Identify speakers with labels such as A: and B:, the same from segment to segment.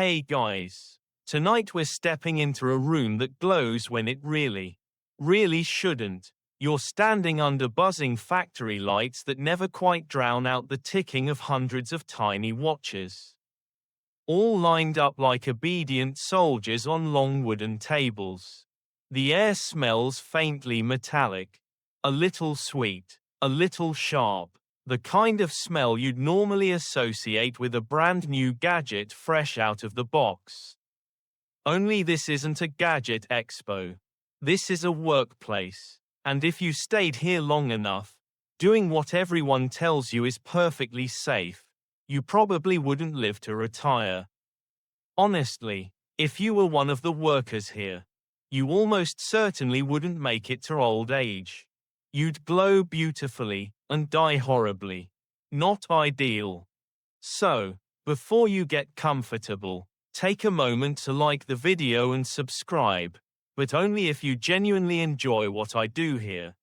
A: Hey guys. Tonight we're stepping into a room that glows when it really shouldn't. You're standing under buzzing factory lights that never quite drown out the ticking of hundreds of tiny watches. All lined up like obedient soldiers on long wooden tables. The air smells faintly metallic. A little sweet. A little sharp. The kind of smell you'd normally associate with a brand new gadget fresh out of the box. Only this isn't a gadget expo. This is a workplace. And if you stayed here long enough, doing what everyone tells you is perfectly safe, you probably wouldn't live to retire. Honestly, if you were one of the workers here, you almost certainly wouldn't make it to old age. You'd glow beautifully and die horribly. Not ideal. So, before you get comfortable, take a moment to like the video and subscribe, but only if you genuinely enjoy what I do here.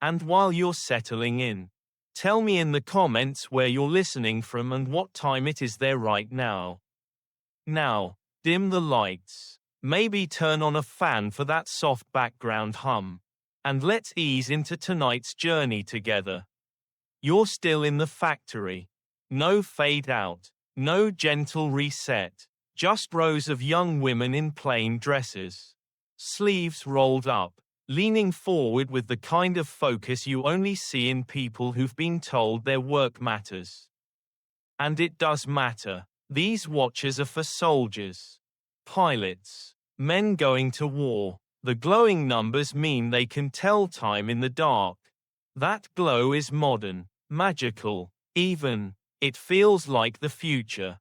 A: And while you're settling in, tell me in the comments where you're listening from and what time it is there right now. Now, dim the lights. Maybe turn on a fan for that soft background hum. And let's ease into tonight's journey together. You're still in the factory. No fade out. No gentle reset. Just rows of young women in plain dresses. Sleeves rolled up. Leaning forward with the kind of focus you only see in people who've been told their work matters. And it does matter. These watches are for soldiers. Pilots. Men going to war. The glowing numbers mean they can tell time in the dark. That glow is modern, magical, even. It feels like the future.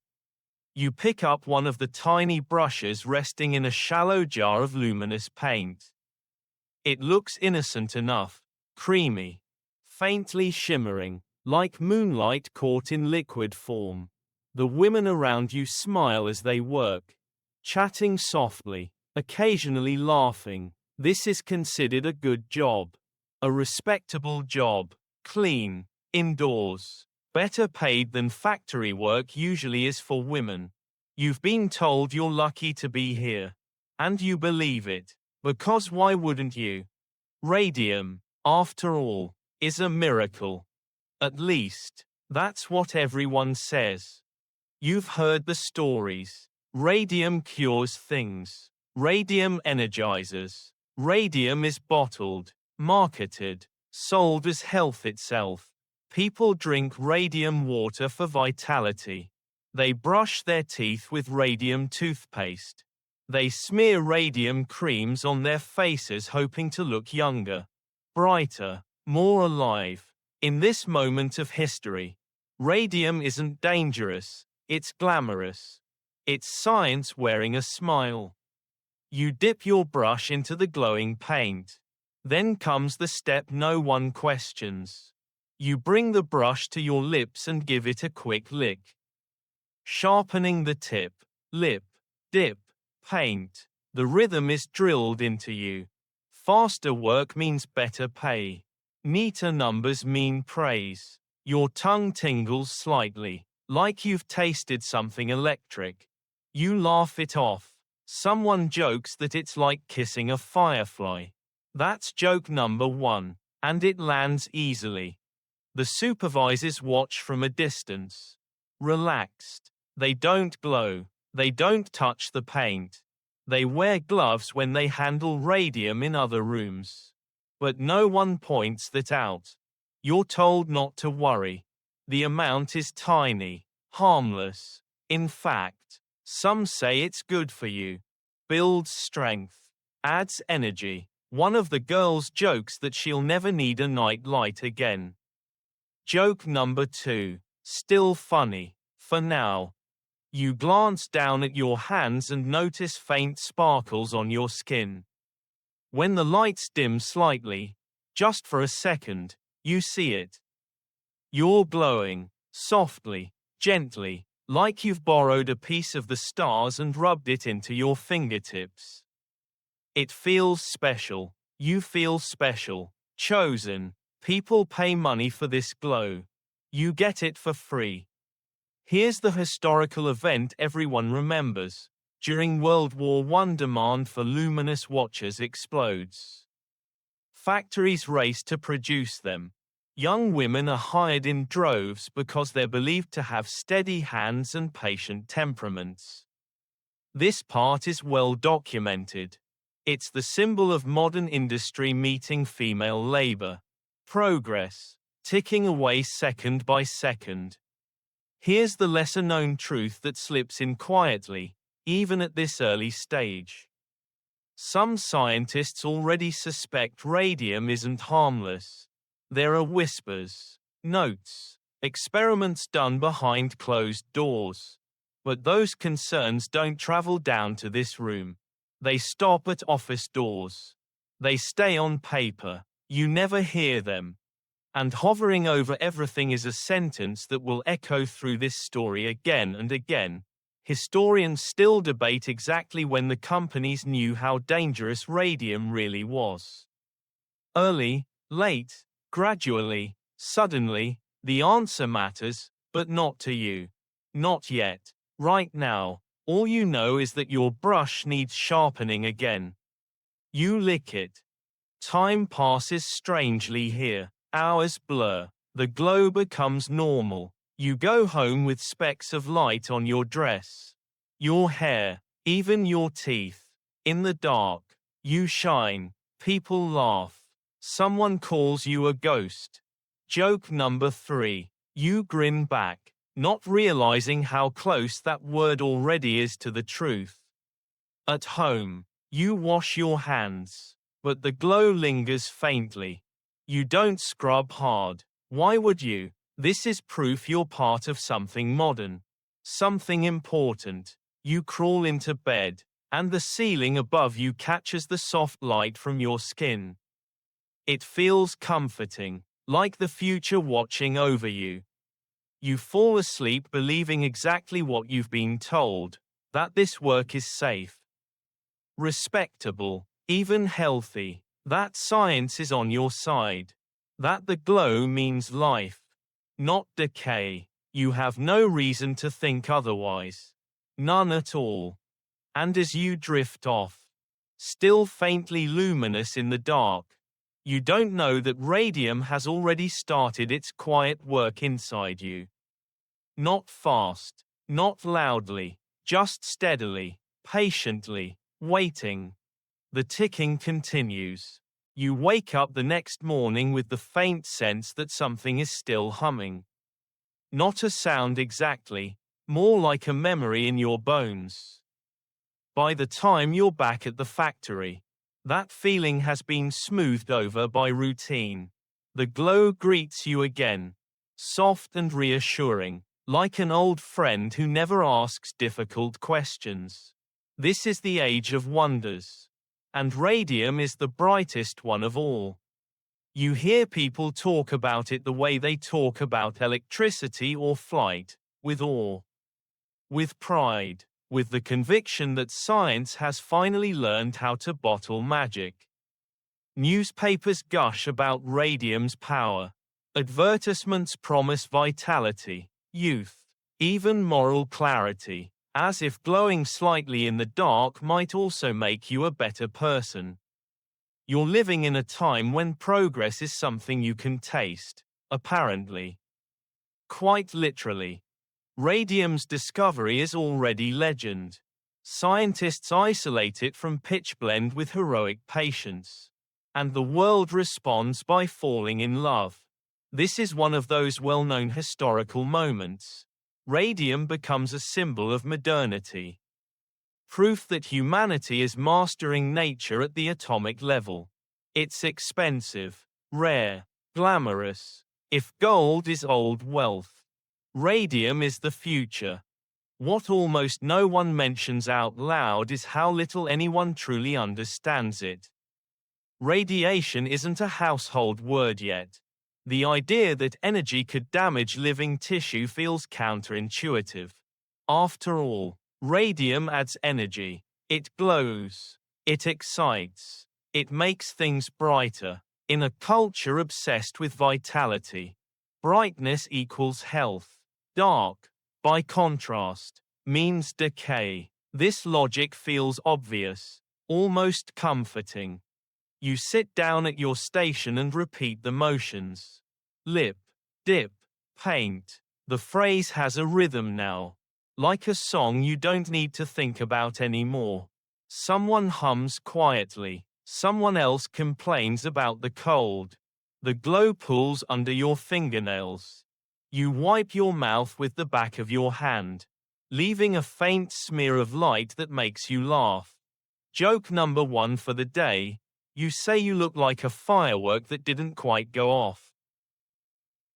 A: You pick up one of the tiny brushes resting in a shallow jar of luminous paint. It looks innocent enough, creamy, faintly shimmering, like moonlight caught in liquid form. The women around you smile as they work, chatting softly, occasionally laughing. This is considered a good job. A respectable job. Clean. Indoors. Better paid than factory work usually is for women. You've been told you're lucky to be here. And you believe it. Because why wouldn't you? Radium, after all, is a miracle. At least, that's what everyone says. You've heard the stories. Radium cures things. Radium energizes. Radium is bottled, marketed, sold as health itself. People drink radium water for vitality. They brush their teeth with radium toothpaste. They smear radium creams on their faces hoping to look younger, brighter, more alive. In this moment of history, radium isn't dangerous, it's glamorous. It's science wearing a smile. You dip your brush into the glowing paint. Then comes the step no one questions. You bring the brush to your lips and give it a quick lick. Sharpening the tip, lip, dip, paint. The rhythm is drilled into you. Faster work means better pay. Neater numbers mean praise. Your tongue tingles slightly, like you've tasted something electric. You laugh it off. Someone jokes that it's like kissing a firefly. That's joke number one, and it lands easily. The supervisors watch from a distance. Relaxed. They don't glow. They don't touch the paint. They wear gloves when they handle radium in other rooms. But no one points that out. You're told not to worry. The amount is tiny, harmless. In fact, some say it's good for you. Builds strength. Adds energy. One of the girls jokes that she'll never need a night light again. Joke number 2. Still funny. For now. You glance down at your hands and notice faint sparkles on your skin. When the lights dim slightly, just for a second, you see it. You're glowing, softly, gently, like you've borrowed a piece of the stars and rubbed it into your fingertips. It feels special. You feel special. Chosen. People pay money for this glow. You get it for free. Here's the historical event everyone remembers. During World War I, demand for luminous watches explodes. Factories race to produce them. Young women are hired in droves because they're believed to have steady hands and patient temperaments. This part is well documented. It's the symbol of modern industry meeting female labor. Progress, ticking away second by second. Here's the lesser-known truth that slips in quietly, even at this early stage. Some scientists already suspect radium isn't harmless. There are whispers, notes, experiments done behind closed doors. But those concerns don't travel down to this room. They stop at office doors. They stay on paper. You never hear them. And hovering over everything is a sentence that will echo through this story again and again. Historians still debate exactly when the companies knew how dangerous radium really was. Early, late, gradually, suddenly, the answer matters, but not to you. Not yet. Right now, all you know is that your brush needs sharpening again. You lick it. Time passes strangely here. Hours blur. The glow becomes normal. You go home with specks of light on your dress. Your hair, even your teeth. In the dark, you shine. People laugh. Someone calls you a ghost. Joke number 3. You grin back, not realizing how close that word already is to the truth. At home, you wash your hands, but the glow lingers faintly. You don't scrub hard. Why would you? This is proof you're part of something modern. Something important. You crawl into bed, and the ceiling above you catches the soft light from your skin. It feels comforting, like the future watching over you. You fall asleep believing exactly what you've been told, that this work is safe, respectable, even healthy, that science is on your side, that the glow means life, not decay. You have no reason to think otherwise. None at all. And as you drift off, still faintly luminous in the dark, you don't know that radium has already started its quiet work inside you. Not fast, not loudly, just steadily, patiently, waiting. The ticking continues. You wake up the next morning with the faint sense that something is still humming. Not a sound exactly, more like a memory in your bones. By the time you're back at the factory, that feeling has been smoothed over by routine. The glow greets you again, soft and reassuring, like an old friend who never asks difficult questions. This is the age of wonders. And radium is the brightest one of all. You hear people talk about it the way they talk about electricity or flight, with awe, with pride, with the conviction that science has finally learned how to bottle magic. Newspapers gush about radium's power. Advertisements promise vitality, youth, even moral clarity, as if glowing slightly in the dark might also make you a better person. You're living in a time when progress is something you can taste, apparently. Quite literally. Radium's discovery is already legend. Scientists isolate it from pitchblende with heroic patience. And the world responds by falling in love. This is one of those well-known historical moments. Radium becomes a symbol of modernity. Proof that humanity is mastering nature at the atomic level. It's expensive, rare, glamorous. If gold is old wealth, radium is the future. What almost no one mentions out loud is how little anyone truly understands it. Radiation isn't a household word yet. The idea that energy could damage living tissue feels counterintuitive. After all, radium adds energy. It glows. It excites. It makes things brighter. In a culture obsessed with vitality, brightness equals health. Dark, by contrast, means decay. This logic feels obvious, almost comforting. You sit down at your station and repeat the motions. Lip, dip, paint. The phrase has a rhythm now. Like a song you don't need to think about anymore. Someone hums quietly. Someone else complains about the cold. The glow pools under your fingernails. You wipe your mouth with the back of your hand, leaving a faint smear of light that makes you laugh. Joke number 1 for the day. You say you look like a firework that didn't quite go off.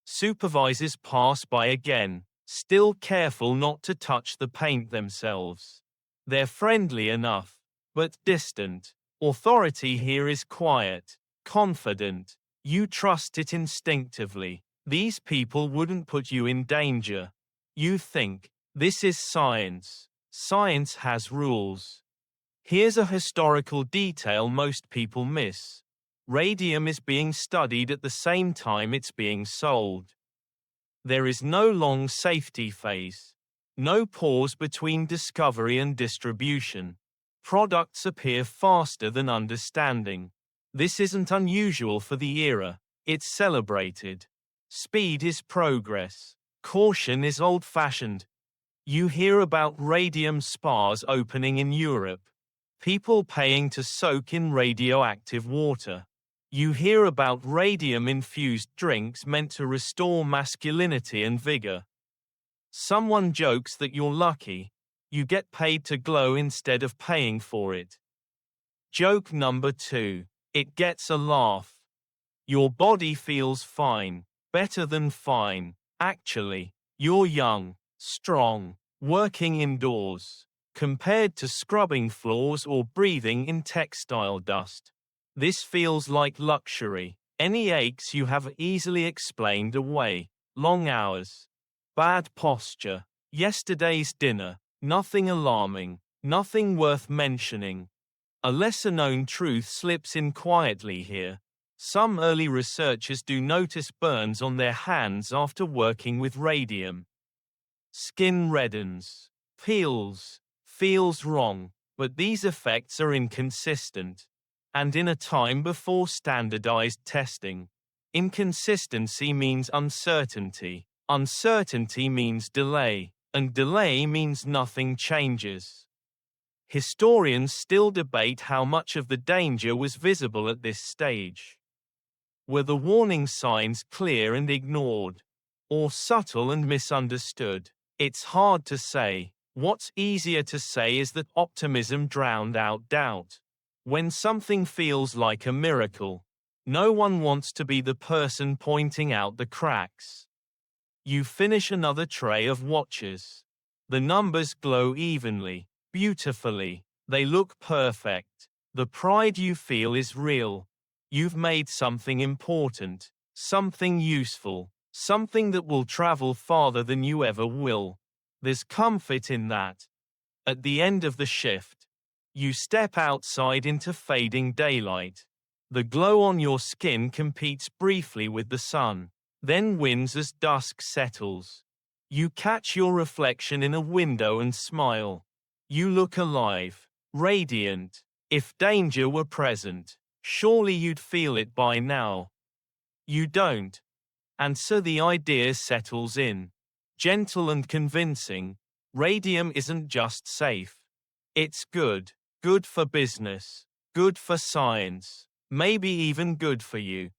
A: Supervisors pass by again, still careful not to touch the paint themselves. They're friendly enough, but distant. Authority here is quiet, confident. You trust it instinctively. These people wouldn't put you in danger. You think, this is science. Science has rules. Here's a historical detail most people miss. Radium is being studied at the same time it's being sold. There is no long safety phase. No pause between discovery and distribution. Products appear faster than understanding. This isn't unusual for the era. It's celebrated. Speed is progress. Caution is old-fashioned. You hear about radium spas opening in Europe. People paying to soak in radioactive water. You hear about radium-infused drinks meant to restore masculinity and vigor. Someone jokes that you're lucky. You get paid to glow instead of paying for it. Joke number 2. It gets a laugh. Your body feels fine. Better than fine, actually. You're young, strong, working indoors. Compared to scrubbing floors or breathing in textile dust. This feels like luxury. Any aches you have easily explained away. Long hours. Bad posture. Yesterday's dinner. Nothing alarming. Nothing worth mentioning. A lesser-known truth slips in quietly here. Some early researchers do notice burns on their hands after working with radium. Skin reddens. Peels. Feels wrong, but these effects are inconsistent. And in a time before standardized testing. Inconsistency means uncertainty. Uncertainty means delay. And delay means nothing changes. Historians still debate how much of the danger was visible at this stage. Were the warning signs clear and ignored? Or subtle and misunderstood? It's hard to say. What's easier to say is that optimism drowned out doubt. When something feels like a miracle, no one wants to be the person pointing out the cracks. You finish another tray of watches. The numbers glow evenly, beautifully. They look perfect. The pride you feel is real. You've made something important, something useful, something that will travel farther than you ever will. There's comfort in that. At the end of the shift, you step outside into fading daylight. The glow on your skin competes briefly with the sun, then wins as dusk settles. You catch your reflection in a window and smile. You look alive, radiant. If danger were present, surely you'd feel it by now. You don't. And so the idea settles in. Gentle and convincing, radium isn't just safe. It's good. Good for business. Good for science. Maybe even good for you.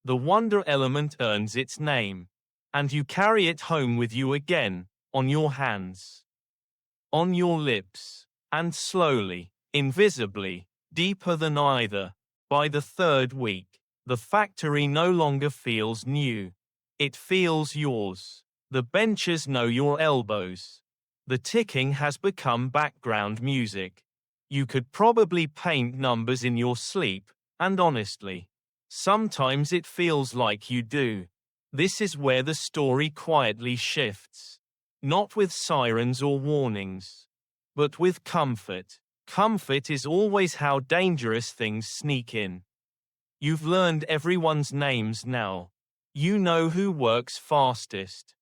A: The wonder element earns its name. And you carry it home with you again, on your hands. On your lips. And slowly, invisibly, deeper than either. By the third week, the factory no longer feels new. It feels yours. The benches know your elbows. The ticking has become background music. You could probably paint numbers in your sleep, and honestly, sometimes it feels like you do. This is where the story quietly shifts. Not with sirens or warnings, but with comfort. Comfort is always how dangerous things sneak in. You've learned everyone's names now. You know who works fastest,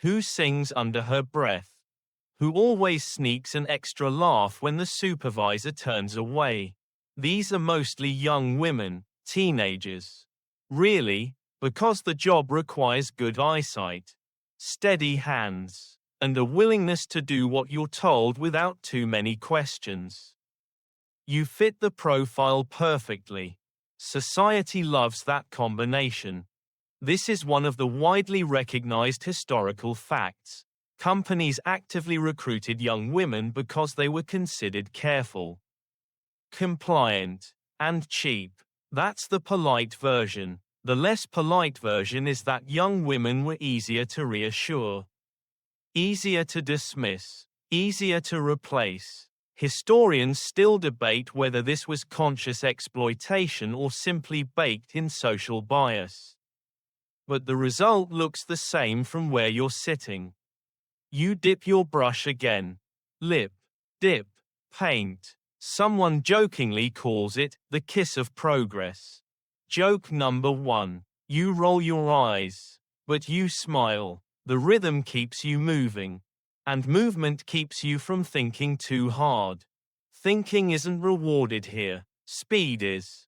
A: Who sings under her breath? Who always sneaks an extra laugh when the supervisor turns away? These are mostly young women, teenagers. Really, because the job requires good eyesight, steady hands, and a willingness to do what you're told without too many questions. You fit the profile perfectly. Society loves that combination. This is one of the widely recognized historical facts. Companies actively recruited young women because they were considered careful, compliant, and cheap. That's the polite version. The less polite version is that young women were easier to reassure, easier to dismiss, easier to replace. Historians still debate whether this was conscious exploitation or simply baked in social bias. But the result looks the same from where you're sitting. You dip your brush again. Lip, dip, paint. Someone jokingly calls it the kiss of progress. Joke number 1. You roll your eyes, but you smile. The rhythm keeps you moving. And movement keeps you from thinking too hard. Thinking isn't rewarded here, speed is.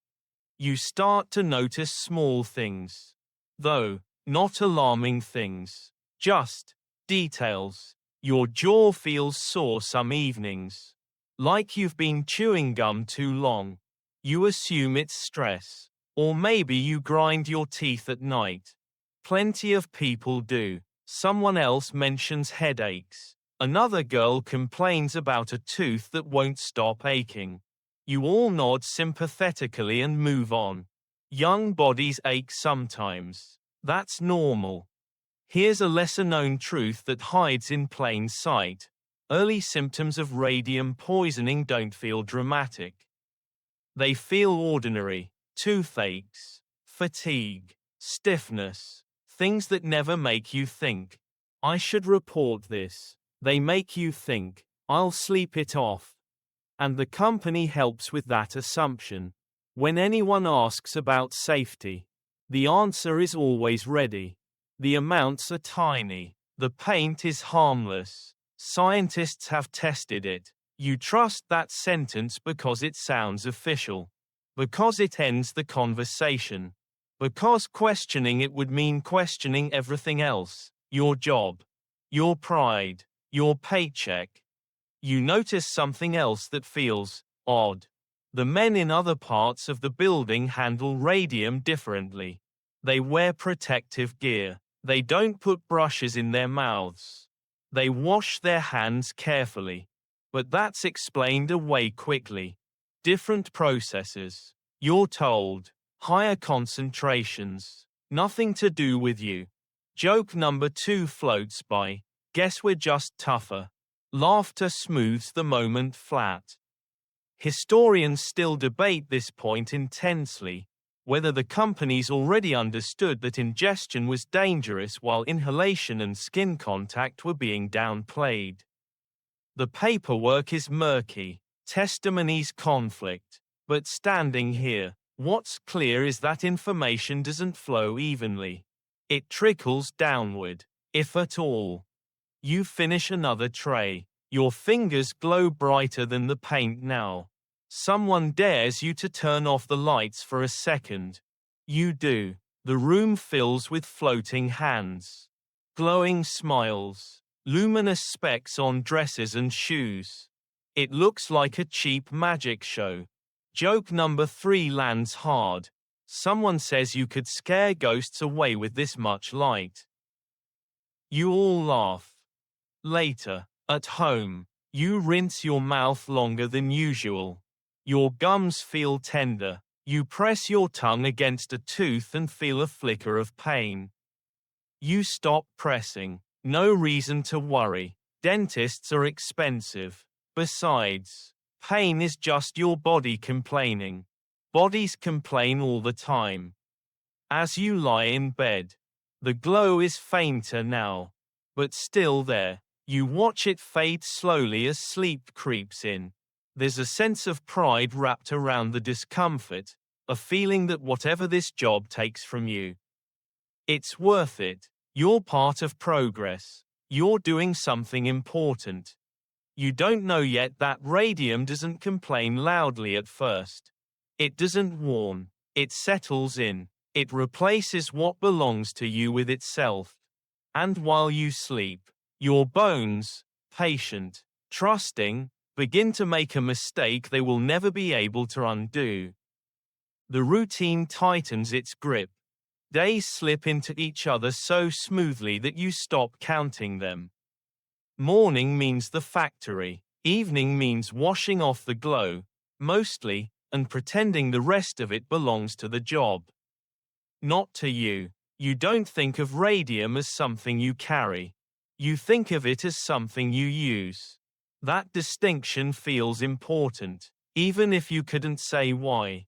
A: You start to notice small things. Though, not alarming things. Just details. Your jaw feels sore some evenings. Like you've been chewing gum too long. You assume it's stress. Or maybe you grind your teeth at night. Plenty of people do. Someone else mentions headaches. Another girl complains about a tooth that won't stop aching. You all nod sympathetically and move on. Young bodies ache sometimes. That's normal. Here's a lesser-known truth that hides in plain sight. Early symptoms of radium poisoning don't feel dramatic. They feel ordinary. Toothaches, fatigue, stiffness, things that never make you think, I should report this. They make you think, I'll sleep it off. And the company helps with that assumption. When anyone asks about safety, the answer is always ready. The amounts are tiny. The paint is harmless. Scientists have tested it. You trust that sentence because it sounds official. Because it ends the conversation. Because questioning it would mean questioning everything else. Your job. Your pride. Your paycheck. You notice something else that feels odd. The men in other parts of the building handle radium differently. They wear protective gear. They don't put brushes in their mouths. They wash their hands carefully. But that's explained away quickly. Different processes. You're told. Higher concentrations. Nothing to do with you. Joke number 2 floats by. Guess we're just tougher. Laughter smooths the moment flat. Historians still debate this point intensely, whether the companies already understood that ingestion was dangerous while inhalation and skin contact were being downplayed. The paperwork is murky, testimonies conflict, but standing here, what's clear is that information doesn't flow evenly. It trickles downward, if at all. You finish another tray. Your fingers glow brighter than the paint now. Someone dares you to turn off the lights for a second. You do. The room fills with floating hands. Glowing smiles. Luminous specks on dresses and shoes. It looks like a cheap magic show. Joke number 3 lands hard. Someone says you could scare ghosts away with this much light. You all laugh. Later, at home, you rinse your mouth longer than usual. Your gums feel tender. You press your tongue against a tooth and feel a flicker of pain. You stop pressing. No reason to worry. Dentists are expensive. Besides, pain is just your body complaining. Bodies complain all the time. As you lie in bed, the glow is fainter now, but still there. You watch it fade slowly as sleep creeps in. There's a sense of pride wrapped around the discomfort, a feeling that whatever this job takes from you, it's worth it. You're part of progress. You're doing something important. You don't know yet that radium doesn't complain loudly at first. It doesn't warn. It settles in. It replaces what belongs to you with itself. And while you sleep, your bones, patient, trusting, begin to make a mistake they will never be able to undo. The routine tightens its grip. Days slip into each other so smoothly that you stop counting them. Morning means the factory. Evening means washing off the glow, mostly, and pretending the rest of it belongs to the job. Not to you. You don't think of radium as something you carry. You think of it as something you use. That distinction feels important, even if you couldn't say why.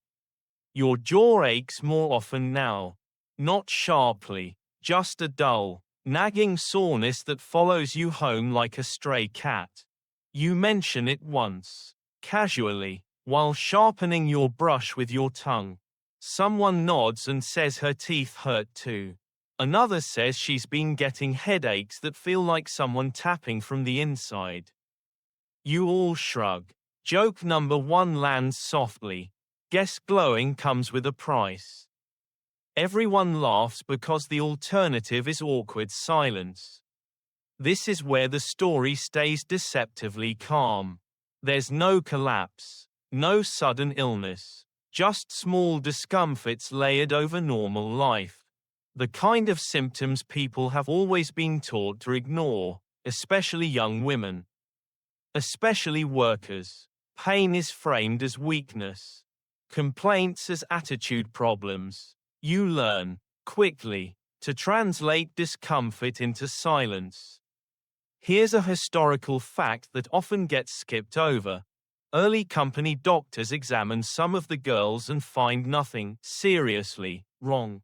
A: Your jaw aches more often now. Not sharply, just a dull, nagging soreness that follows you home like a stray cat. You mention it once, casually, while sharpening your brush with your tongue. Someone nods and says her teeth hurt too. Another says she's been getting headaches that feel like someone tapping from the inside. You all shrug. Joke number 1 lands softly. Guess glowing comes with a price. Everyone laughs because the alternative is awkward silence. This is where the story stays deceptively calm. There's no collapse, no sudden illness, just small discomforts layered over normal life. The kind of symptoms people have always been taught to ignore, especially young women. Especially workers. Pain is framed as weakness. Complaints as attitude problems. You learn, quickly, to translate discomfort into silence. Here's a historical fact that often gets skipped over. Early company doctors examine some of the girls and find nothing seriously wrong.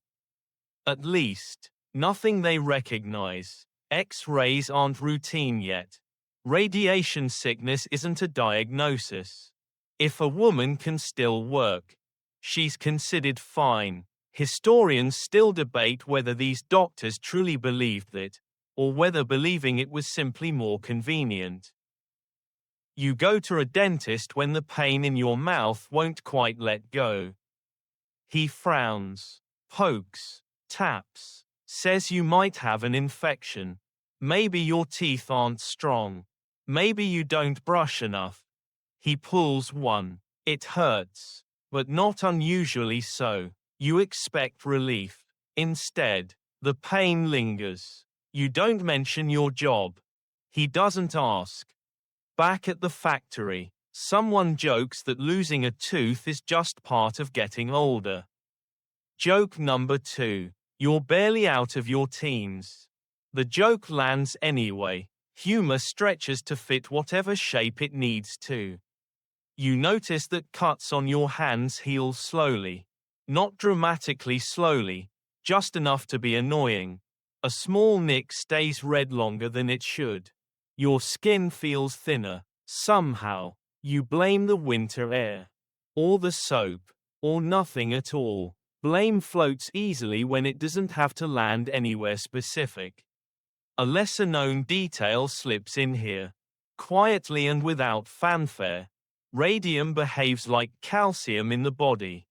A: At least, nothing they recognize. X-rays aren't routine yet. Radiation sickness isn't a diagnosis. If a woman can still work, she's considered fine. Historians still debate whether these doctors truly believed it, or whether believing it was simply more convenient. You go to a dentist when the pain in your mouth won't quite let go. He frowns, pokes, taps, says you might have an infection. Maybe your teeth aren't strong. Maybe you don't brush enough. He pulls one. It hurts, but not unusually so. You expect relief. Instead, the pain lingers. You don't mention your job. He doesn't ask. Back at the factory, someone jokes that losing a tooth is just part of getting older. Joke number 2. You're barely out of your teens. The joke lands anyway. Humor stretches to fit whatever shape it needs to. You notice that cuts on your hands heal slowly. Not dramatically slowly, just enough to be annoying. A small nick stays red longer than it should. Your skin feels thinner. Somehow, you blame the winter air. Or the soap. Or nothing at all. Blame floats easily when it doesn't have to land anywhere specific. A lesser-known detail slips in here. Quietly and without fanfare. Radium behaves like calcium in the body.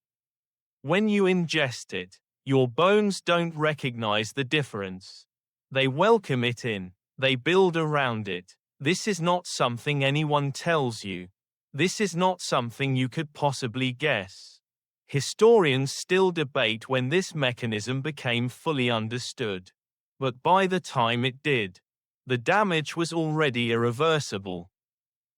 A: When you ingest it, your bones don't recognize the difference. They welcome it in. They build around it. This is not something anyone tells you. This is not something you could possibly guess. Historians still debate when this mechanism became fully understood. But by the time it did, the damage was already irreversible.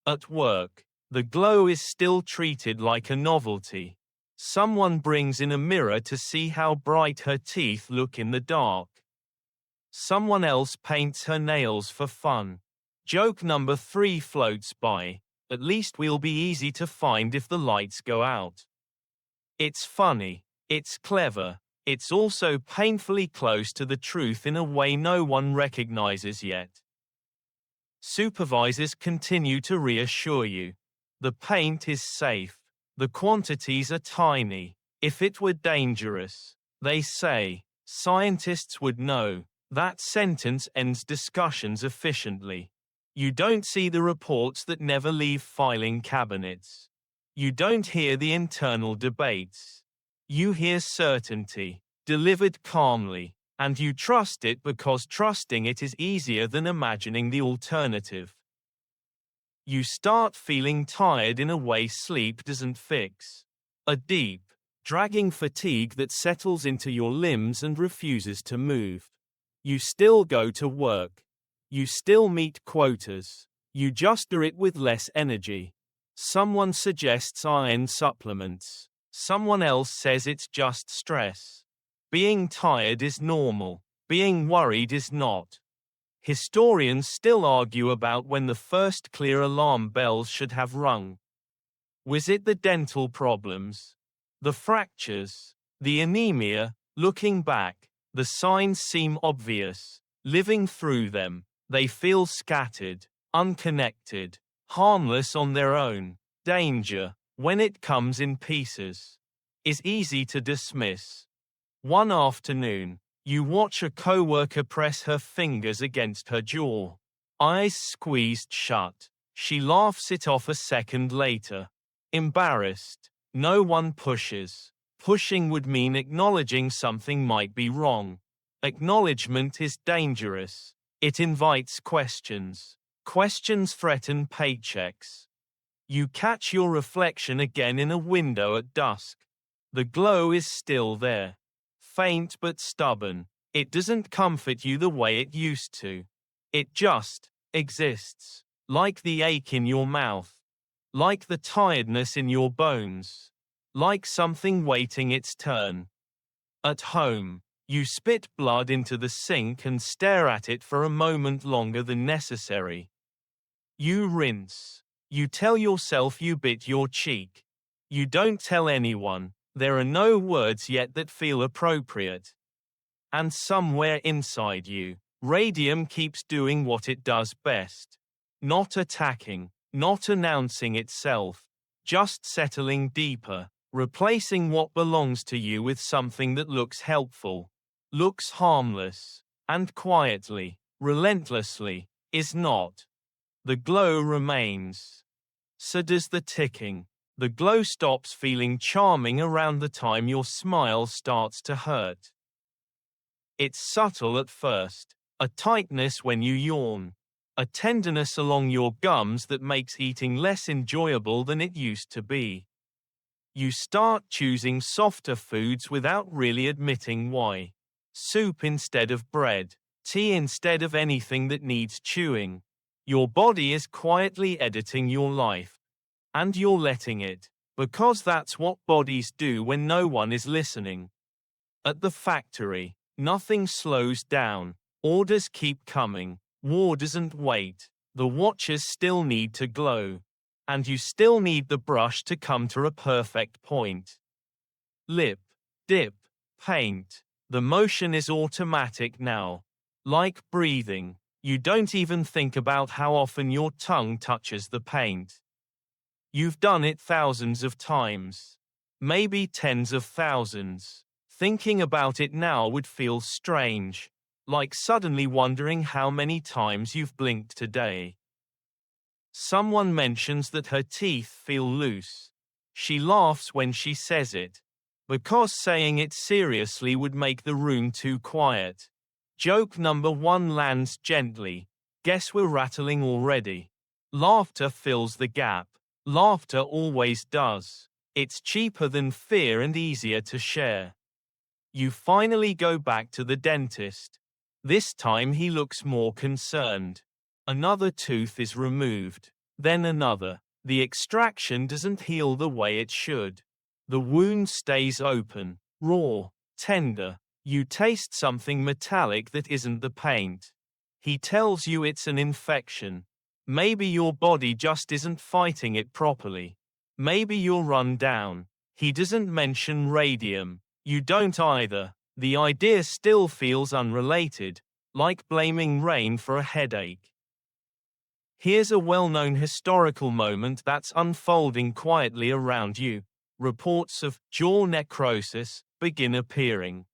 A: At work, the glow is still treated like a novelty. Someone brings in a mirror to see how bright her teeth look in the dark. Someone else paints her nails for fun. Joke number 3 floats by. At least we'll be easy to find if the lights go out. It's funny. It's clever. It's also painfully close to the truth in a way no one recognizes yet. Supervisors continue to reassure you. The paint is safe. The quantities are tiny. If it were dangerous, they say, scientists would know. That sentence ends discussions efficiently. You don't see the reports that never leave filing cabinets. You don't hear the internal debates. You hear certainty, delivered calmly, and you trust it because trusting it is easier than imagining the alternative. You start feeling tired in a way sleep doesn't fix. A deep, dragging fatigue that settles into your limbs and refuses to move. You still go to work. You still meet quotas. You just do it with less energy. Someone suggests iron supplements. Someone else says it's just stress. Being tired is normal. Being worried is not. Historians still argue about when the first clear alarm bells should have rung. Was it the dental problems? The fractures? The anemia? Looking back, the signs seem obvious. Living through them, they feel scattered, unconnected, harmless on their own. Danger, when it comes in pieces, is easy to dismiss. One afternoon, you watch a coworker press her fingers against her jaw. Eyes squeezed shut. She laughs it off a second later. Embarrassed. No one pushes. Pushing would mean acknowledging something might be wrong. Acknowledgement is dangerous. It invites questions. Questions threaten paychecks. You catch your reflection again in a window at dusk. The glow is still there. Faint but stubborn. It doesn't comfort you the way it used to. It just exists. Like the ache in your mouth. Like the tiredness in your bones. Like something waiting its turn. At home, you spit blood into the sink and stare at it for a moment longer than necessary. You rinse. You tell yourself you bit your cheek. You don't tell anyone. There are no words yet that feel appropriate. And somewhere inside you, radium keeps doing what it does best. Not attacking, not announcing itself, just settling deeper, replacing what belongs to you with something that looks helpful, looks harmless, and quietly, relentlessly, is not. The glow remains. So does the ticking. The glow stops feeling charming around the time your smile starts to hurt. It's subtle at first, a tightness when you yawn, a tenderness along your gums that makes eating less enjoyable than it used to be. You start choosing softer foods without really admitting why. Soup instead of bread, tea instead of anything that needs chewing. Your body is quietly editing your life. And you're letting it, because that's what bodies do when no one is listening. At the factory, nothing slows down. Orders keep coming. War doesn't wait. The watches still need to glow. And you still need the brush to come to a perfect point. Lip, dip, paint. The motion is automatic now. Like breathing, you don't even think about how often your tongue touches the paint. You've done it thousands of times. Maybe tens of thousands. Thinking about it now would feel strange. Like suddenly wondering how many times you've blinked today. Someone mentions that her teeth feel loose. She laughs when she says it. Because saying it seriously would make the room too quiet. Joke number 1 lands gently. Guess we're rattling already. Laughter fills the gap. Laughter always does. It's cheaper than fear and easier to share. You finally go back to the dentist. This time he looks more concerned. Another tooth is removed. Then another. The extraction doesn't heal the way it should. The wound stays open, raw, tender. You taste something metallic that isn't the paint. He tells you it's an infection. Maybe your body just isn't fighting it properly. Maybe you're run down. He doesn't mention radium. You don't either. The idea still feels unrelated, like blaming rain for a headache. Here's a well-known historical moment that's unfolding quietly around you. Reports of jaw necrosis begin appearing.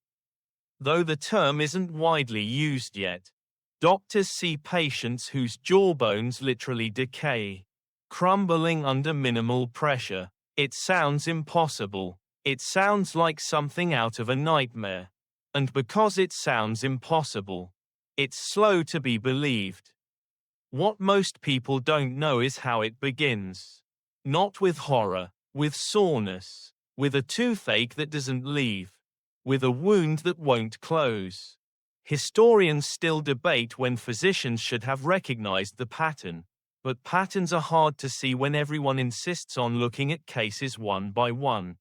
A: though the term isn't widely used yet. Doctors see patients whose jawbones literally decay, crumbling under minimal pressure. It sounds impossible. It sounds like something out of a nightmare. And because it sounds impossible, it's slow to be believed. What most people don't know is how it begins. Not with horror, with soreness, with a toothache that doesn't leave, with a wound that won't close. Historians still debate when physicians should have recognized the pattern, but patterns are hard to see when everyone insists on looking at cases one by one.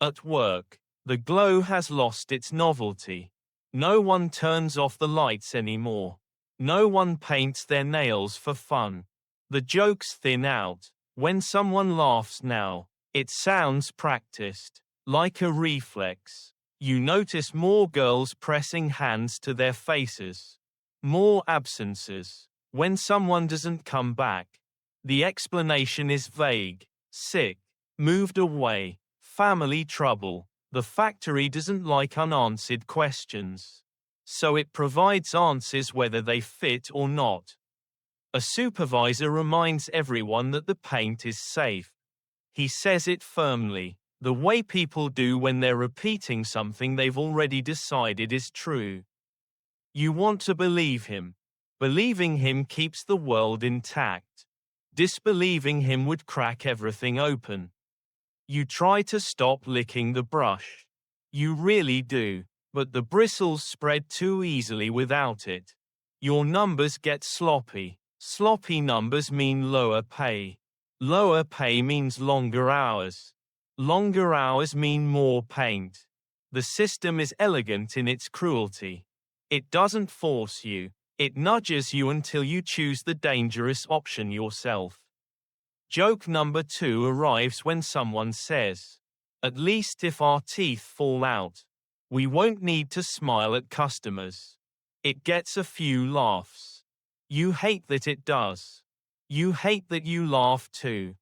A: At work, the glow has lost its novelty. No one turns off the lights anymore. No one paints their nails for fun. The jokes thin out. When someone laughs now, it sounds practiced, like a reflex. You notice more girls pressing hands to their faces. More absences. When someone doesn't come back, the explanation is vague. Sick. Moved away. Family trouble. The factory doesn't like unanswered questions. So it provides answers whether they fit or not. A supervisor reminds everyone that the paint is safe. He says it firmly, the way people do when they're repeating something they've already decided is true. You want to believe him. Believing him keeps the world intact. Disbelieving him would crack everything open. You try to stop licking the brush. You really do, but the bristles spread too easily without it. Your numbers get sloppy. Sloppy numbers mean lower pay. Lower pay means longer hours. Longer hours mean more paint. The system is elegant in its cruelty. It doesn't force you. It nudges you until you choose the dangerous option yourself. Joke number 2 arrives when someone says, "At least if our teeth fall out, we won't need to smile at customers." It gets a few laughs. You hate that it does. You hate that you laugh too.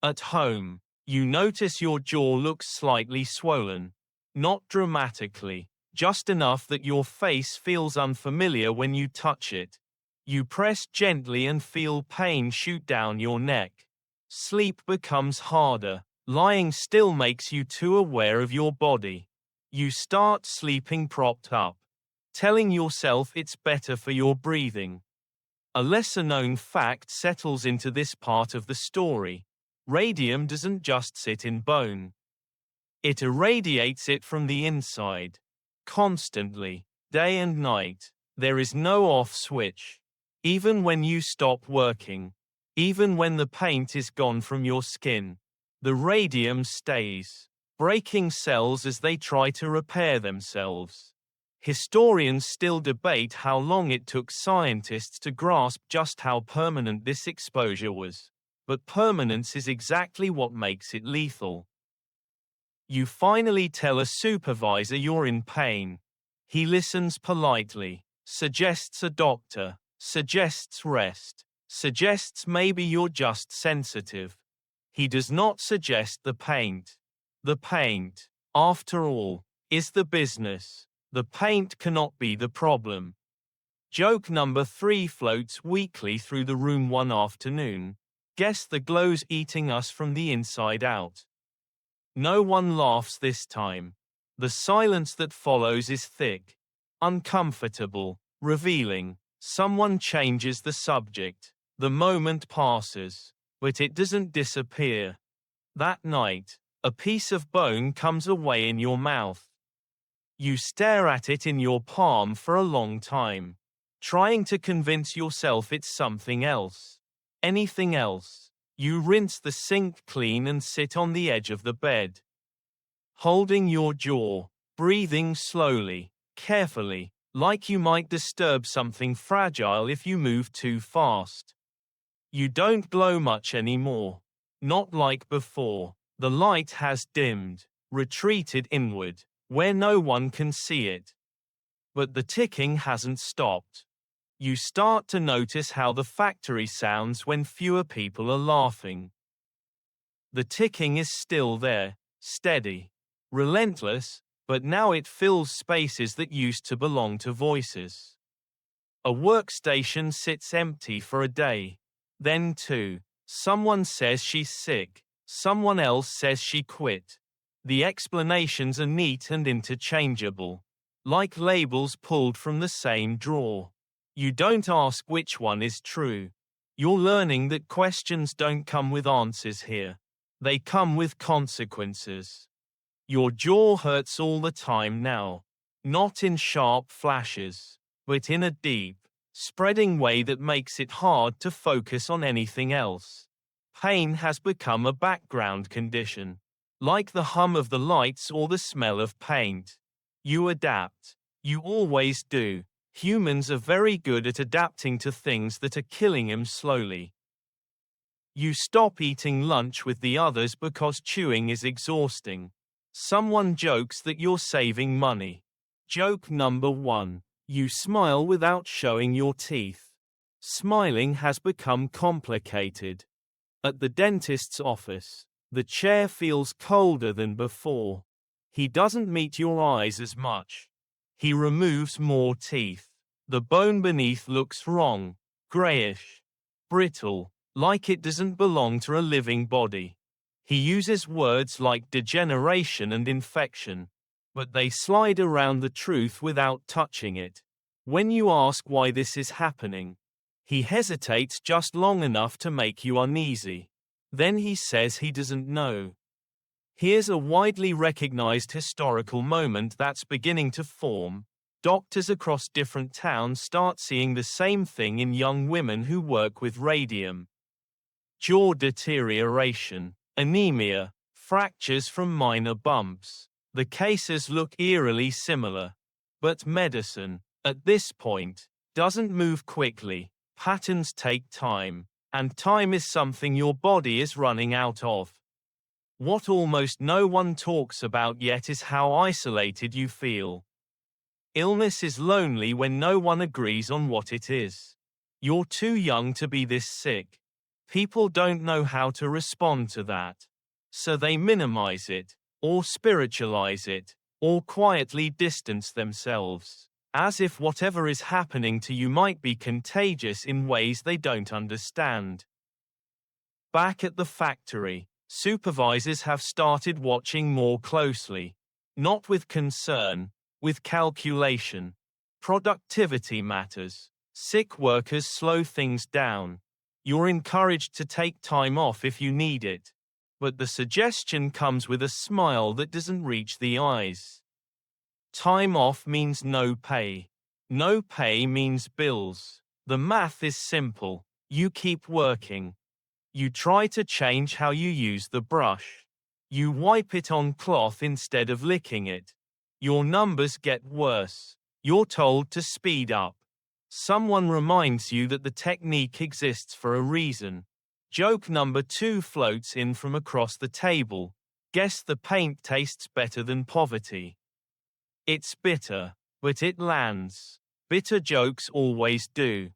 A: At home, you notice your jaw looks slightly swollen. Not dramatically, just enough that your face feels unfamiliar when you touch it. You press gently and feel pain shoot down your neck. Sleep becomes harder. Lying still makes you too aware of your body. You start sleeping propped up, telling yourself it's better for your breathing. A lesser-known fact settles into this part of the story. Radium doesn't just sit in bone. It irradiates it from the inside. Constantly, day and night. There is no off switch. Even when you stop working. Even when the paint is gone from your skin. The radium stays, breaking cells as they try to repair themselves. Historians still debate how long it took scientists to grasp just how permanent this exposure was. But permanence is exactly what makes it lethal. You finally tell a supervisor you're in pain. He listens politely, suggests a doctor, suggests rest, suggests maybe you're just sensitive. He does not suggest the paint. The paint, after all, is the business. The paint cannot be the problem. Joke number 3 floats weakly through the room one afternoon. Guess the glow's eating us from the inside out. No one laughs this time. The silence that follows is thick, uncomfortable, revealing. Someone changes the subject. The moment passes, but it doesn't disappear. That night, a piece of bone comes away in your mouth. You stare at it in your palm for a long time, trying to convince yourself it's something else. Anything else. You rinse the sink clean and sit on the edge of the bed, holding your jaw, breathing slowly, carefully, like you might disturb something fragile if you move too fast. You don't glow much anymore. Not like before. The light has dimmed, retreated inward, where no one can see it. But the ticking hasn't stopped. You start to notice how the factory sounds when fewer people are laughing. The ticking is still there, steady, relentless, but now it fills spaces that used to belong to voices. A workstation sits empty for a day. Then two. Someone says she's sick. Someone else says she quit. The explanations are neat and interchangeable, like labels pulled from the same drawer. You don't ask which one is true. You're learning that questions don't come with answers here. They come with consequences. Your jaw hurts all the time now. Not in sharp flashes, but in a deep, spreading way that makes it hard to focus on anything else. Pain has become a background condition, like the hum of the lights or the smell of paint. You adapt. You always do. Humans are very good at adapting to things that are killing them slowly. You stop eating lunch with the others because chewing is exhausting. Someone jokes that you're saving money. Joke number 1. You smile without showing your teeth. Smiling has become complicated. At the dentist's office, the chair feels colder than before. He doesn't meet your eyes as much. He removes more teeth. The bone beneath looks wrong, grayish, brittle, like it doesn't belong to a living body. He uses words like degeneration and infection, but they slide around the truth without touching it. When you ask why this is happening, he hesitates just long enough to make you uneasy. Then he says he doesn't know. Here's a widely recognized historical moment that's beginning to form. Doctors across different towns start seeing the same thing in young women who work with radium. Jaw deterioration, anemia, fractures from minor bumps. The cases look eerily similar. But medicine, at this point, doesn't move quickly. Patterns take time, and time is something your body is running out of. What almost no one talks about yet is how isolated you feel. Illness is lonely when no one agrees on what it is. You're too young to be this sick. People don't know how to respond to that. So they minimize it, or spiritualize it, or quietly distance themselves, as if whatever is happening to you might be contagious in ways they don't understand. Back at the factory, supervisors have started watching more closely. Not with concern, with calculation. Productivity matters. Sick workers slow things down. You're encouraged to take time off if you need it. But the suggestion comes with a smile that doesn't reach the eyes. Time off means no pay. No pay means bills. The math is simple. You keep working. You try to change how you use the brush. You wipe it on cloth instead of licking it. Your numbers get worse. You're told to speed up. Someone reminds you that the technique exists for a reason. Joke number 2 floats in from across the table. Guess the paint tastes better than poverty. It's bitter, but it lands. Bitter jokes always do.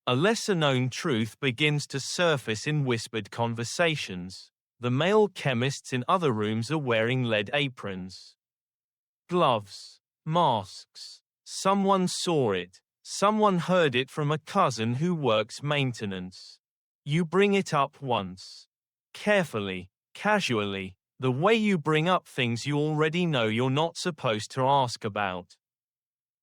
A: A lesser-known truth begins to surface in whispered conversations. The male chemists in other rooms are wearing lead aprons. Gloves. Masks. Someone saw it. Someone heard it from a cousin who works maintenance. You bring it up once. Carefully, casually, the way you bring up things you already know you're not supposed to ask about.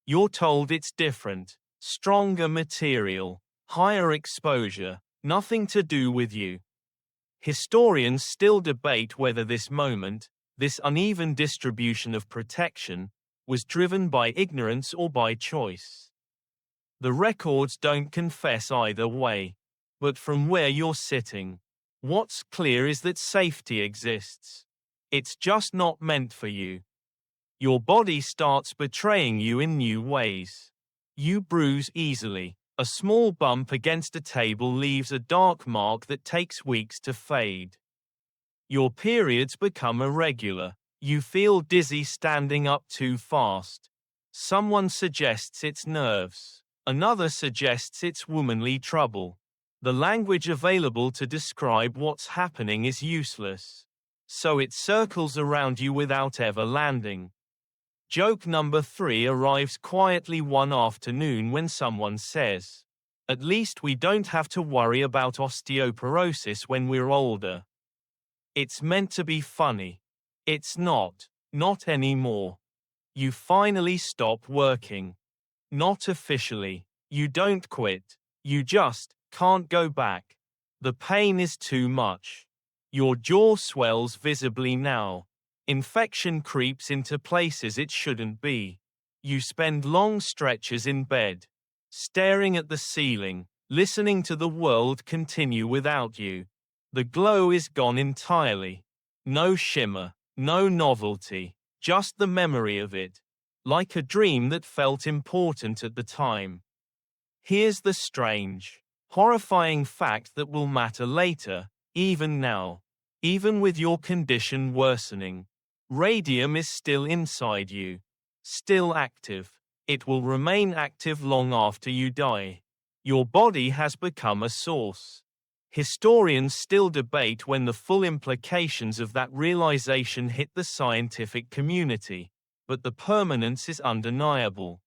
A: You're told it's different, stronger material, higher exposure, nothing to do with you. Historians still debate whether this moment, this uneven distribution of protection, was driven by ignorance or by choice. The records don't confess either way. But from where you're sitting, what's clear is that safety exists. It's just not meant for you. Your body starts betraying you in new ways. You bruise easily. A small bump against a table leaves a dark mark that takes weeks to fade. Your periods become irregular. You feel dizzy standing up too fast. Someone suggests it's nerves. Another suggests it's womanly trouble. The language available to describe what's happening is useless. So it circles around you without ever landing. Joke number 3 arrives quietly one afternoon when someone says, "At least we don't have to worry about osteoporosis when we're older." It's meant to be funny. It's not. Not anymore. You finally stop working. Not officially. You don't quit. You just can't go back. The pain is too much. Your jaw swells visibly now. Infection creeps into places it shouldn't be. You spend long stretches in bed, staring at the ceiling, listening to the world continue without you. The glow is gone entirely. No shimmer, no novelty, just the memory of it, like a dream that felt important at the time. Here's the strange, horrifying fact that will matter later, even now. Even with your condition worsening, radium is still inside you, still active. It will remain active long after you die. Your body has become a source. Historians still debate when the full implications of that realization hit the scientific community, but the permanence is undeniable.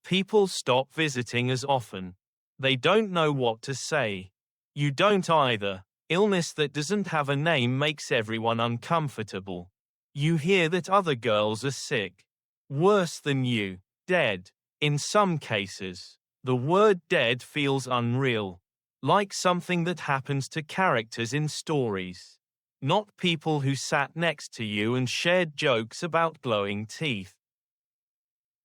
A: People stop visiting as often. They don't know what to say. You don't either. Illness that doesn't have a name makes everyone uncomfortable. You hear that other girls are sick. Worse than you. Dead. In some cases, the word dead feels unreal. Like something that happens to characters in stories. Not people who sat next to you and shared jokes about glowing teeth.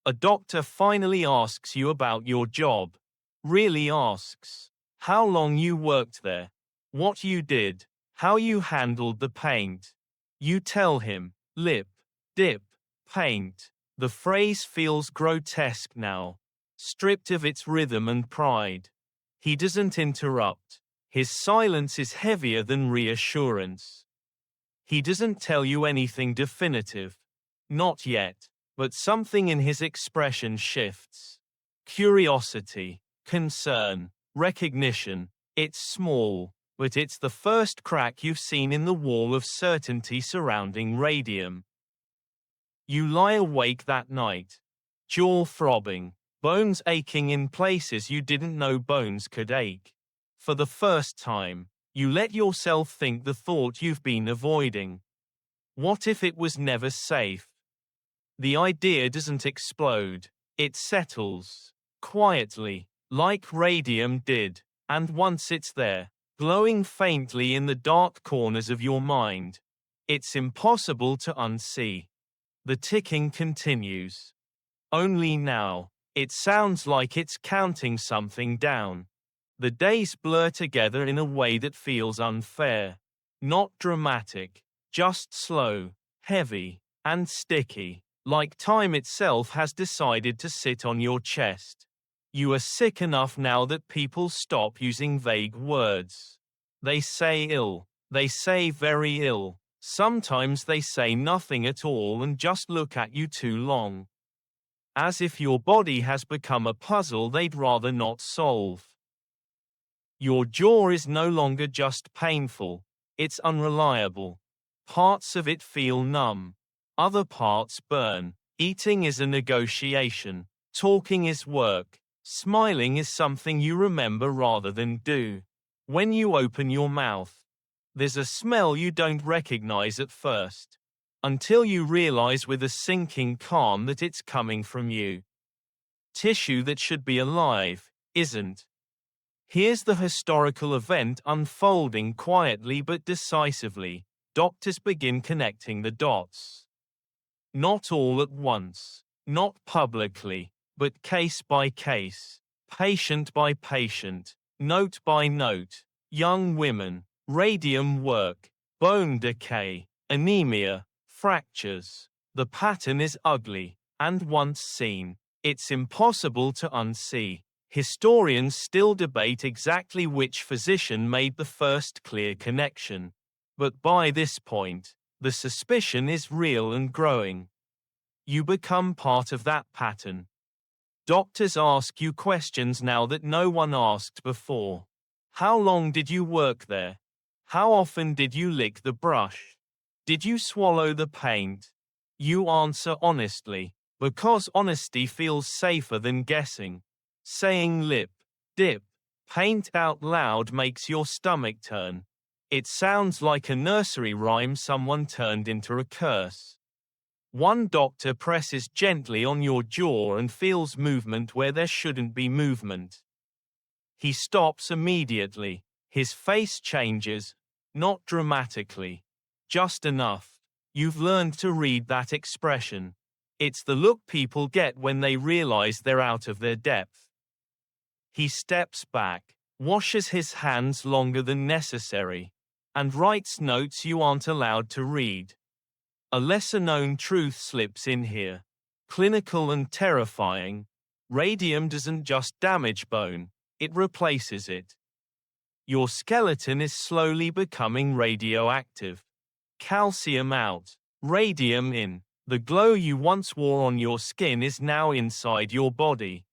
A: A doctor finally asks you about your job. Really asks. How long you worked there. What you did. How you handled the paint. You tell him. Lip. Dip. Paint. The phrase feels grotesque now. Stripped of its rhythm and pride. He doesn't interrupt. His silence is heavier than reassurance. He doesn't tell you anything definitive. Not yet. But something in his expression shifts. Curiosity, concern, recognition. It's small, but it's the first crack you've seen in the wall of certainty surrounding radium. You lie awake that night, jaw throbbing, bones aching in places you didn't know bones could ache. For the first time, you let yourself think the thought you've been avoiding. What if it was never safe? The idea doesn't explode. It settles. Quietly, like radium did. And once it's there, glowing faintly in the dark corners of your mind, it's impossible to unsee. The ticking continues. Only now, it sounds like it's counting something down. The days blur together in a way that feels unfair. Not dramatic, just slow, heavy, and sticky. Like time itself has decided to sit on your chest. You are sick enough now that people stop using vague words. They say ill. They say very ill. Sometimes they say nothing at all and just look at you too long. As if your body has become a puzzle they'd rather not solve. Your jaw is no longer just painful. It's unreliable. Parts of it feel numb. Other parts burn. Eating is a negotiation. Talking is work. Smiling is something you remember rather than do. When you open your mouth, there's a smell you don't recognize at first. Until you realize with a sinking calm that it's coming from you. Tissue that should be alive, isn't. Here's the historical event unfolding quietly but decisively. Doctors begin connecting the dots. Not all at once, not publicly, but case by case, patient by patient, note by note. Young women, radium work, bone decay, anemia, fractures. The pattern is ugly, and once seen, it's impossible to unsee. Historians still debate exactly which physician made the first clear connection. But by this point, the suspicion is real and growing. You become part of that pattern. Doctors ask you questions now that no one asked before. How long did you work there? How often did you lick the brush? Did you swallow the paint? You answer honestly, because honesty feels safer than guessing. Saying lip, dip, paint out loud makes your stomach turn. It sounds like a nursery rhyme someone turned into a curse. One doctor presses gently on your jaw and feels movement where there shouldn't be movement. He stops immediately. His face changes, not dramatically, just enough. You've learned to read that expression. It's the look people get when they realize they're out of their depth. He steps back, washes his hands longer than necessary, and writes notes you aren't allowed to read. A lesser-known truth slips in here. Clinical and terrifying. Radium doesn't just damage bone, it replaces it. Your skeleton is slowly becoming radioactive. Calcium out, radium in. The glow you once wore on your skin is now inside your body.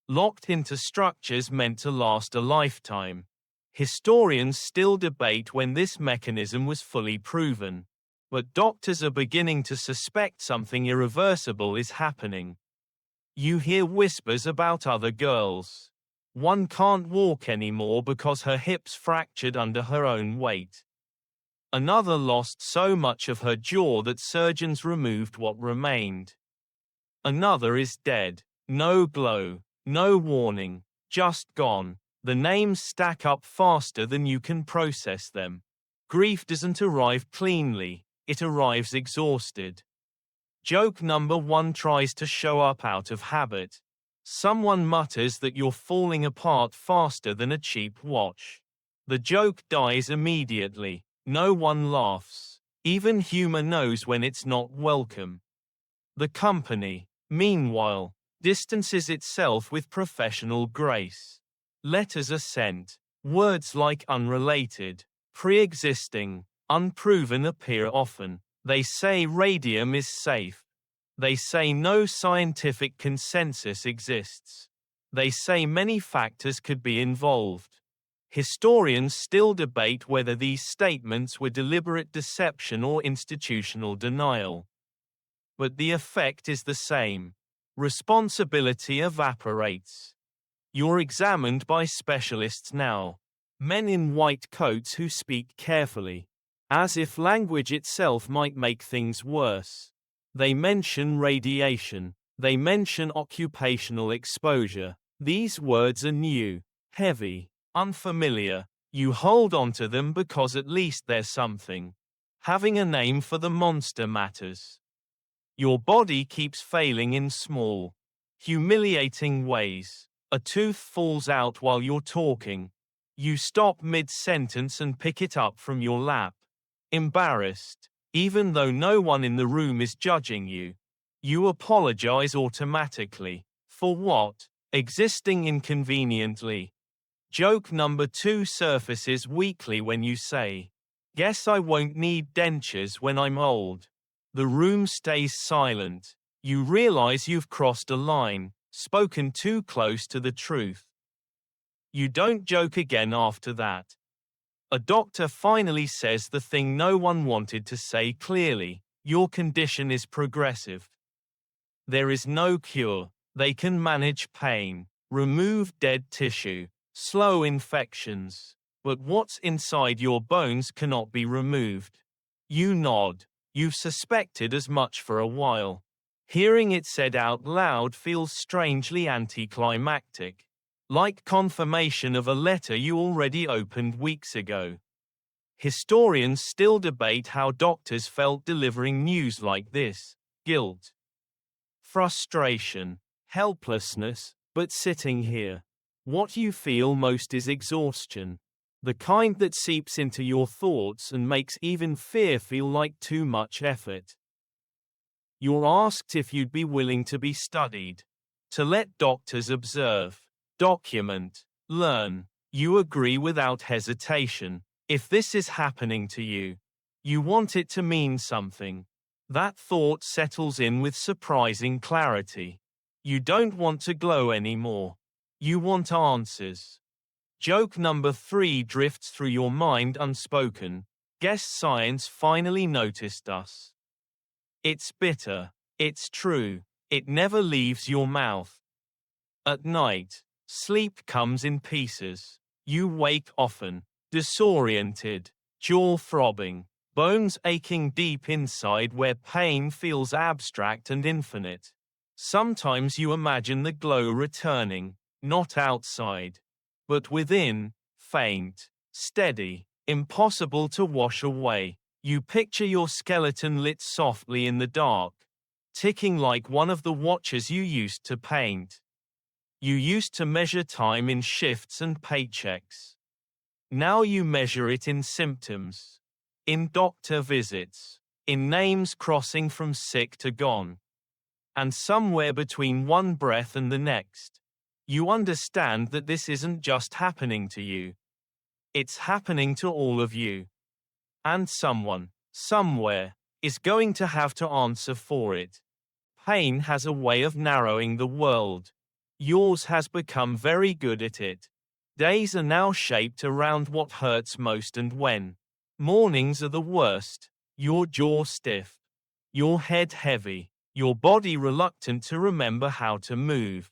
A: Locked into structures meant to last a lifetime. Historians still debate when this mechanism was fully proven. But doctors are beginning to suspect something irreversible is happening. You hear whispers about other girls. One can't walk anymore because her hips fractured under her own weight. Another lost so much of her jaw that surgeons removed what remained. Another is dead. No glow, no warning, just gone. The names stack up faster than you can process them. Grief doesn't arrive cleanly, it arrives exhausted. Joke number 1 tries to show up out of habit. Someone mutters that you're falling apart faster than a cheap watch. The joke dies immediately. No one laughs. Even humor knows when it's not welcome. The company, meanwhile, distances itself with professional grace. Letters are sent. Words like unrelated, pre-existing, unproven appear often. They say radium is safe. They say no scientific consensus exists. They say many factors could be involved. Historians still debate whether these statements were deliberate deception or institutional denial. But the effect is the same. Responsibility evaporates. You're examined by specialists now. Men in white coats who speak carefully, as if language itself might make things worse. They mention radiation. They mention occupational exposure. These words are new, heavy, unfamiliar. You hold onto them because at least there's something. Having a name for the monster matters. Your body keeps failing in small, humiliating ways. A tooth falls out while you're talking. You stop mid-sentence and pick it up from your lap. Embarrassed, even though no one in the room is judging you. You apologize automatically. For what? Existing inconveniently. Joke number 2 surfaces weakly when you say, "Guess I won't need dentures when I'm old." The room stays silent. You realize you've crossed a line, spoken too close to the truth. You don't joke again after that. A doctor finally says the thing no one wanted to say clearly: your condition is progressive. There is no cure. They can manage pain, remove dead tissue, slow infections. But what's inside your bones cannot be removed. You nod. You've suspected as much for a while. Hearing it said out loud feels strangely anticlimactic. Like confirmation of a letter you already opened weeks ago. Historians still debate how doctors felt delivering news like this: guilt, frustration, helplessness, but sitting here. What you feel most is exhaustion. The kind that seeps into your thoughts and makes even fear feel like too much effort. You're asked if you'd be willing to be studied. To let doctors observe, document, learn. You agree without hesitation. If this is happening to you, you want it to mean something. That thought settles in with surprising clarity. You don't want to glow anymore. You want answers. Joke number 3 drifts through your mind unspoken. Guess science finally noticed us. It's bitter. It's true. It never leaves your mouth. At night, sleep comes in pieces. You wake often, disoriented, jaw throbbing, bones aching deep inside where pain feels abstract and infinite. Sometimes you imagine the glow returning, not outside, but within, faint, steady, impossible to wash away. You picture your skeleton lit softly in the dark, ticking like one of the watches you used to paint. You used to measure time in shifts and paychecks. Now you measure it in symptoms, in doctor visits, in names crossing from sick to gone. And somewhere between one breath and the next, you understand that this isn't just happening to you. It's happening to all of you. And someone, somewhere, is going to have to answer for it. Pain has a way of narrowing the world. Yours has become very good at it. Days are now shaped around what hurts most, and when mornings are the worst, your jaw stiff, your head heavy, your body reluctant to remember how to move.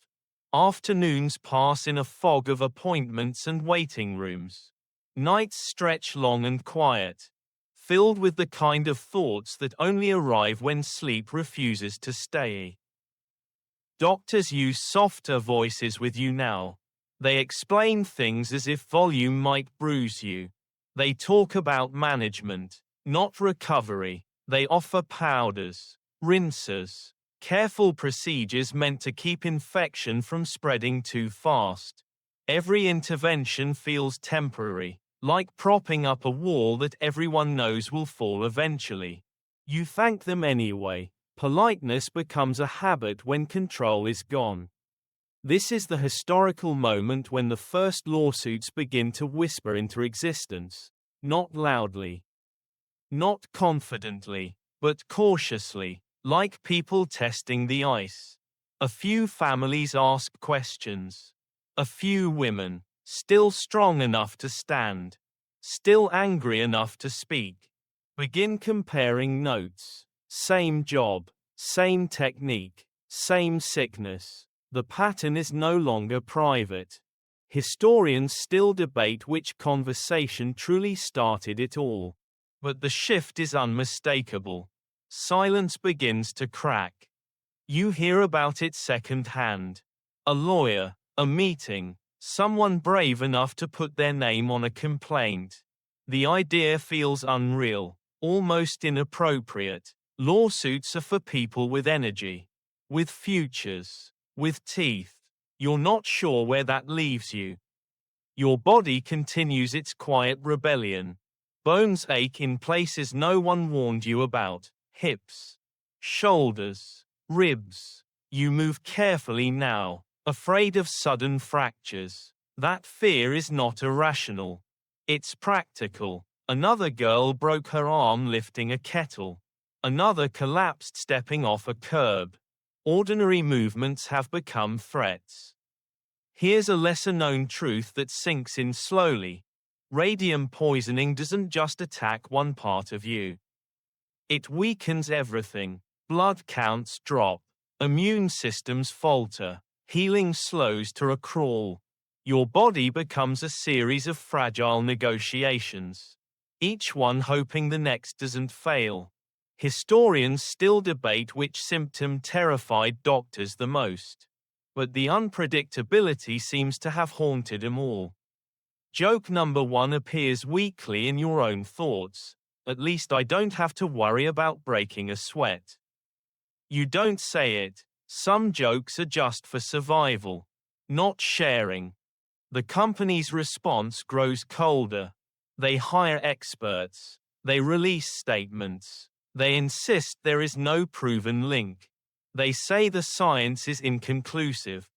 A: Afternoons pass in a fog of appointments and waiting rooms. Nights stretch long and quiet, filled with the kind of thoughts that only arrive when sleep refuses to stay. Doctors use softer voices with you now. They explain things as if volume might bruise you. They talk about management, not recovery. They offer powders, rinsers, careful procedures meant to keep infection from spreading too fast. Every intervention feels temporary, like propping up a wall that everyone knows will fall eventually. You thank them anyway. Politeness becomes a habit when control is gone. This is the historical moment when the first lawsuits begin to whisper into existence, not loudly, not confidently, but cautiously, like people testing the ice. A few families ask questions. A few women, still strong enough to stand, still angry enough to speak, begin comparing notes. Same job, same technique, same sickness. The pattern is no longer private. Historians still debate which conversation truly started it all. But the shift is unmistakable. Silence begins to crack. You hear about it secondhand. A lawyer, a meeting, someone brave enough to put their name on a complaint. The idea feels unreal, almost inappropriate. Lawsuits are for people with energy, with futures, with teeth. You're not sure where that leaves you. Your body continues its quiet rebellion. Bones ache in places no one warned you about. Hips, shoulders, ribs. You move carefully now, afraid of sudden fractures. That fear is not irrational. It's practical. Another girl broke her arm lifting a kettle. Another collapsed stepping off a curb. Ordinary movements have become threats. Here's a lesser-known truth that sinks in slowly. Radium poisoning doesn't just attack one part of you. It weakens everything. Blood counts drop. Immune systems falter. Healing slows to a crawl. Your body becomes a series of fragile negotiations, each one hoping the next doesn't fail. Historians still debate which symptom terrified doctors the most. But the unpredictability seems to have haunted them all. Joke number 1 appears weekly in your own thoughts. At least I don't have to worry about breaking a sweat. You don't say it. Some jokes are just for survival, not sharing. The company's response grows colder. They hire experts. They release statements. They insist there is no proven link. They say the science is inconclusive.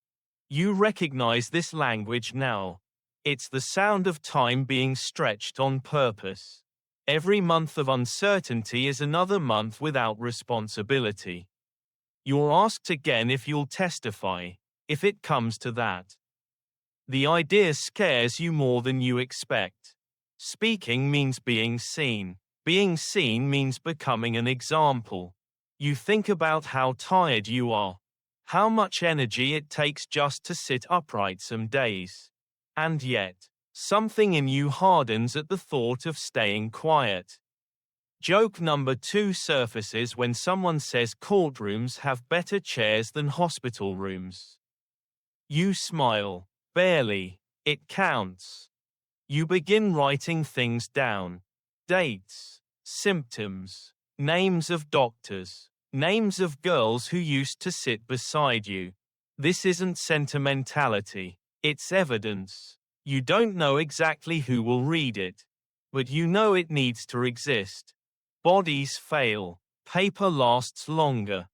A: You recognize this language now. It's the sound of time being stretched on purpose. Every month of uncertainty is another month without responsibility. You're asked again if you'll testify, if it comes to that. The idea scares you more than you expect. Speaking means being seen. Being seen means becoming an example. You think about how tired you are, how much energy it takes just to sit upright some days. And yet, something in you hardens at the thought of staying quiet. Joke number 2 surfaces when someone says courtrooms have better chairs than hospital rooms. You smile. Barely. It counts. You begin writing things down. Dates, symptoms, names of doctors, names of girls who used to sit beside you. This isn't sentimentality, it's evidence. You don't know exactly who will read it, but you know it needs to exist. Bodies fail, paper lasts longer.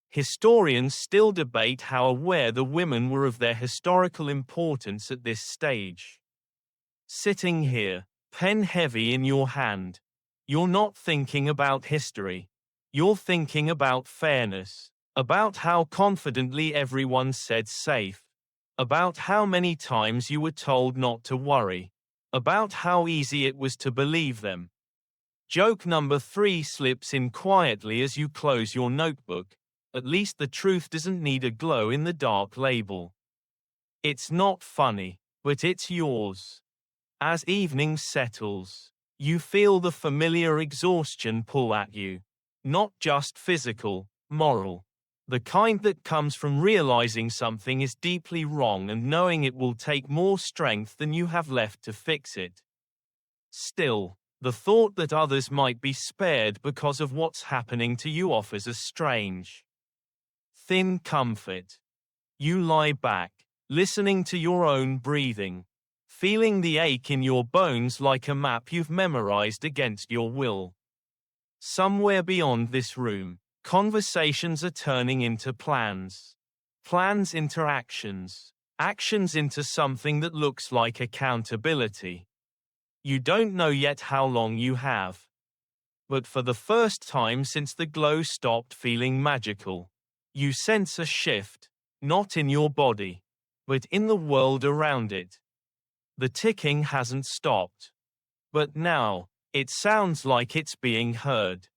A: Historians still debate how aware the women were of their historical importance at this stage. Sitting here, pen heavy in your hand, you're not thinking about history. You're thinking about fairness, about how confidently everyone said safe, about how many times you were told not to worry, about how easy it was to believe them. Joke number 3 slips in quietly as you close your notebook. At least the truth doesn't need a glow-in-the-dark label. It's not funny, but it's yours. As evening settles, you feel the familiar exhaustion pull at you. Not just physical, moral. The kind that comes from realizing something is deeply wrong and knowing it will take more strength than you have left to fix it. Still, the thought that others might be spared because of what's happening to you offers a strange, thin comfort. You lie back, listening to your own breathing, feeling the ache in your bones like a map you've memorized against your will. Somewhere beyond this room, conversations are turning into plans. Plans into actions. Actions into something that looks like accountability. You don't know yet how long you have. But for the first time since the glow stopped feeling magical, you sense a shift, not in your body, but in the world around it. The ticking hasn't stopped. But now, it sounds like it's being heard.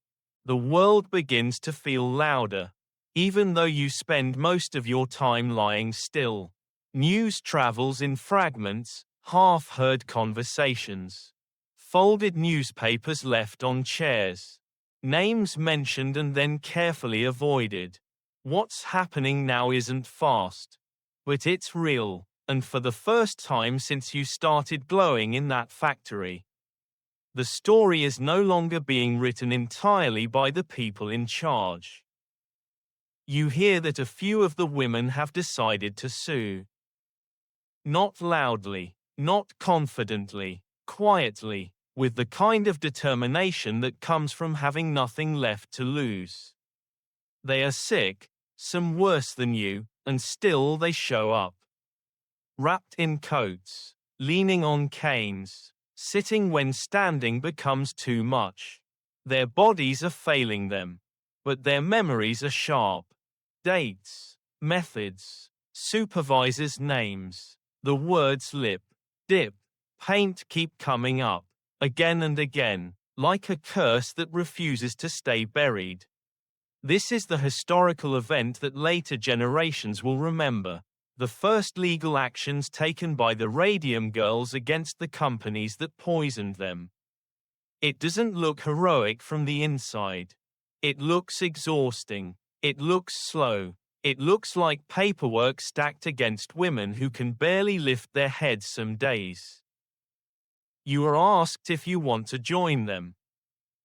A: The world begins to feel louder, even though you spend most of your time lying still. News travels in fragments, half-heard conversations. Folded newspapers left on chairs. Names mentioned and then carefully avoided. What's happening now isn't fast. But it's real, and for the first time since you started glowing in that factory. The story is no longer being written entirely by the people in charge. You hear that a few of the women have decided to sue. Not loudly, not confidently, quietly, with the kind of determination that comes from having nothing left to lose. They are sick, some worse than you, and still they show up. Wrapped in coats, leaning on canes, sitting when standing becomes too much. Their bodies are failing them, but their memories are sharp. Dates, methods, supervisors' names, the words lip, dip, paint keep coming up, again and again, like a curse that refuses to stay buried. This is the historical event that later generations will remember. The first legal actions taken by the Radium Girls against the companies that poisoned them. It doesn't look heroic from the inside. It looks exhausting. It looks slow. It looks like paperwork stacked against women who can barely lift their heads some days. You are asked if you want to join them.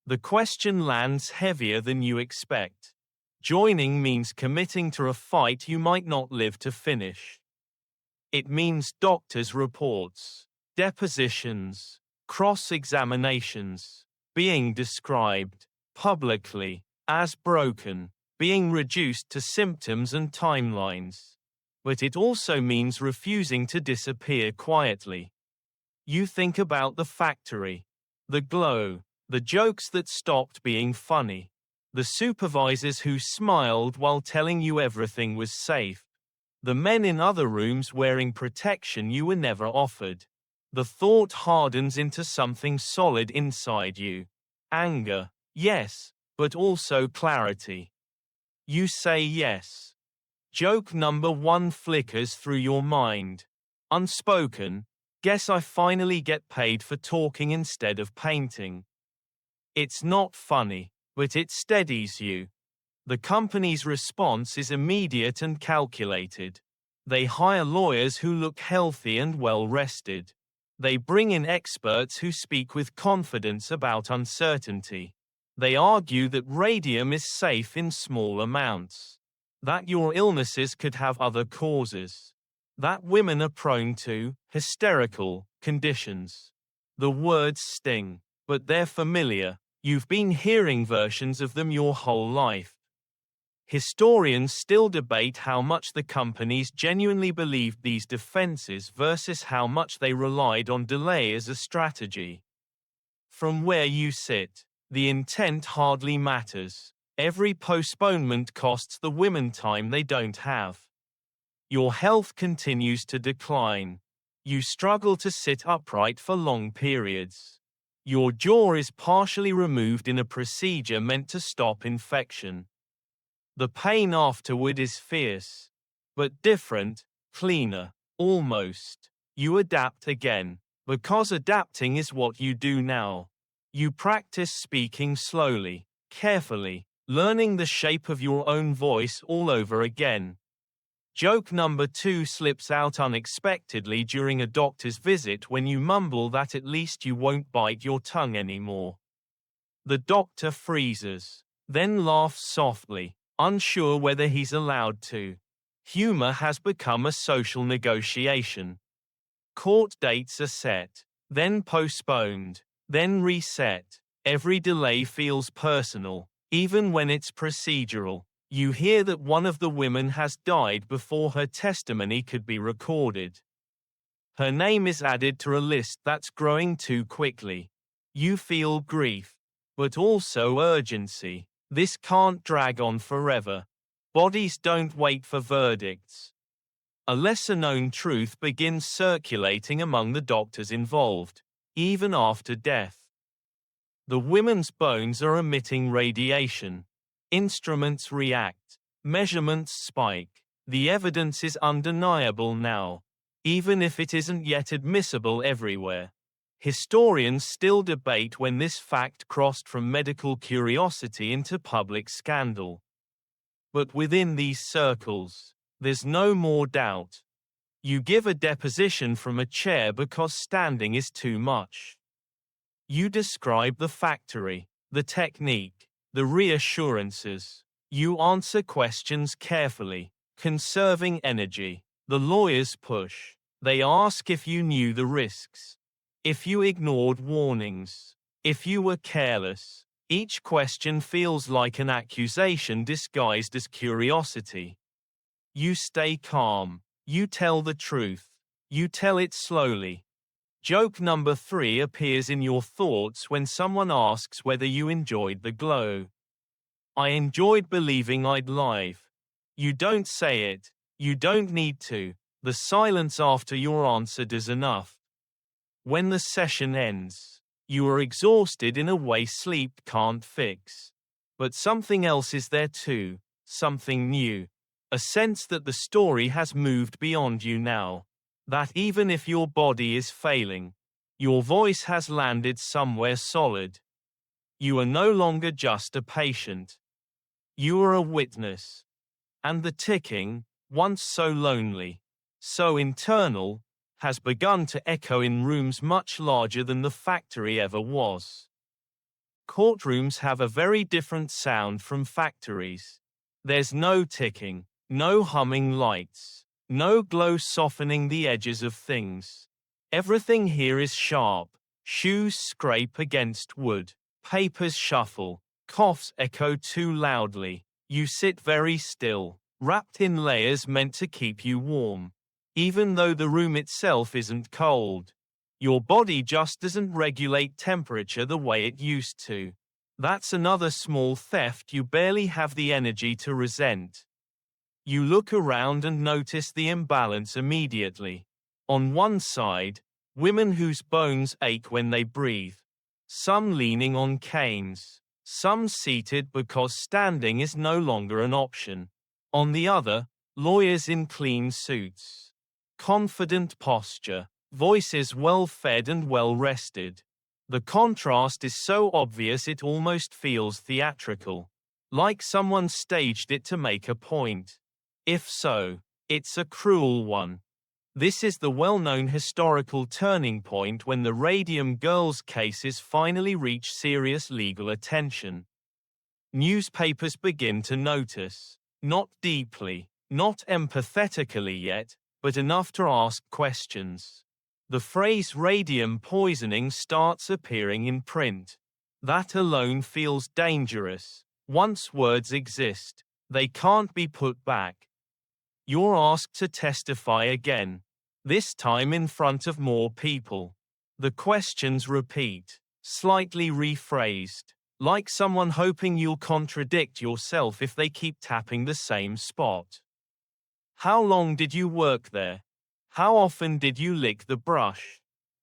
A: The question lands heavier than you expect. Joining means committing to a fight you might not live to finish. It means doctors' reports, depositions, cross-examinations, being described, publicly, as broken, being reduced to symptoms and timelines. But it also means refusing to disappear quietly. You think about the factory, the glow, the jokes that stopped being funny, the supervisors who smiled while telling you everything was safe, the men in other rooms wearing protection you were never offered. The thought hardens into something solid inside you. Anger, yes, but also clarity. You say yes. Joke number 1 flickers through your mind. Unspoken, guess I finally get paid for talking instead of painting. It's not funny, but it steadies you. The company's response is immediate and calculated. They hire lawyers who look healthy and well rested. They bring in experts who speak with confidence about uncertainty. They argue that radium is safe in small amounts. That your illnesses could have other causes. That women are prone to hysterical conditions. The words sting, but they're familiar. You've been hearing versions of them your whole life. Historians still debate how much the companies genuinely believed these defenses versus how much they relied on delay as a strategy. From where you sit, the intent hardly matters. Every postponement costs the women time they don't have. Your health continues to decline. You struggle to sit upright for long periods. Your jaw is partially removed in a procedure meant to stop infection. The pain afterward is fierce. But different, cleaner, almost. You adapt again. Because adapting is what you do now. You practice speaking slowly, carefully, learning the shape of your own voice all over again. Joke number 2 slips out unexpectedly during a doctor's visit when you mumble that at least you won't bite your tongue anymore. The doctor freezes, then laughs softly, unsure whether he's allowed to. Humor has become a social negotiation. Court dates are set, then postponed, then reset. Every delay feels personal, even when it's procedural. You hear that one of the women has died before her testimony could be recorded. Her name is added to a list that's growing too quickly. You feel grief, but also urgency. This can't drag on forever. Bodies don't wait for verdicts. A lesser-known truth begins circulating among the doctors involved, even after death. The women's bones are emitting radiation. Instruments react. Measurements spike. The evidence is undeniable now, even if it isn't yet admissible everywhere. Historians still debate when this fact crossed from medical curiosity into public scandal. But within these circles, there's no more doubt. You give a deposition from a chair because standing is too much. You describe the factory, the technique, the reassurances. You answer questions carefully, conserving energy. The lawyers push. They ask if you knew the risks. If you ignored warnings. If you were careless. Each question feels like an accusation disguised as curiosity. You stay calm. You tell the truth. You tell it slowly. Joke number 3 appears in your thoughts when someone asks whether you enjoyed the glow. I enjoyed believing I'd live. You don't say it. You don't need to. The silence after your answer does enough. When the session ends, you are exhausted in a way sleep can't fix. But something else is there too, something new. A sense that the story has moved beyond you now. That even if your body is failing, your voice has landed somewhere solid. You are no longer just a patient. You are a witness. And the ticking, once so lonely, so internal, has begun to echo in rooms much larger than the factory ever was. Courtrooms have a very different sound from factories. There's no ticking, no humming lights, no glow softening the edges of things. Everything here is sharp. Shoes scrape against wood. Papers shuffle. Coughs echo too loudly. You sit very still, wrapped in layers meant to keep you warm. Even though the room itself isn't cold. Your body just doesn't regulate temperature the way it used to. That's another small theft you barely have the energy to resent. You look around and notice the imbalance immediately. On one side, women whose bones ache when they breathe. Some leaning on canes. Some seated because standing is no longer an option. On the other, lawyers in clean suits. Confident posture. Voices well fed and well rested. The contrast is so obvious it almost feels theatrical. Like someone staged it to make a point. If so, it's a cruel one. This is the well-known historical turning point when the Radium Girls cases finally reach serious legal attention. Newspapers begin to notice. Not deeply, not empathetically yet, but enough to ask questions. The phrase radium poisoning starts appearing in print. That alone feels dangerous. Once words exist, they can't be put back. You're asked to testify again. This time in front of more people. The questions repeat, slightly rephrased, like someone hoping you'll contradict yourself if they keep tapping the same spot. How long did you work there? How often did you lick the brush?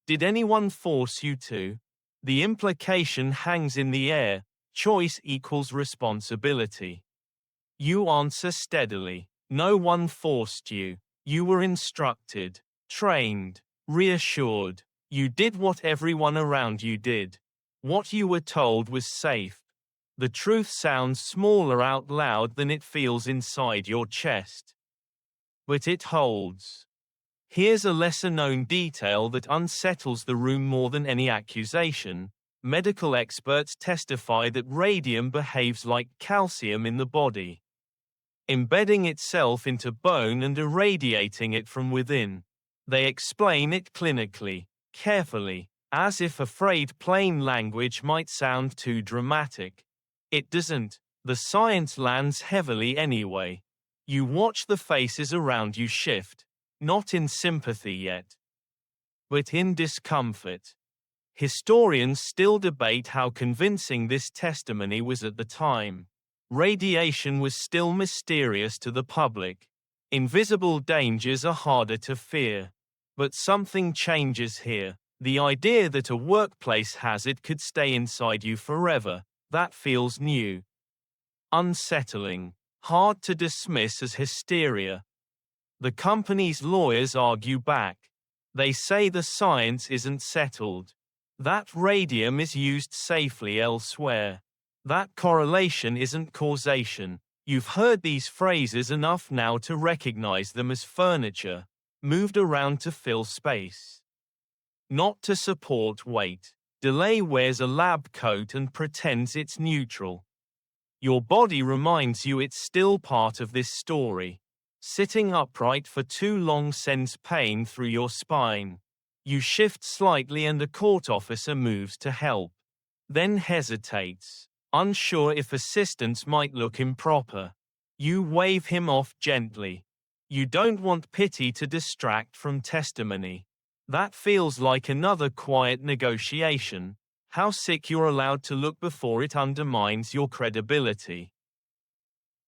A: Did anyone force you to? The implication hangs in the air. Choice equals responsibility. You answer steadily. No one forced you. You were instructed, trained, reassured. You did what everyone around you did. What you were told was safe. The truth sounds smaller out loud than it feels inside your chest. But it holds. Here's a lesser-known detail that unsettles the room more than any accusation. Medical experts testify that radium behaves like calcium in the body, embedding itself into bone and irradiating it from within. They explain it clinically, carefully, as if afraid plain language might sound too dramatic. It doesn't. The science lands heavily anyway. You watch the faces around you shift, not in sympathy yet, but in discomfort. Historians still debate how convincing this testimony was at the time. Radiation was still mysterious to the public. Invisible dangers are harder to fear. But something changes here. The idea that a workplace hazard could stay inside you forever, that feels new. Unsettling. Hard to dismiss as hysteria. The company's lawyers argue back. They say the science isn't settled. That radium is used safely elsewhere. That correlation isn't causation. You've heard these phrases enough now to recognize them as furniture, moved around to fill space, not to support weight. Delay wears a lab coat and pretends it's neutral. Your body reminds you it's still part of this story. Sitting upright for too long sends pain through your spine. You shift slightly and a court officer moves to help. Then hesitates, unsure if assistance might look improper. You wave him off gently. You don't want pity to distract from testimony. That feels like another quiet negotiation. How sick you're allowed to look before it undermines your credibility.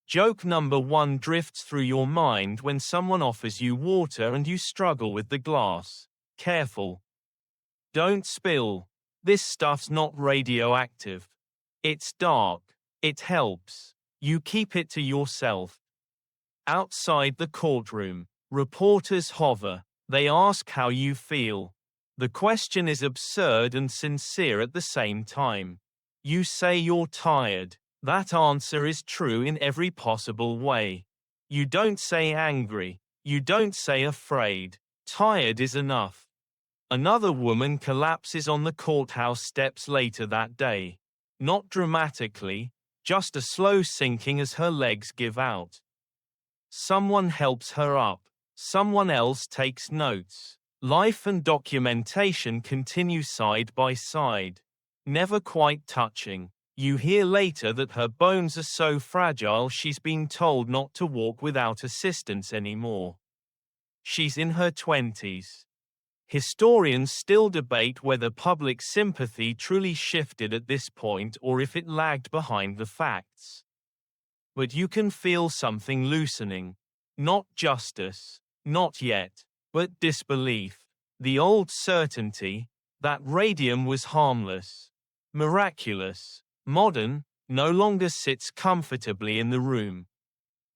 A: Joke number 1 drifts through your mind when someone offers you water and you struggle with the glass. Careful. Don't spill. This stuff's not radioactive. It's dark. It helps. You keep it to yourself. Outside the courtroom, reporters hover. They ask how you feel. The question is absurd and sincere at the same time. You say you're tired. That answer is true in every possible way. You don't say angry. You don't say afraid. Tired is enough. Another woman collapses on the courthouse steps later that day. Not dramatically, just a slow sinking as her legs give out. Someone helps her up. Someone else takes notes. Life and documentation continue side by side, never quite touching. You hear later that her bones are so fragile she's been told not to walk without assistance anymore. She's in her 20s. Historians still debate whether public sympathy truly shifted at this point or if it lagged behind the facts. But you can feel something loosening. Not justice. Not yet. But disbelief. The old certainty that radium was harmless. Miraculous. Modern, no longer sits comfortably in the room.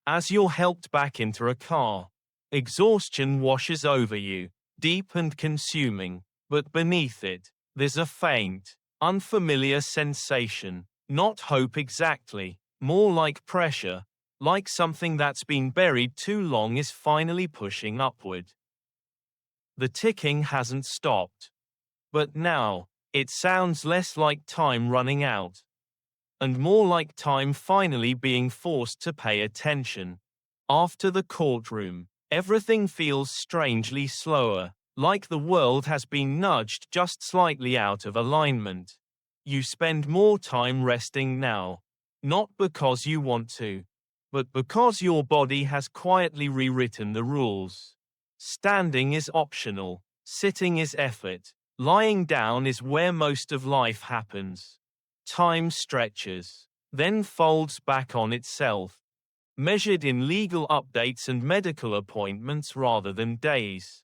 A: As you're helped back into a car, exhaustion washes over you, deep and consuming, but beneath it, there's a faint, unfamiliar sensation, not hope exactly, more like pressure, like something that's been buried too long is finally pushing upward. The ticking hasn't stopped. But now, it sounds less like time running out, and more like time finally being forced to pay attention. After the courtroom, everything feels strangely slower, like the world has been nudged just slightly out of alignment. You spend more time resting now, not because you want to, but because your body has quietly rewritten the rules. Standing is optional, sitting is effort, lying down is where most of life happens. Time stretches, then folds back on itself, measured in legal updates and medical appointments rather than days.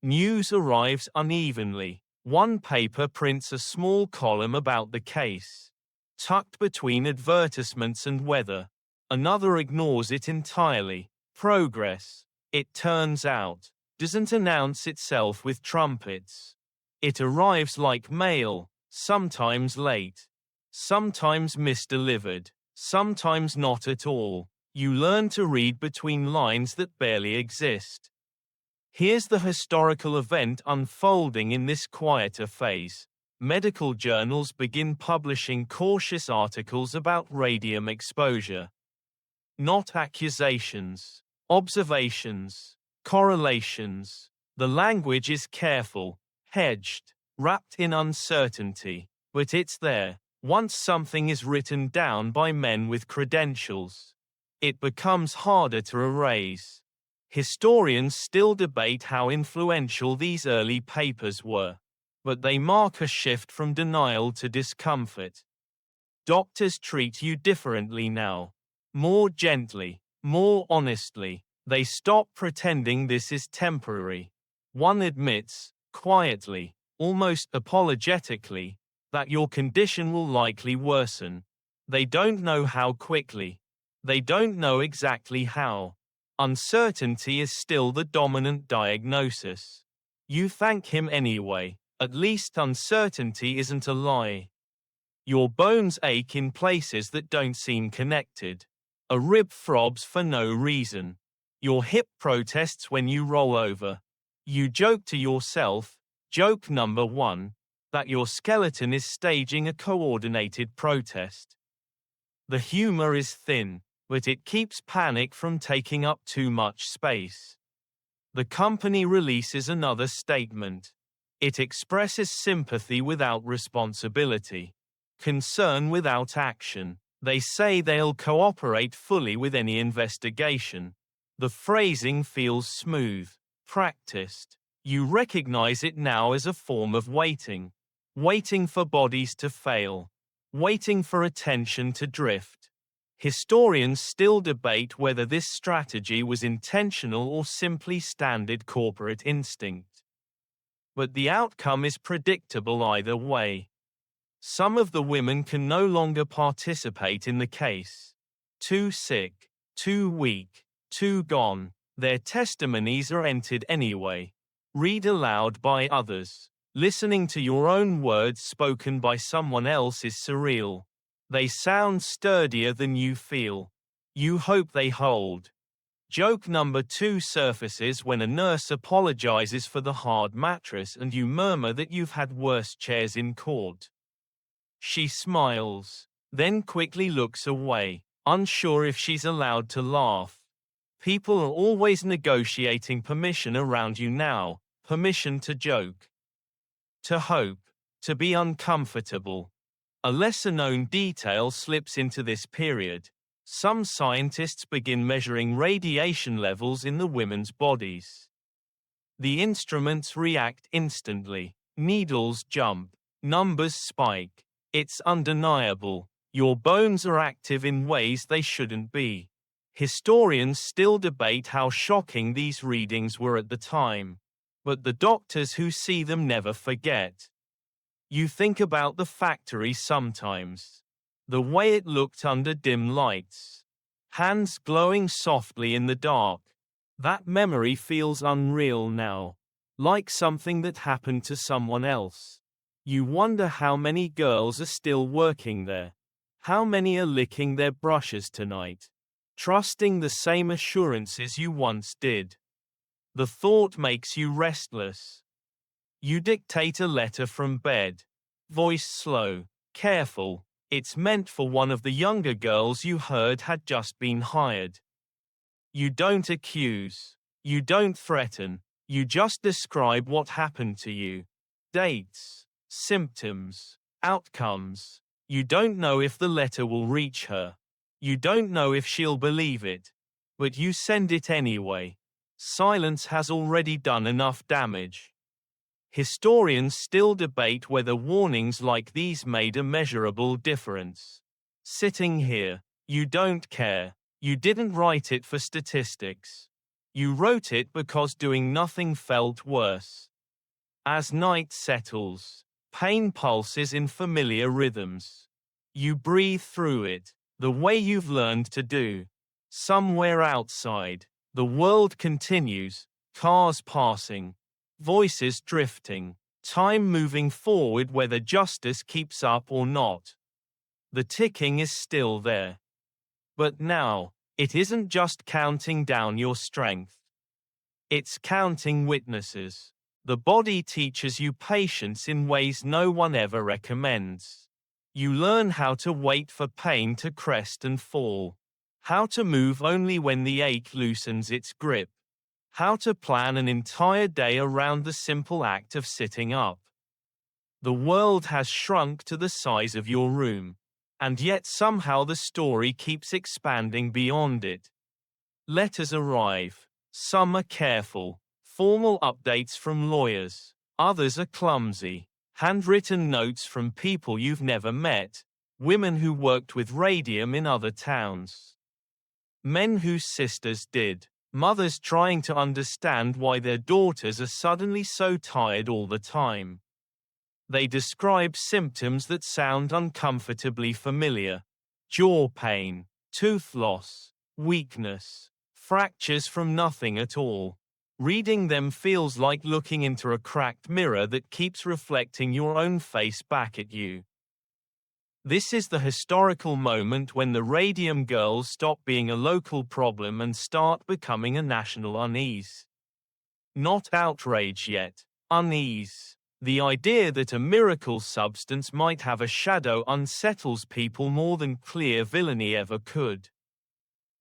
A: News arrives unevenly. One paper prints a small column about the case, tucked between advertisements and weather. Another ignores it entirely. Progress, it turns out, doesn't announce itself with trumpets. It arrives like mail, sometimes late, sometimes misdelivered, sometimes not at all. You learn to read between lines that barely exist. Here's the historical event unfolding in this quieter phase. Medical journals begin publishing cautious articles about radium exposure. Not accusations, observations, correlations. The language is careful, hedged, wrapped in uncertainty, but it's there. Once something is written down by men with credentials, it becomes harder to erase. Historians still debate how influential these early papers were, but they mark a shift from denial to discomfort. Doctors treat you differently now, more gently, more honestly. They stop pretending this is temporary. One admits, quietly, almost apologetically, that your condition will likely worsen. They don't know how quickly. They don't know exactly how. Uncertainty is still the dominant diagnosis. You thank him anyway. At least uncertainty isn't a lie. Your bones ache in places that don't seem connected. A rib throbs for no reason. Your hip protests when you roll over. You joke to yourself, joke number one, that your skeleton is staging a coordinated protest. The humor is thin, but it keeps panic from taking up too much space. The company releases another statement. It expresses sympathy without responsibility, concern without action. They say they'll cooperate fully with any investigation. The phrasing feels smooth, practiced. You recognize it now as a form of waiting. Waiting for bodies to fail. Waiting for attention to drift. Historians still debate whether this strategy was intentional or simply standard corporate instinct. But the outcome is predictable either way. Some of the women can no longer participate in the case. Too sick, too weak, too gone. Their testimonies are entered anyway. Read aloud by others. Listening to your own words spoken by someone else is surreal. They sound sturdier than you feel. You hope they hold. Joke number two surfaces when a nurse apologizes for the hard mattress and you murmur that you've had worse chairs in court. She smiles, then quickly looks away, unsure if she's allowed to laugh. People are always negotiating permission around you now, permission to joke, to hope, to be uncomfortable. A lesser-known detail slips into this period. Some scientists begin measuring radiation levels in the women's bodies. The instruments react instantly. Needles jump. Numbers spike. It's undeniable. Your bones are active in ways they shouldn't be. Historians still debate how shocking these readings were at the time. But the doctors who see them never forget. You think about the factory sometimes. The way it looked under dim lights. Hands glowing softly in the dark. That memory feels unreal now. Like something that happened to someone else. You wonder how many girls are still working there. How many are licking their brushes tonight, trusting the same assurances you once did. The thought makes you restless. You dictate a letter from bed. Voice slow, careful. It's meant for one of the younger girls you heard had just been hired. You don't accuse. You don't threaten. You just describe what happened to you. Dates, symptoms, outcomes. You don't know if the letter will reach her. You don't know if she'll believe it. But you send it anyway. Silence has already done enough damage. Historians still debate whether warnings like these made a measurable difference. Sitting here, you don't care. You didn't write it for statistics. You wrote it because doing nothing felt worse. As night settles, pain pulses in familiar rhythms. You breathe through it, the way you've learned to do. Somewhere outside, the world continues, cars passing, voices drifting, time moving forward whether justice keeps up or not. The ticking is still there. But now, it isn't just counting down your strength. It's counting witnesses. The body teaches you patience in ways no one ever recommends. You learn how to wait for pain to crest and fall. How to move only when the ache loosens its grip. How to plan an entire day around the simple act of sitting up. The world has shrunk to the size of your room. And yet somehow the story keeps expanding beyond it. Letters arrive. Some are careful. Formal updates from lawyers. Others are clumsy. Handwritten notes from people you've never met. Women who worked with radium in other towns. Men whose sisters did. Mothers trying to understand why their daughters are suddenly so tired all the time. They describe symptoms that sound uncomfortably familiar. Jaw pain, tooth loss, weakness, fractures from nothing at all. Reading them feels like looking into a cracked mirror that keeps reflecting your own face back at you. This is the historical moment when the Radium Girls stop being a local problem and start becoming a national unease. Not outrage yet, unease. The idea that a miracle substance might have a shadow unsettles people more than clear villainy ever could.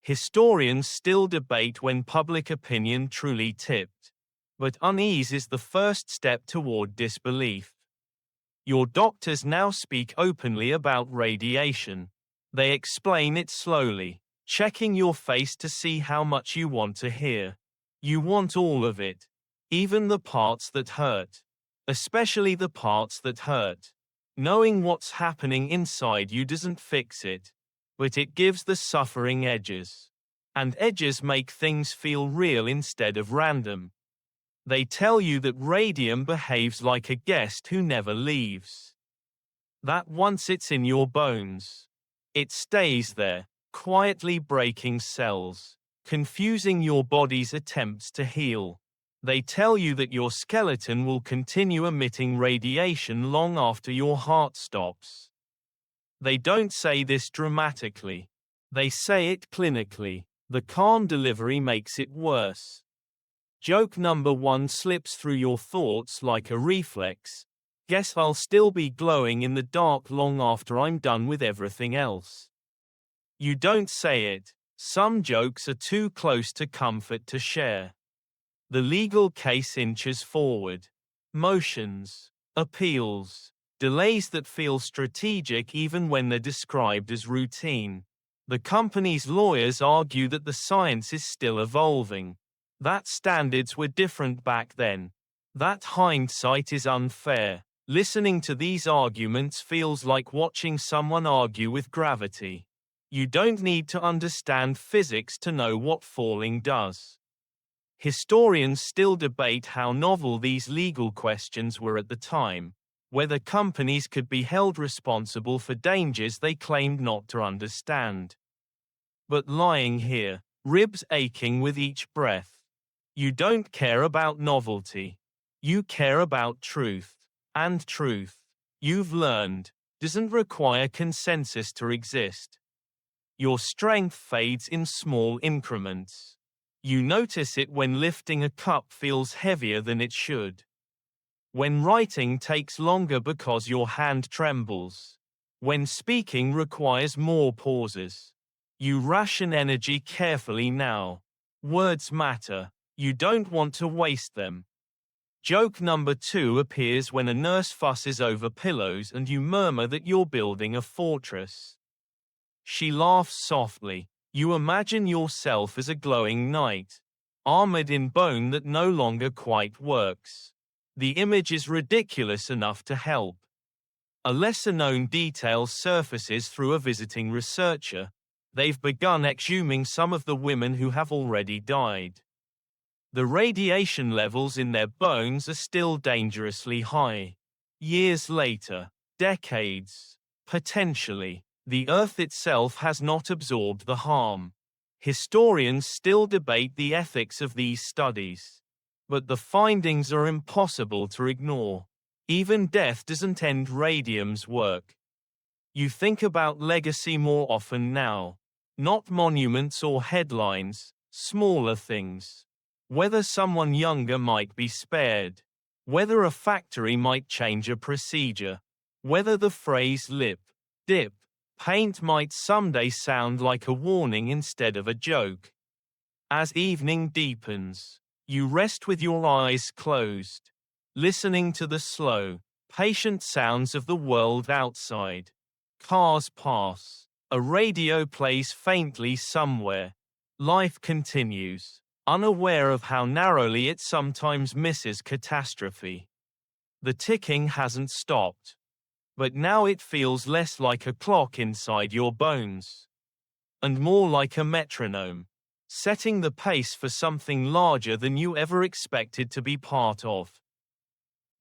A: Historians still debate when public opinion truly tipped. But unease is the first step toward disbelief. Your doctors now speak openly about radiation. They explain it slowly, checking your face to see how much you want to hear. You want all of it, even the parts that hurt. Especially the parts that hurt. Knowing what's happening inside you doesn't fix it, but it gives the suffering edges. And edges make things feel real instead of random. They tell you that radium behaves like a guest who never leaves. That once it's in your bones, it stays there, quietly breaking cells, confusing your body's attempts to heal. They tell you that your skeleton will continue emitting radiation long after your heart stops. They don't say this dramatically. They say it clinically. The calm delivery makes it worse. Joke number 1 slips through your thoughts like a reflex. Guess I'll still be glowing in the dark long after I'm done with everything else. You don't say it. Some jokes are too close to comfort to share. The legal case inches forward. Motions, appeals, delays that feel strategic even when they're described as routine. The company's lawyers argue that the science is still evolving. That standards were different back then. That hindsight is unfair. Listening to these arguments feels like watching someone argue with gravity. You don't need to understand physics to know what falling does. Historians still debate how novel these legal questions were at the time. whether companies could be held responsible for dangers they claimed not to understand. But lying here, ribs aching with each breath. You don't care about novelty. You care about truth. And truth, you've learned, doesn't require consensus to exist. Your strength fades in small increments. You notice it when lifting a cup feels heavier than it should. When writing takes longer because your hand trembles. When speaking requires more pauses. You ration energy carefully now. Words matter. You don't want to waste them. Joke number 2 appears when a nurse fusses over pillows and you murmur that you're building a fortress. She laughs softly. You imagine yourself as a glowing knight, armored in bone that no longer quite works. The image is ridiculous enough to help. A lesser-known detail surfaces through a visiting researcher. They've begun exhuming some of the women who have already died. The radiation levels in their bones are still dangerously high. Years later, decades, potentially, the Earth itself has not absorbed the harm. Historians still debate the ethics of these studies. But the findings are impossible to ignore. Even death doesn't end radium's work. You think about legacy more often now. Not monuments or headlines, smaller things. Whether someone younger might be spared. Whether a factory might change a procedure. Whether the phrase lip, dip, paint might someday sound like a warning instead of a joke. As evening deepens, you rest with your eyes closed, listening to the slow, patient sounds of the world outside. Cars pass. A radio plays faintly somewhere. Life continues, unaware of how narrowly it sometimes misses catastrophe. The ticking hasn't stopped. But now it feels less like a clock inside your bones. And more like a metronome, setting the pace for something larger than you ever expected to be part of.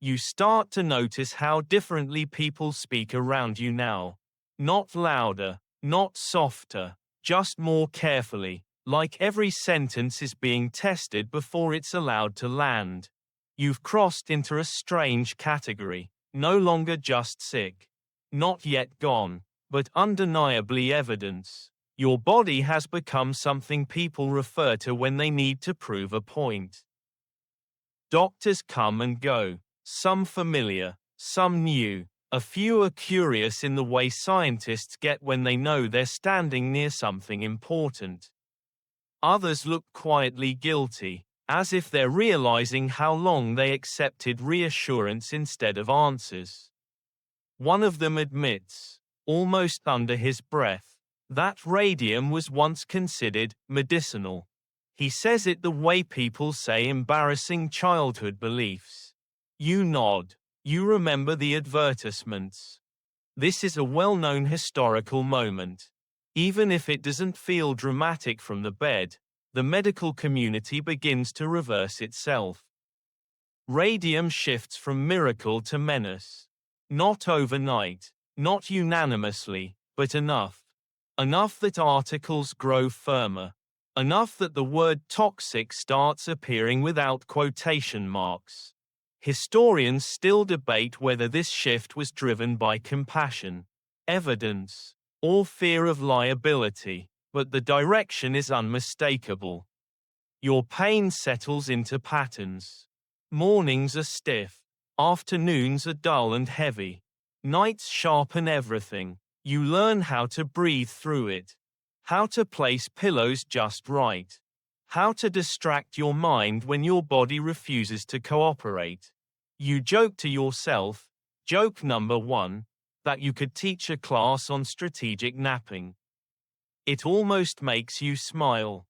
A: You start to notice how differently people speak around you now. Not louder, not softer, just more carefully. Like every sentence is being tested before it's allowed to land. You've crossed into a strange category, no longer just sick. Not yet gone, but undeniably evidence. Your body has become something people refer to when they need to prove a point. Doctors come and go, some familiar, some new. A few are curious in the way scientists get when they know they're standing near something important. Others look quietly guilty, as if they're realizing how long they accepted reassurance instead of answers. One of them admits, almost under his breath, that radium was once considered medicinal. He says it the way people say embarrassing childhood beliefs. You nod. You remember the advertisements. This is a well-known historical moment. Even if it doesn't feel dramatic from the bed, the medical community begins to reverse itself. Radium shifts from miracle to menace. Not overnight, not unanimously, but enough. Enough that articles grow firmer. Enough that the word toxic starts appearing without quotation marks. Historians still debate whether this shift was driven by compassion, evidence, or fear of liability, but the direction is unmistakable. Your pain settles into patterns. Mornings are stiff, afternoons are dull and heavy, nights sharpen everything. You learn how to breathe through it, how to place pillows just right, how to distract your mind when your body refuses to cooperate. You joke to yourself, joke number 1, that you could teach a class on strategic napping. It almost makes you smile.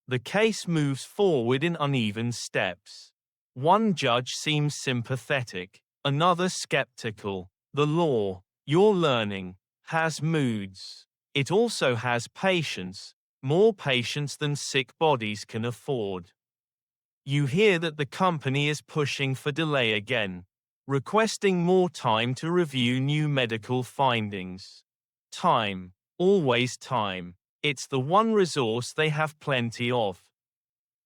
A: The case moves forward in uneven steps. One judge seems sympathetic, another skeptical. The law, you're learning, has moods. It also has patience, more patience than sick bodies can afford. You hear that the company is pushing for delay again. requesting more time to review new medical findings. Time. Always time. It's the one resource they have plenty of.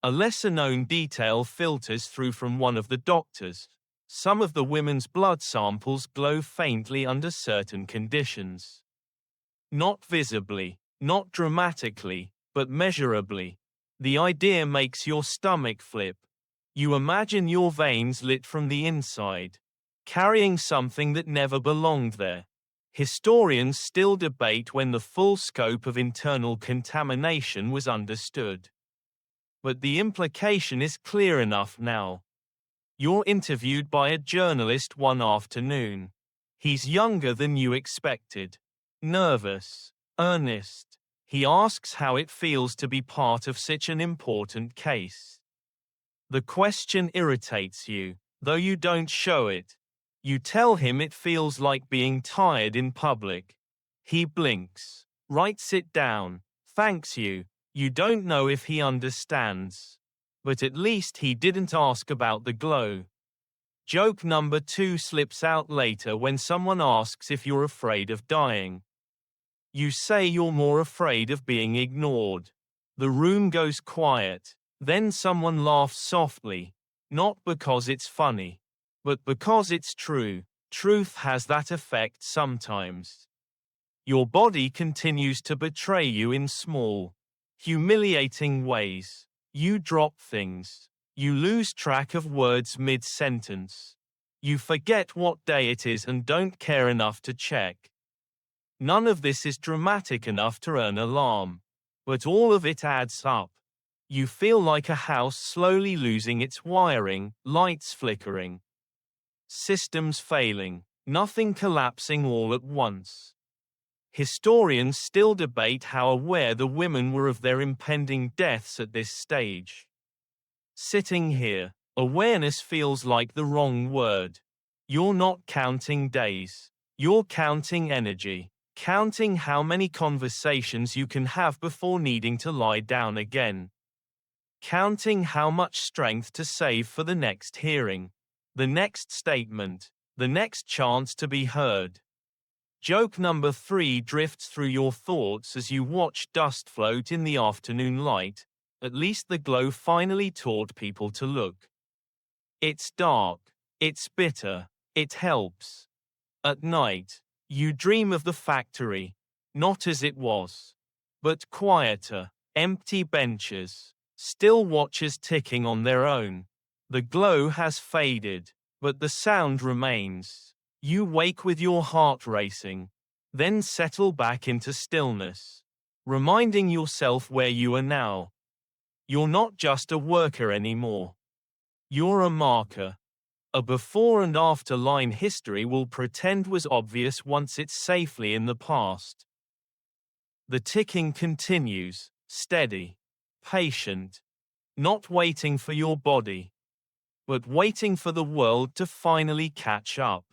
A: A lesser-known detail filters through from one of the doctors. Some of the women's blood samples glow faintly under certain conditions. Not visibly, not dramatically, but measurably. The idea makes your stomach flip. You imagine your veins lit from the inside, carrying something that never belonged there. Historians still debate when the full scope of internal contamination was understood. But the implication is clear enough now. You're interviewed by a journalist one afternoon. He's younger than you expected. Nervous, earnest. He asks how it feels to be part of such an important case. The question irritates you, though you don't show it. You tell him it feels like being tired in public. He blinks, writes it down, thanks you. You don't know if he understands. But at least he didn't ask about the glow. Joke number 2 slips out later when someone asks if you're afraid of dying. You say you're more afraid of being ignored. The room goes quiet. Then someone laughs softly. Not because it's funny, but because it's true. Truth has that effect sometimes. Your body continues to betray you in small, humiliating ways. You drop things. You lose track of words mid-sentence. You forget what day it is and don't care enough to check. None of this is dramatic enough to earn alarm. But all of it adds up. You feel like a house slowly losing its wiring, lights flickering, systems failing, nothing collapsing all at once. Historians still debate how aware the women were of their impending deaths at this stage. Sitting here, awareness feels like the wrong word. You're not counting days. You're counting energy, counting how many conversations you can have before needing to lie down again. Counting how much strength to save for the next hearing, the next statement, the next chance to be heard. Joke number 3 drifts through your thoughts as you watch dust float in the afternoon light. At least the glow finally taught people to look. It's dark. It's bitter. It helps. At night, you dream of the factory, not as it was, but quieter, empty benches, still watches ticking on their own. The glow has faded, but the sound remains. You wake with your heart racing, then settle back into stillness, reminding yourself where you are now. You're not just a worker anymore. You're a marker. A before and after line history will pretend was obvious once it's safely in the past. The ticking continues, steady, patient, not waiting for your body, but waiting for the world to finally catch up.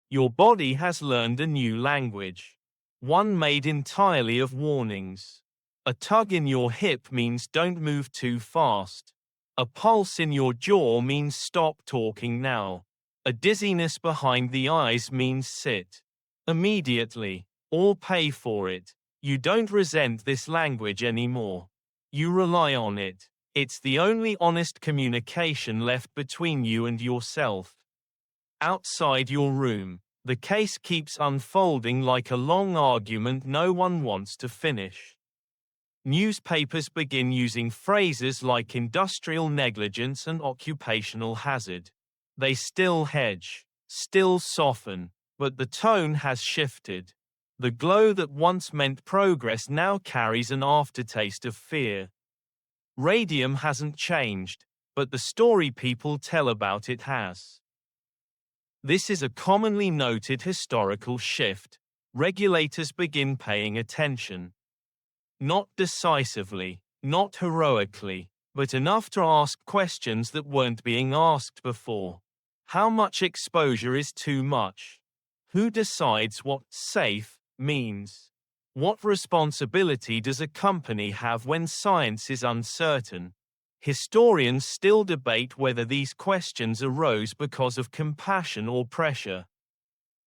A: Your body has learned a new language, one made entirely of warnings. A tug in your hip means don't move too fast. A pulse in your jaw means stop talking now. A dizziness behind the eyes means sit immediately, or pay for it. You don't resent this language anymore. You rely on it. It's the only honest communication left between you and yourself. Outside your room, the case keeps unfolding like a long argument no one wants to finish. Newspapers begin using phrases like industrial negligence and occupational hazard. They still hedge, still soften, but the tone has shifted. The glow that once meant progress now carries an aftertaste of fear. Radium hasn't changed, but the story people tell about it has. This is a commonly noted historical shift. Regulators begin paying attention. Not decisively, not heroically, but enough to ask questions that weren't being asked before. How much exposure is too much? Who decides what safe means? What responsibility does a company have when science is uncertain? Historians still debate whether these questions arose because of compassion or pressure.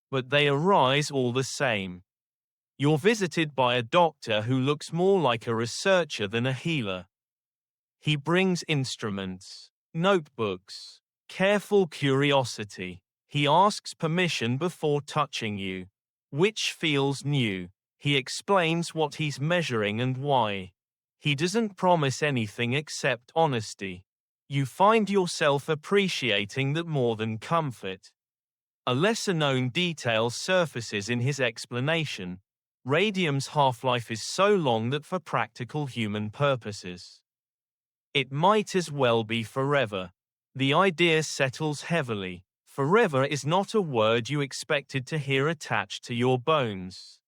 A: But they arise all the same. You're visited by a doctor who looks more like a researcher than a healer. He brings instruments, notebooks, careful curiosity. He asks permission before touching you, which feels new. He explains what he's measuring and why. He doesn't promise anything except honesty. You find yourself appreciating that more than comfort. A lesser-known detail surfaces in his explanation. Radium's half-life is so long that for practical human purposes, it might as well be forever. The idea settles heavily. Forever is not a word you expected to hear attached to your bones.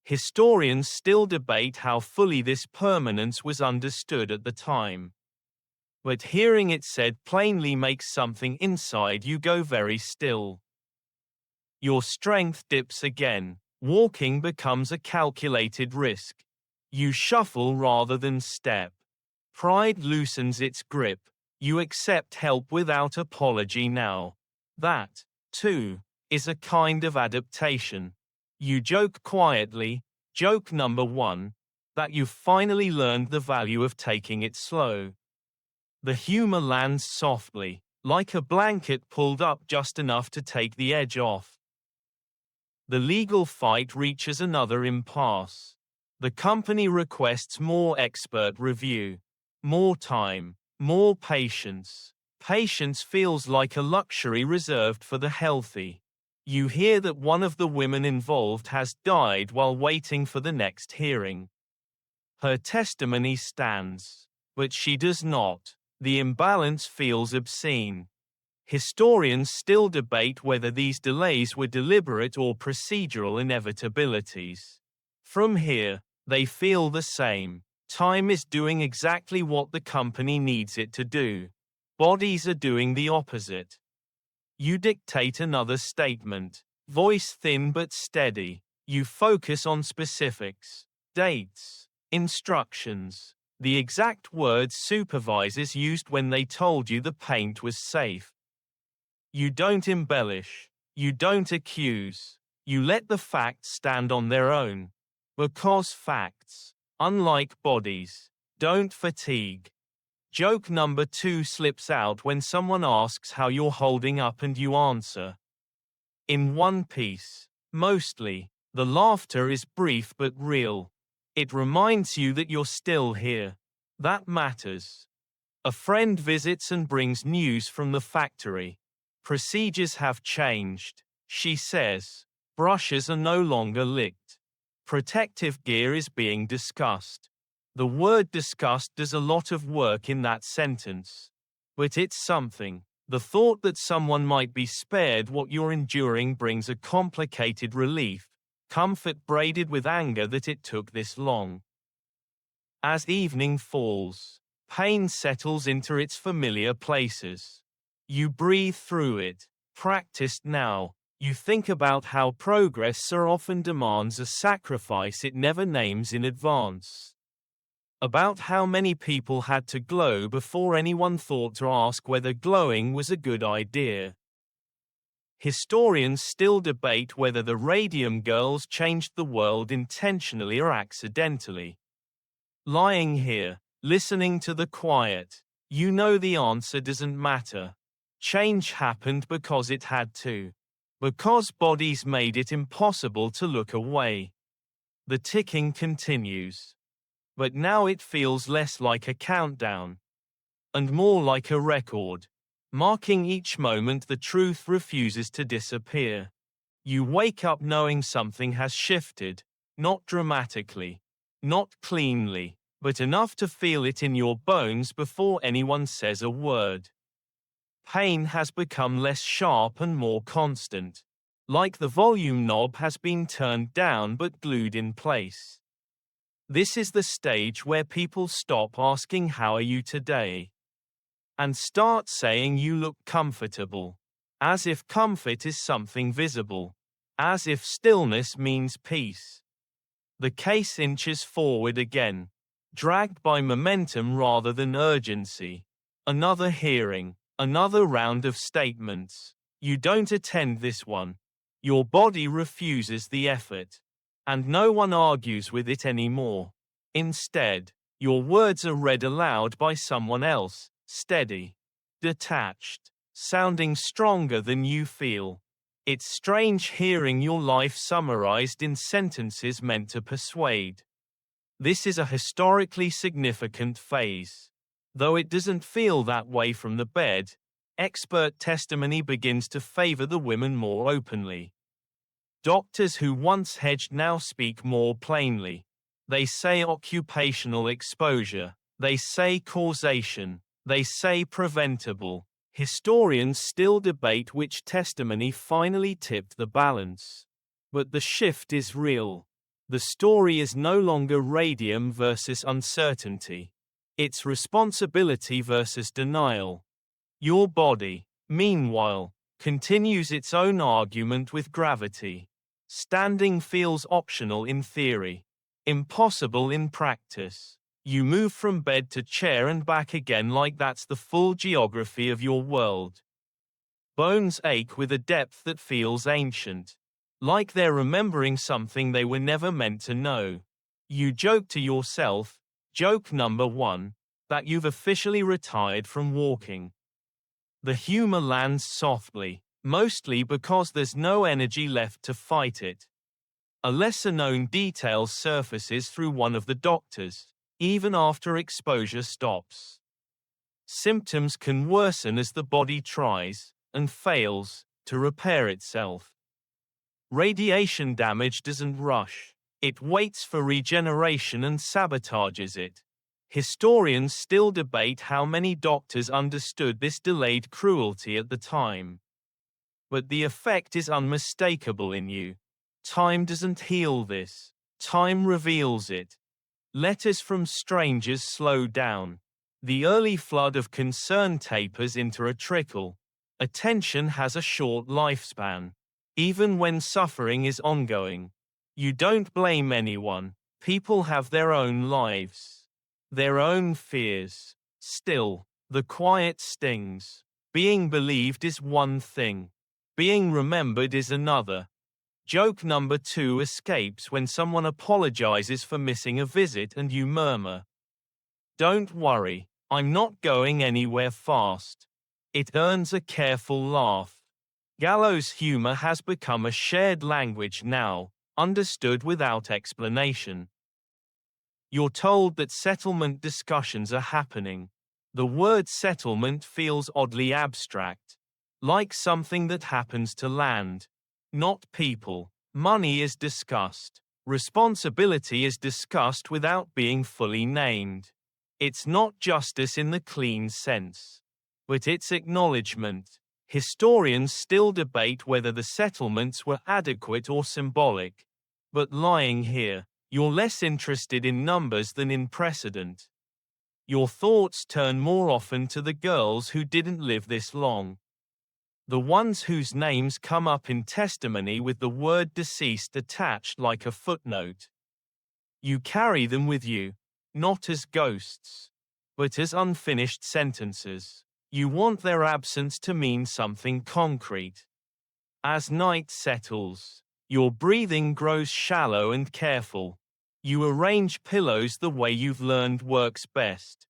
A: Historians still debate how fully this permanence was understood at the time. But hearing it said plainly makes something inside you go very still. Your strength dips again. Walking becomes a calculated risk. You shuffle rather than step. Pride loosens its grip. You accept help without apology now. That, too, is a kind of adaptation. You joke quietly, joke number 1, that you've finally learned the value of taking it slow. The humor lands softly, like a blanket pulled up just enough to take the edge off. The legal fight reaches another impasse. The company requests more expert review, more time, more patience. Patience feels like a luxury reserved for the healthy. You hear that one of the women involved has died while waiting for the next hearing. Her testimony stands, but she does not. The imbalance feels obscene. Historians still debate whether these delays were deliberate or procedural inevitabilities. From here, they feel the same. Time is doing exactly what the company needs it to do. Bodies are doing the opposite. You dictate another statement, voice thin but steady. You focus on specifics, dates, instructions, the exact words supervisors used when they told you the paint was safe. You don't embellish. You don't accuse. You let the facts stand on their own. Because facts, unlike bodies, don't fatigue. Joke number 2 slips out when someone asks how you're holding up and you answer, in one piece. Mostly, the laughter is brief but real. It reminds you that you're still here. That matters. A friend visits and brings news from the factory. Procedures have changed, she says. Brushes are no longer licked. Protective gear is being discussed. The word discussed does a lot of work in that sentence. But it's something. The thought that someone might be spared what you're enduring brings a complicated relief, comfort braided with anger that it took this long. As evening falls, pain settles into its familiar places. You breathe through it, practiced now. You think about how progress so often demands a sacrifice it never names in advance. About how many people had to glow before anyone thought to ask whether glowing was a good idea. Historians still debate whether the Radium Girls changed the world intentionally or accidentally. Lying here, listening to the quiet, you know the answer doesn't matter. Change happened because it had to. Because bodies made it impossible to look away. The ticking continues. But now it feels less like a countdown, and more like a record, marking each moment the truth refuses to disappear. You wake up knowing something has shifted, not dramatically, not cleanly, but enough to feel it in your bones before anyone says a word. Pain has become less sharp and more constant, like the volume knob has been turned down but glued in place. This is the stage where people stop asking how are you today, and start saying you look comfortable, as if comfort is something visible, as if stillness means peace. The case inches forward again. dragged by momentum rather than urgency. Another hearing, another round of statements. You don't attend this one. Your body refuses the effort. And no one argues with it anymore. Instead, your words are read aloud by someone else, steady, detached, sounding stronger than you feel. It's strange hearing your life summarized in sentences meant to persuade. This is a historically significant phase. Though it doesn't feel that way from the bed, expert testimony begins to favor the women more openly. Doctors who once hedged now speak more plainly. They say occupational exposure. They say causation. They say preventable. Historians still debate which testimony finally tipped the balance. But the shift is real. The story is no longer radium versus uncertainty. It's responsibility versus denial. Your body, meanwhile, continues its own argument with gravity. Standing feels optional in theory, impossible in practice. You move from bed to chair and back again like that's the full geography of your world. Bones ache with a depth that feels ancient, like they're remembering something they were never meant to know. You joke to yourself, joke number 1, that you've officially retired from walking. The humor lands softly, mostly because there's no energy left to fight it. A lesser-known detail surfaces through one of the doctors, even after exposure stops. Symptoms can worsen as the body tries, and fails, to repair itself. Radiation damage doesn't rush. It waits for regeneration and sabotages it. Historians still debate how many doctors understood this delayed cruelty at the time. But the effect is unmistakable in you. Time doesn't heal this. Time reveals it. Letters from strangers slow down. The early flood of concern tapers into a trickle. Attention has a short lifespan. Even when suffering is ongoing. You don't blame anyone. People have their own lives. Their own fears. Still, the quiet stings. Being believed is one thing. Being remembered is another. Joke number 2 escapes when someone apologizes for missing a visit and you murmur, "Don't worry, I'm not going anywhere fast." It earns a careful laugh. Gallows humor has become a shared language now, understood without explanation. You're told that settlement discussions are happening. The word settlement feels oddly abstract. Like something that happens to land. Not people. Money is discussed. Responsibility is discussed without being fully named. It's not justice in the clean sense. But it's acknowledgement. Historians still debate whether the settlements were adequate or symbolic. But lying here, you're less interested in numbers than in precedent. Your thoughts turn more often to the girls who didn't live this long. The ones whose names come up in testimony with the word deceased attached like a footnote. You carry them with you, not as ghosts, but as unfinished sentences. You want their absence to mean something concrete. As night settles, your breathing grows shallow and careful. You arrange pillows the way you've learned works best.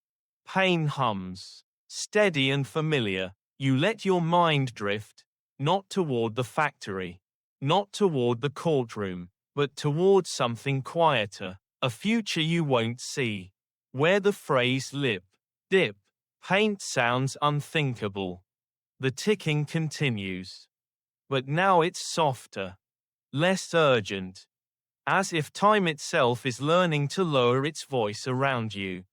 A: Pain hums, steady and familiar. You let your mind drift, not toward the factory, not toward the courtroom, but toward something quieter, a future you won't see, where the phrase lip, dip, paint sounds unthinkable. The ticking continues. But now it's softer, less urgent, as if time itself is learning to lower its voice around you.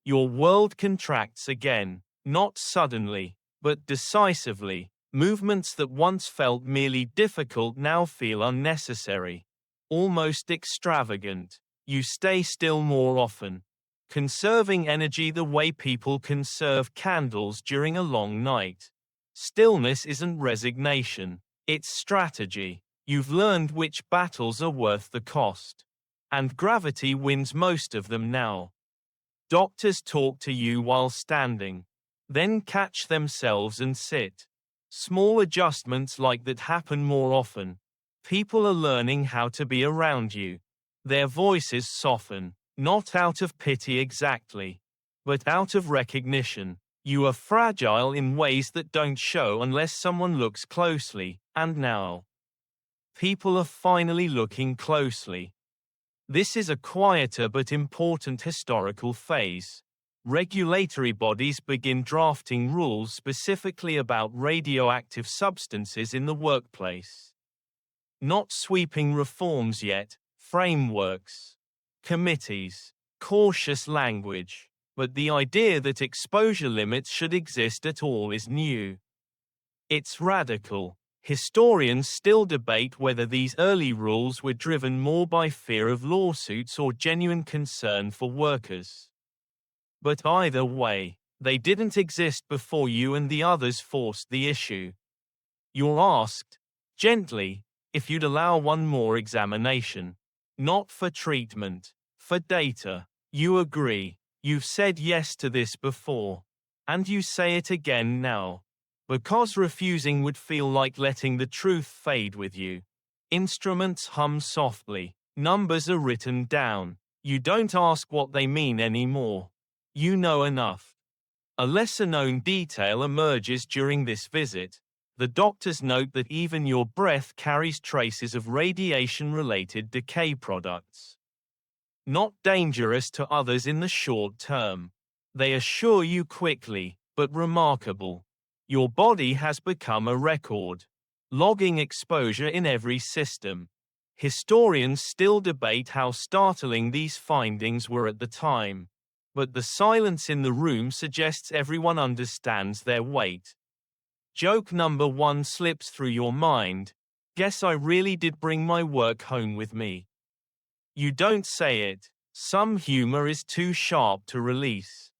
A: Your world contracts again, not suddenly, but decisively. Movements that once felt merely difficult now feel unnecessary, almost extravagant. You stay still more often, conserving energy the way people conserve candles during a long night. Stillness isn't resignation, it's strategy. You've learned which battles are worth the cost. And gravity wins most of them now. Doctors talk to you while standing, then catch themselves and sit. Small adjustments like that happen more often. People are learning how to be around you. Their voices soften, not out of pity exactly, but out of recognition. You are fragile in ways that don't show unless someone looks closely, and now people are finally looking closely. This is a quieter but important historical phase. Regulatory bodies begin drafting rules specifically about radioactive substances in the workplace. Not sweeping reforms yet, frameworks, committees, cautious language, but the idea that exposure limits should exist at all is new. It's radical. Historians still debate whether these early rules were driven more by fear of lawsuits or genuine concern for workers. But either way, they didn't exist before you and the others forced the issue. You're asked, gently, if you'd allow one more examination. Not for treatment, for data. You agree. You've said yes to this before. And you say it again now. Because refusing would feel like letting the truth fade with you. Instruments hum softly. Numbers are written down. You don't ask what they mean anymore. You know enough. A lesser-known detail emerges during this visit. The doctors note that even your breath carries traces of radiation-related decay products. Not dangerous to others in the short term. They assure you quickly, but remarkable. Your body has become a record, logging exposure in every system. Historians still debate how startling these findings were at the time, but the silence in the room suggests everyone understands their weight. Joke number 1 slips through your mind. Guess I really did bring my work home with me. You don't say it. Some humor is too sharp to release.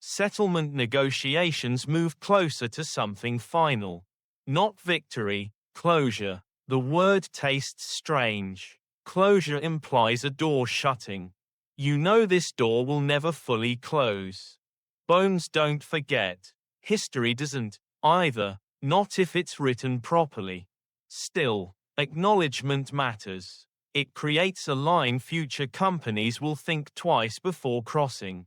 A: Settlement negotiations move closer to something final. Not victory, closure. The word tastes strange. Closure implies a door shutting. You know this door will never fully close. Bones don't forget. History doesn't, either, not if it's written properly. Still, acknowledgement matters. It creates a line future companies will think twice before crossing.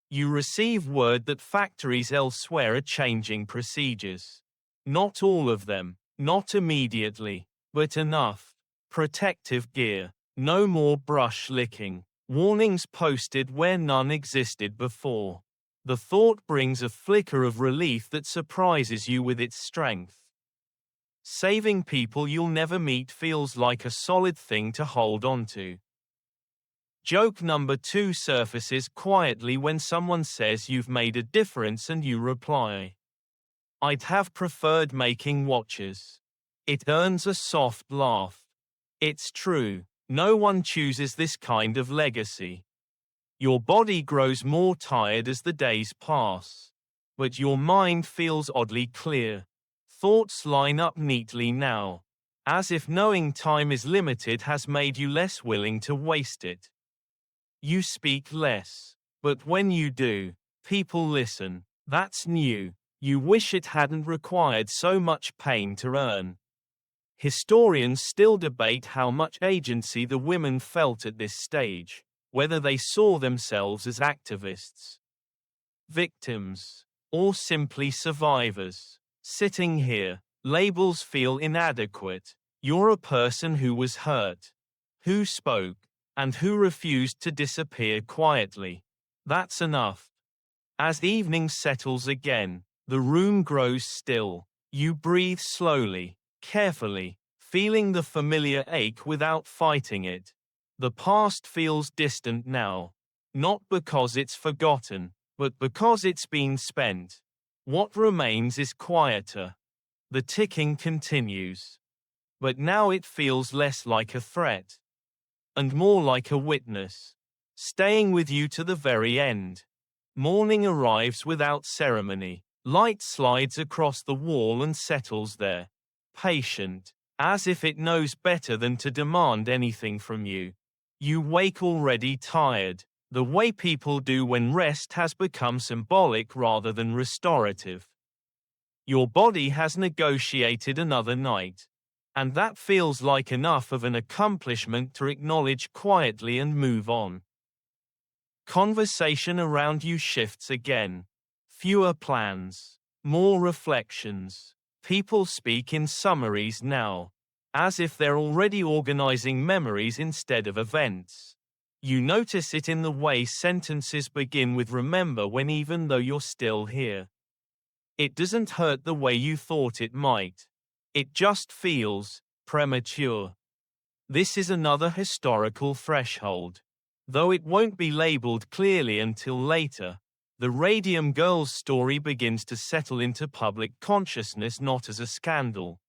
A: You receive word that factories elsewhere are changing procedures. Not all of them, not immediately, but enough. Protective gear, no more brush licking. Warnings posted where none existed before. The thought brings a flicker of relief that surprises you with its strength. Saving people you'll never meet feels like a solid thing to hold onto. Joke number 2 surfaces quietly when someone says you've made a difference and you reply, I'd have preferred making watches. It earns a soft laugh. It's true, no one chooses this kind of legacy. Your body grows more tired as the days pass. But your mind feels oddly clear. Thoughts line up neatly now. As if knowing time is limited has made you less willing to waste it. You speak less. But when you do, people listen. That's new. You wish it hadn't required so much pain to earn. Historians still debate how much agency the women felt at this stage, whether they saw themselves as activists, victims, or simply survivors. Sitting here, labels feel inadequate. You're a person who was hurt, who spoke, and who refused to disappear quietly. That's enough. As evening settles again, the room grows still. You breathe slowly, carefully, feeling the familiar ache without fighting it. The past feels distant now. Not because it's forgotten, but because it's been spent. What remains is quieter. The ticking continues. But now it feels less like a threat, and more like a witness, staying with you to the very end. Morning arrives without ceremony. Light slides across the wall and settles there, patient, as if it knows better than to demand anything from you. You wake already tired. The way people do when rest has become symbolic rather than restorative. Your body has negotiated another night. And that feels like enough of an accomplishment to acknowledge quietly and move on. Conversation around you shifts again. Fewer plans, more reflections. People speak in summaries now, as if they're already organizing memories instead of events. You notice it in the way sentences begin with remember when even though you're still here. It doesn't hurt the way you thought it might. It just feels premature. This is another historical threshold. Though it won't be labeled clearly until later, the Radium Girls story begins to settle into public consciousness not as a scandal,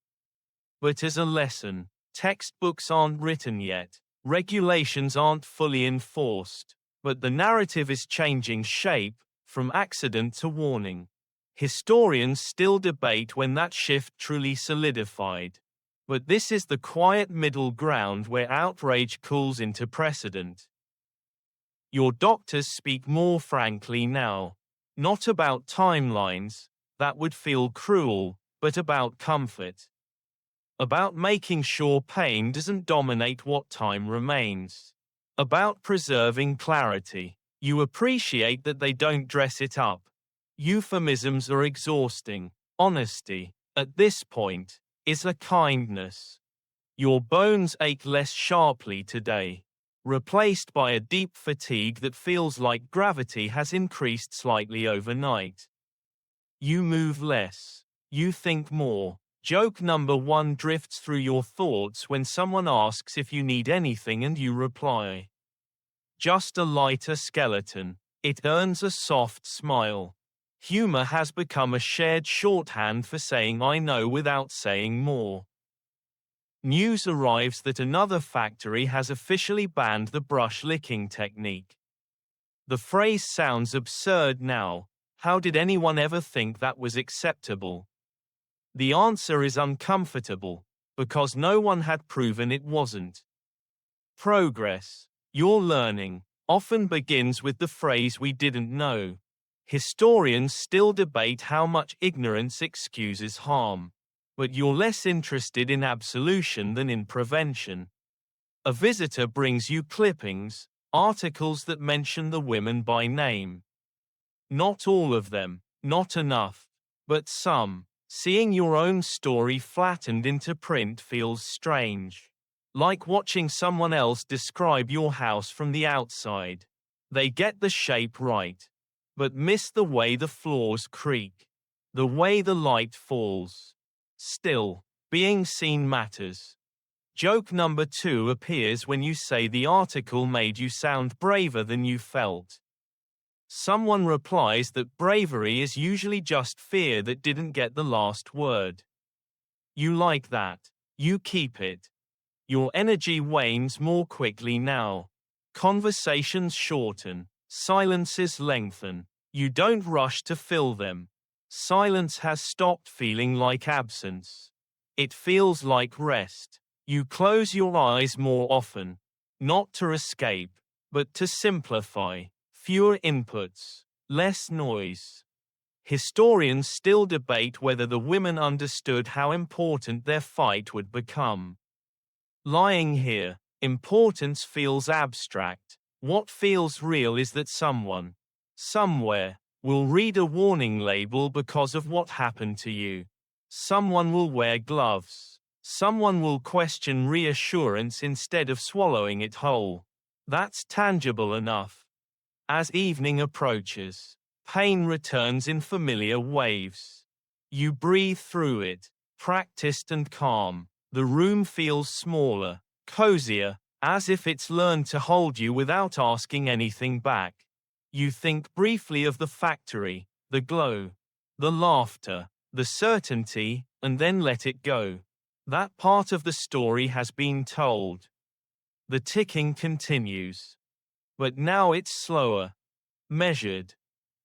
A: but as a lesson. Textbooks aren't written yet, regulations aren't fully enforced, but the narrative is changing shape, from accident to warning. Historians still debate when that shift truly solidified. But this is the quiet middle ground where outrage cools into precedent. Your doctors speak more frankly now. Not about timelines, that would feel cruel, but about comfort. About making sure pain doesn't dominate what time remains. About preserving clarity. You appreciate that they don't dress it up. Euphemisms are exhausting. Honesty, at this point, is a kindness. Your bones ache less sharply today, replaced by a deep fatigue that feels like gravity has increased slightly overnight. You move less. You think more. Joke number 1 drifts through your thoughts when someone asks if you need anything and you reply, "Just a lighter skeleton." It earns a soft smile. Humor has become a shared shorthand for saying "I know" without saying more. News arrives that another factory has officially banned the brush licking technique. The phrase sounds absurd now. How did anyone ever think that was acceptable? The answer is uncomfortable, because no one had proven it wasn't. Progress, your learning, often begins with the phrase "we didn't know." Historians still debate how much ignorance excuses harm. But you're less interested in absolution than in prevention. A visitor brings you clippings, articles that mention the women by name. Not all of them, not enough, but some. Seeing your own story flattened into print feels strange. Like watching someone else describe your house from the outside. They get the shape right, but miss the way the floors creak, the way the light falls. Still, being seen matters. Joke number 2 appears when you say the article made you sound braver than you felt. Someone replies that bravery is usually just fear that didn't get the last word. You like that. You keep it. Your energy wanes more quickly now. Conversations shorten. Silences lengthen. You don't rush to fill them. Silence has stopped feeling like absence. It feels like rest. You close your eyes more often. Not to escape, but to simplify. Fewer inputs, less noise. Historians still debate whether the women understood how important their fight would become. Lying here, importance feels abstract. What feels real is that someone, somewhere, will read a warning label because of what happened to you. Someone will wear gloves. Someone will question reassurance instead of swallowing it whole. That's tangible enough. As evening approaches, pain returns in familiar waves. You breathe through it, practiced and calm. The room feels smaller, cozier, as if it's learned to hold you without asking anything back. You think briefly of the factory, the glow, the laughter, the certainty, and then let it go. That part of the story has been told. The ticking continues. But now it's slower, measured,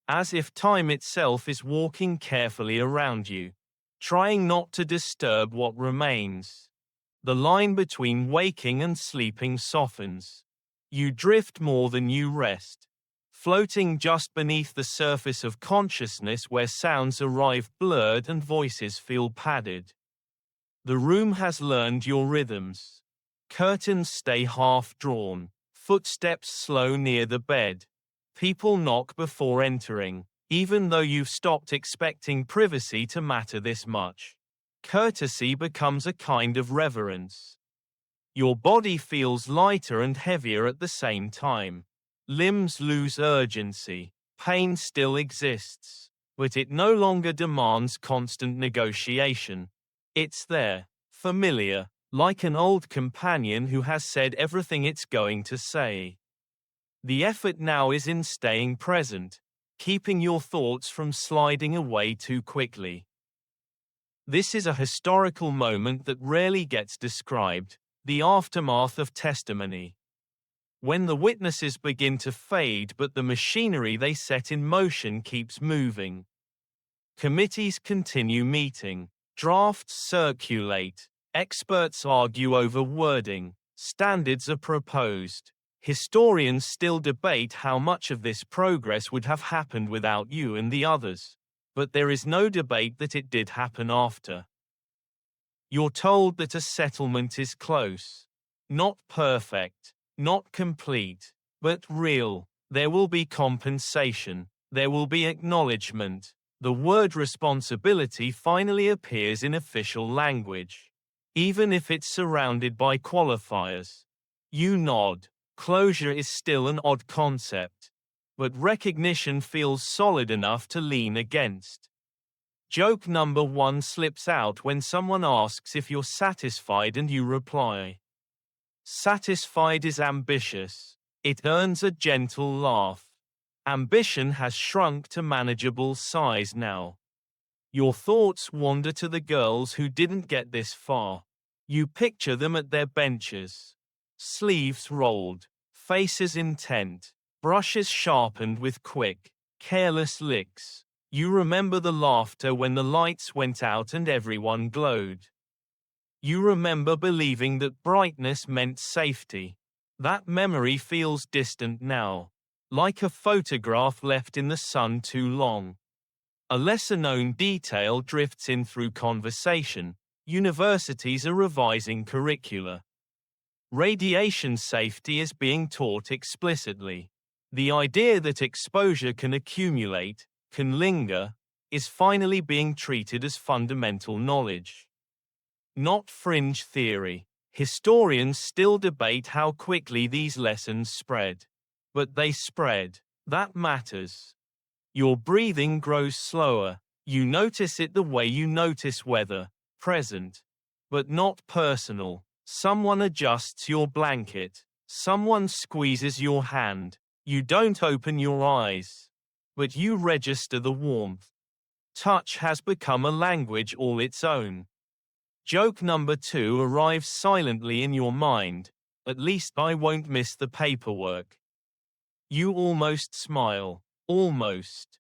A: as if time itself is walking carefully around you, trying not to disturb what remains. The line between waking and sleeping softens. You drift more than you rest. floating just beneath the surface of consciousness where sounds arrive blurred and voices feel padded. The room has learned your rhythms. Curtains stay half-drawn, footsteps slow near the bed. People knock before entering, even though you've stopped expecting privacy to matter this much. Courtesy becomes a kind of reverence. Your body feels lighter and heavier at the same time. Limbs lose urgency. Pain still exists, but it no longer demands constant negotiation. It's there, familiar, like an old companion who has said everything it's going to say. The effort now is in staying present, keeping your thoughts from sliding away too quickly. This is a historical moment that rarely gets described, the aftermath of testimony. When the witnesses begin to fade but the machinery they set in motion keeps moving. Committees continue meeting. Drafts circulate. Experts argue over wording. Standards are proposed. Historians still debate how much of this progress would have happened without you and the others. But there is no debate that it did happen after. You're told that a settlement is close. Not perfect. Not complete. But real. There will be compensation. There will be acknowledgement. The word responsibility finally appears in official language. Even if it's surrounded by qualifiers. You nod. Closure is still an odd concept. But recognition feels solid enough to lean against. Joke number 1 slips out when someone asks if you're satisfied and you reply. Satisfied is ambitious. It earns a gentle laugh. Ambition has shrunk to manageable size now. Your thoughts wander to the girls who didn't get this far. You picture them at their benches. Sleeves rolled, faces intent, brushes sharpened with quick, careless licks. You remember the laughter when the lights went out and everyone glowed. You remember believing that brightness meant safety. That memory feels distant now. Like a photograph left in the sun too long. A lesser-known detail drifts in through conversation. Universities are revising curricula. Radiation safety is being taught explicitly. The idea that exposure can accumulate, can linger, is finally being treated as fundamental knowledge. Not fringe theory. Historians still debate how quickly these lessons spread. But they spread. That matters. Your breathing grows slower. You notice it the way you notice weather. Present. But not personal. Someone adjusts your blanket. Someone squeezes your hand. You don't open your eyes. But you register the warmth. Touch has become a language all its own. Joke number 2 arrives silently in your mind. At least I won't miss the paperwork. You almost smile. Almost.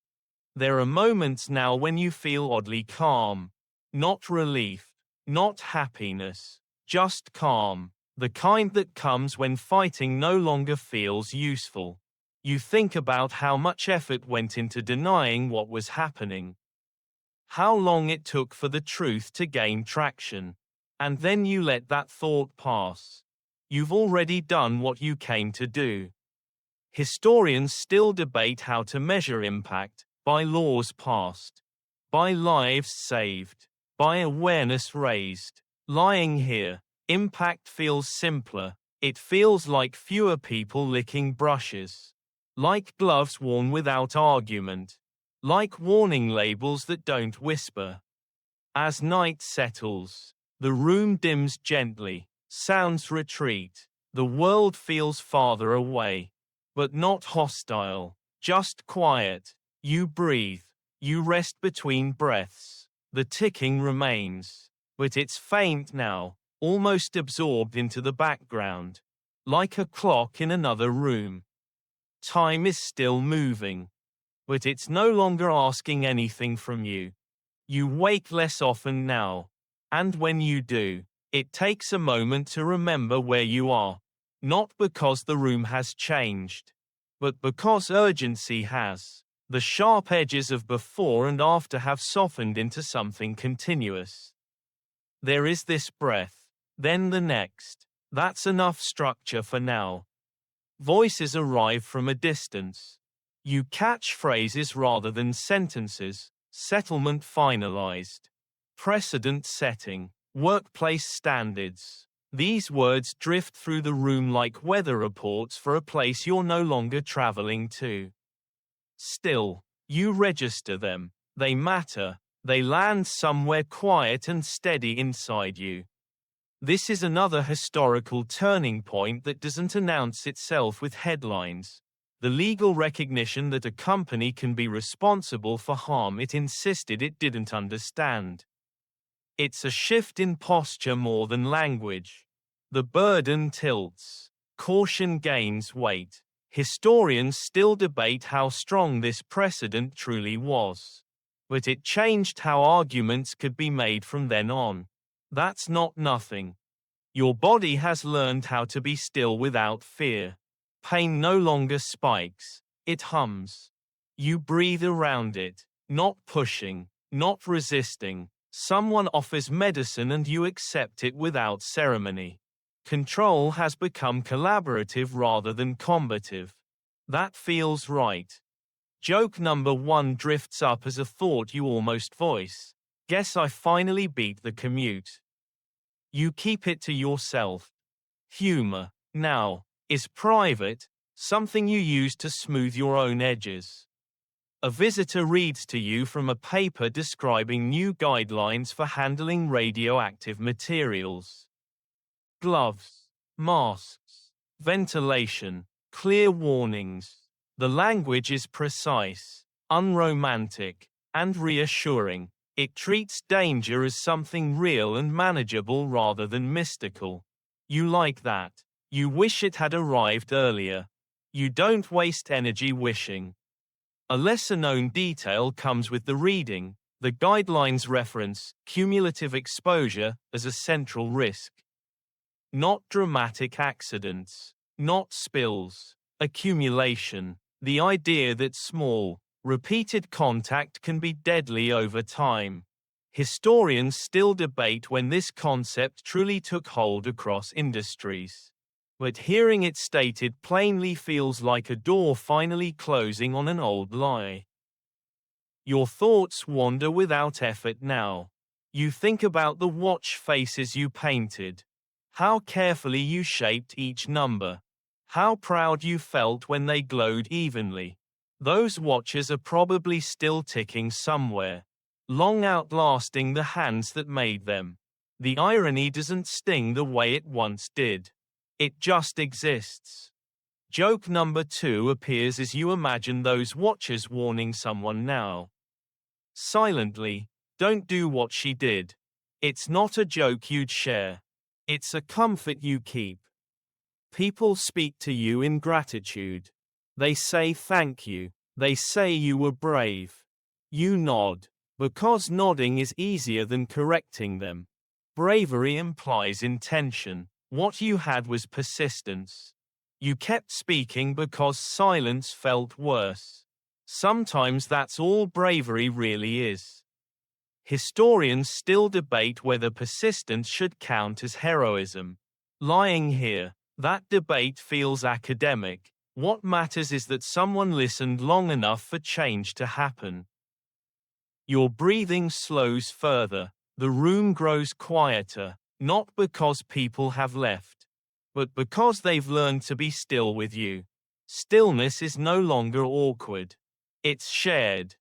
A: There are moments now when you feel oddly calm. Not relief. Not happiness. Just calm. The kind that comes when fighting no longer feels useful. You think about how much effort went into denying what was happening. How long it took for the truth to gain traction. And then you let that thought pass. You've already done what you came to do. Historians still debate how to measure impact, by laws passed, by lives saved, by awareness raised. Lying here, impact feels simpler. It feels like fewer people licking brushes. Like gloves worn without argument. Like warning labels that don't whisper. As night settles, the room dims gently, sounds retreat. The world feels farther away. But not hostile, just quiet. You breathe. You rest between breaths. The ticking remains. But it's faint now, almost absorbed into the background. Like a clock in another room. Time is still moving. But it's no longer asking anything from you. You wake less often now. And when you do, it takes a moment to remember where you are. Not because the room has changed. but because urgency has. The sharp edges of before and after have softened into something continuous. There is this breath, then the next. That's enough structure for now. Voices arrive from a distance. You catch phrases rather than sentences. Settlement finalized. Precedent setting. Workplace standards. These words drift through the room like weather reports for a place you're no longer traveling to. Still, you register them. They matter. They land somewhere quiet and steady inside you. This is another historical turning point that doesn't announce itself with headlines. The legal recognition that a company can be responsible for harm it insisted it didn't understand. It's a shift in posture more than language. The burden tilts. Caution gains weight. Historians still debate how strong this precedent truly was. But it changed how arguments could be made from then on. That's not nothing. Your body has learned how to be still without fear. Pain no longer spikes. It hums. You breathe around it, not pushing, not resisting. Someone offers medicine and you accept it without ceremony. Control has become collaborative rather than combative. That feels right. Joke number 1 drifts up as a thought you almost voice. Guess I finally beat the commute. You keep it to yourself. Humor, now, is private, something you use to smooth your own edges. A visitor reads to you from a paper describing new guidelines for handling radioactive materials. Gloves, masks, ventilation, clear warnings. The language is precise, unromantic, and reassuring. It treats danger as something real and manageable rather than mystical. You like that. You wish it had arrived earlier. You don't waste energy wishing. A lesser-known detail comes with the reading. The guidelines reference cumulative exposure as a central risk. Not dramatic accidents, not spills, accumulation. The idea that small, repeated contact can be deadly over time. Historians still debate when this concept truly took hold across industries. But hearing it stated plainly feels like a door finally closing on an old lie. Your thoughts wander without effort now. You think about the watch faces you painted. How carefully you shaped each number. How proud you felt when they glowed evenly. Those watches are probably still ticking somewhere, long outlasting the hands that made them. The irony doesn't sting the way it once did. It just exists. Joke number 2 appears as you imagine those watches warning someone now. Silently, don't do what she did. It's not a joke you'd share. It's a comfort you keep. People speak to you in gratitude. They say thank you. They say you were brave. You nod, because nodding is easier than correcting them. Bravery implies intention. What you had was persistence. You kept speaking because silence felt worse. Sometimes that's all bravery really is. Historians still debate whether persistence should count as heroism. Lying here, that debate feels academic. What matters is that someone listened long enough for change to happen. Your breathing slows further. The room grows quieter, not because people have left, but because they've learned to be still with you. Stillness is no longer awkward. It's shared.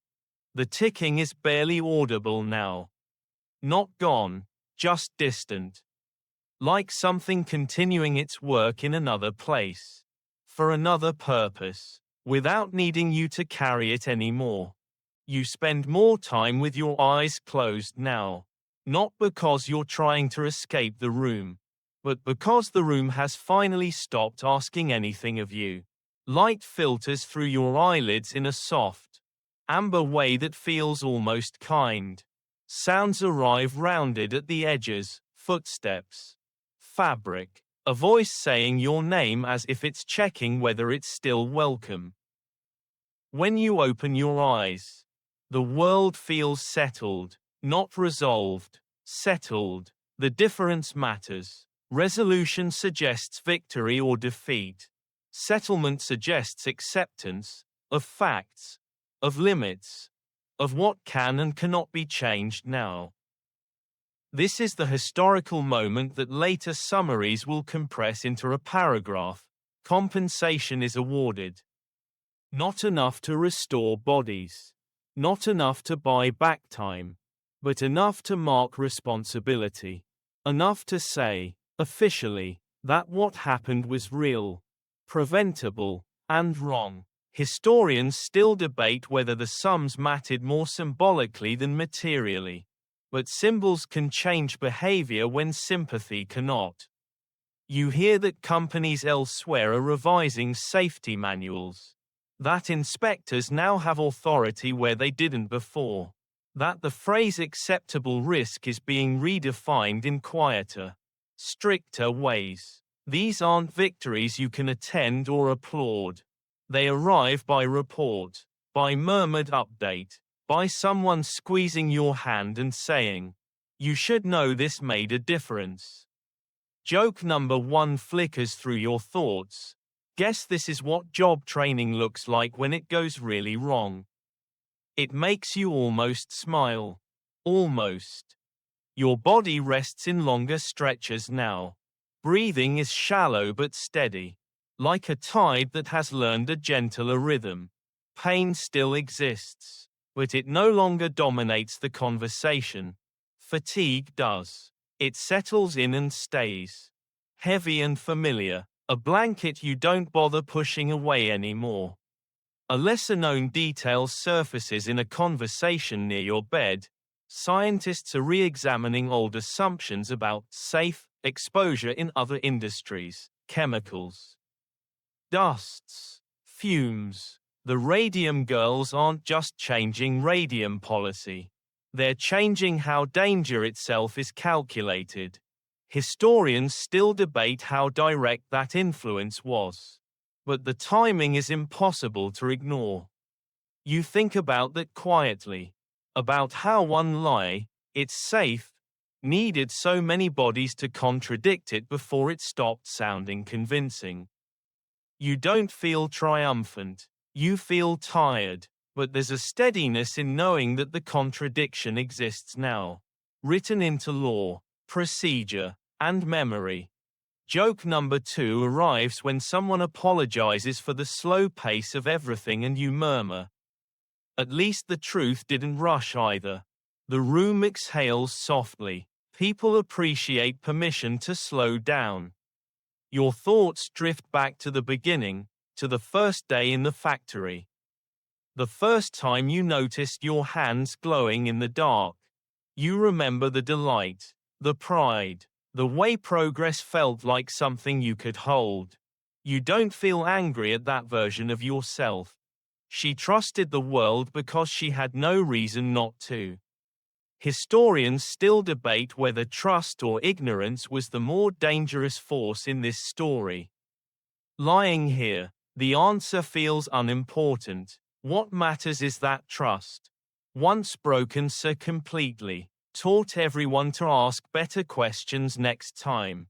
A: The ticking is barely audible now. Not gone, just distant. Like something continuing its work in another place. For another purpose. Without needing you to carry it anymore. You spend more time with your eyes closed now. Not because you're trying to escape the room, but because the room has finally stopped asking anything of you. Light filters through your eyelids in a soft, amber way that feels almost kind. Sounds arrive rounded at the edges, footsteps, fabric. A voice saying your name as if it's checking whether it's still welcome. When you open your eyes, the world feels settled, not resolved, settled. The difference matters. Resolution suggests victory or defeat. Settlement suggests acceptance of facts, of limits, of what can and cannot be changed now. This is the historical moment that later summaries will compress into a paragraph. Compensation is awarded. Not enough to restore bodies. Not enough to buy back time. But enough to mark responsibility. Enough to say, officially, that what happened was real, preventable, and wrong. Historians still debate whether the sums mattered more symbolically than materially. But symbols can change behavior when sympathy cannot. You hear that companies elsewhere are revising safety manuals. That inspectors now have authority where they didn't before. That the phrase acceptable risk is being redefined in quieter, stricter ways. These aren't victories you can attend or applaud. They arrive by report, by murmured update, by someone squeezing your hand and saying, "You should know this made a difference." Joke number 1 flickers through your thoughts. Guess this is what job training looks like when it goes really wrong. It makes you almost smile. Almost. Your body rests in longer stretches now. Breathing is shallow but steady. Like a tide that has learned a gentler rhythm. Pain still exists. But it no longer dominates the conversation. Fatigue does. It settles in and stays. Heavy and familiar. A blanket you don't bother pushing away anymore. A lesser-known detail surfaces in a conversation near your bed. Scientists are re-examining old assumptions about safe exposure in other industries. Chemicals. Dusts. Fumes. The Radium Girls aren't just changing radium policy. They're changing how danger itself is calculated. Historians still debate how direct that influence was. But the timing is impossible to ignore. You think about that quietly. About how one lie, "It's safe," needed so many bodies to contradict it before it stopped sounding convincing. You don't feel triumphant. You feel tired, but there's a steadiness in knowing that the contradiction exists now. Written into law, procedure, and memory. Joke number 2 arrives when someone apologizes for the slow pace of everything and you murmur. At least the truth didn't rush either. The room exhales softly. People appreciate permission to slow down. Your thoughts drift back to the beginning, to the first day in the factory. The first time you noticed your hands glowing in the dark. You remember the delight, the pride, the way progress felt like something you could hold. You don't feel angry at that version of yourself. She trusted the world because she had no reason not to. Historians still debate whether trust or ignorance was the more dangerous force in this story. Lying here, the answer feels unimportant. What matters is that trust, once broken so completely, taught everyone to ask better questions next time.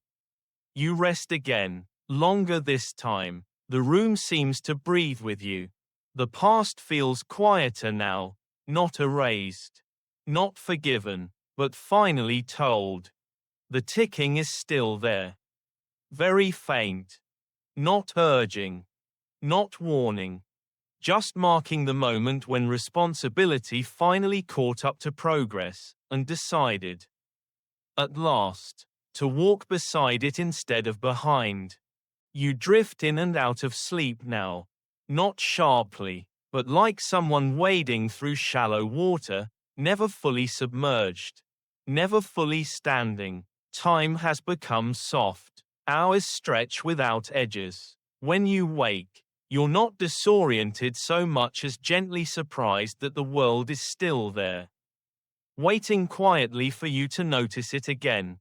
A: You rest again, longer this time. The room seems to breathe with you. The past feels quieter now, not erased, not forgiven, but finally told. The ticking is still there. Very faint. Not urging. Not warning. Just marking the moment when responsibility finally caught up to progress, and decided, at last, to walk beside it instead of behind. You drift in and out of sleep now, not sharply, but like someone wading through shallow water, never fully submerged, never fully standing. Time has become soft. Hours stretch without edges. When you wake, you're not disoriented so much as gently surprised that the world is still there, waiting quietly for you to notice it again.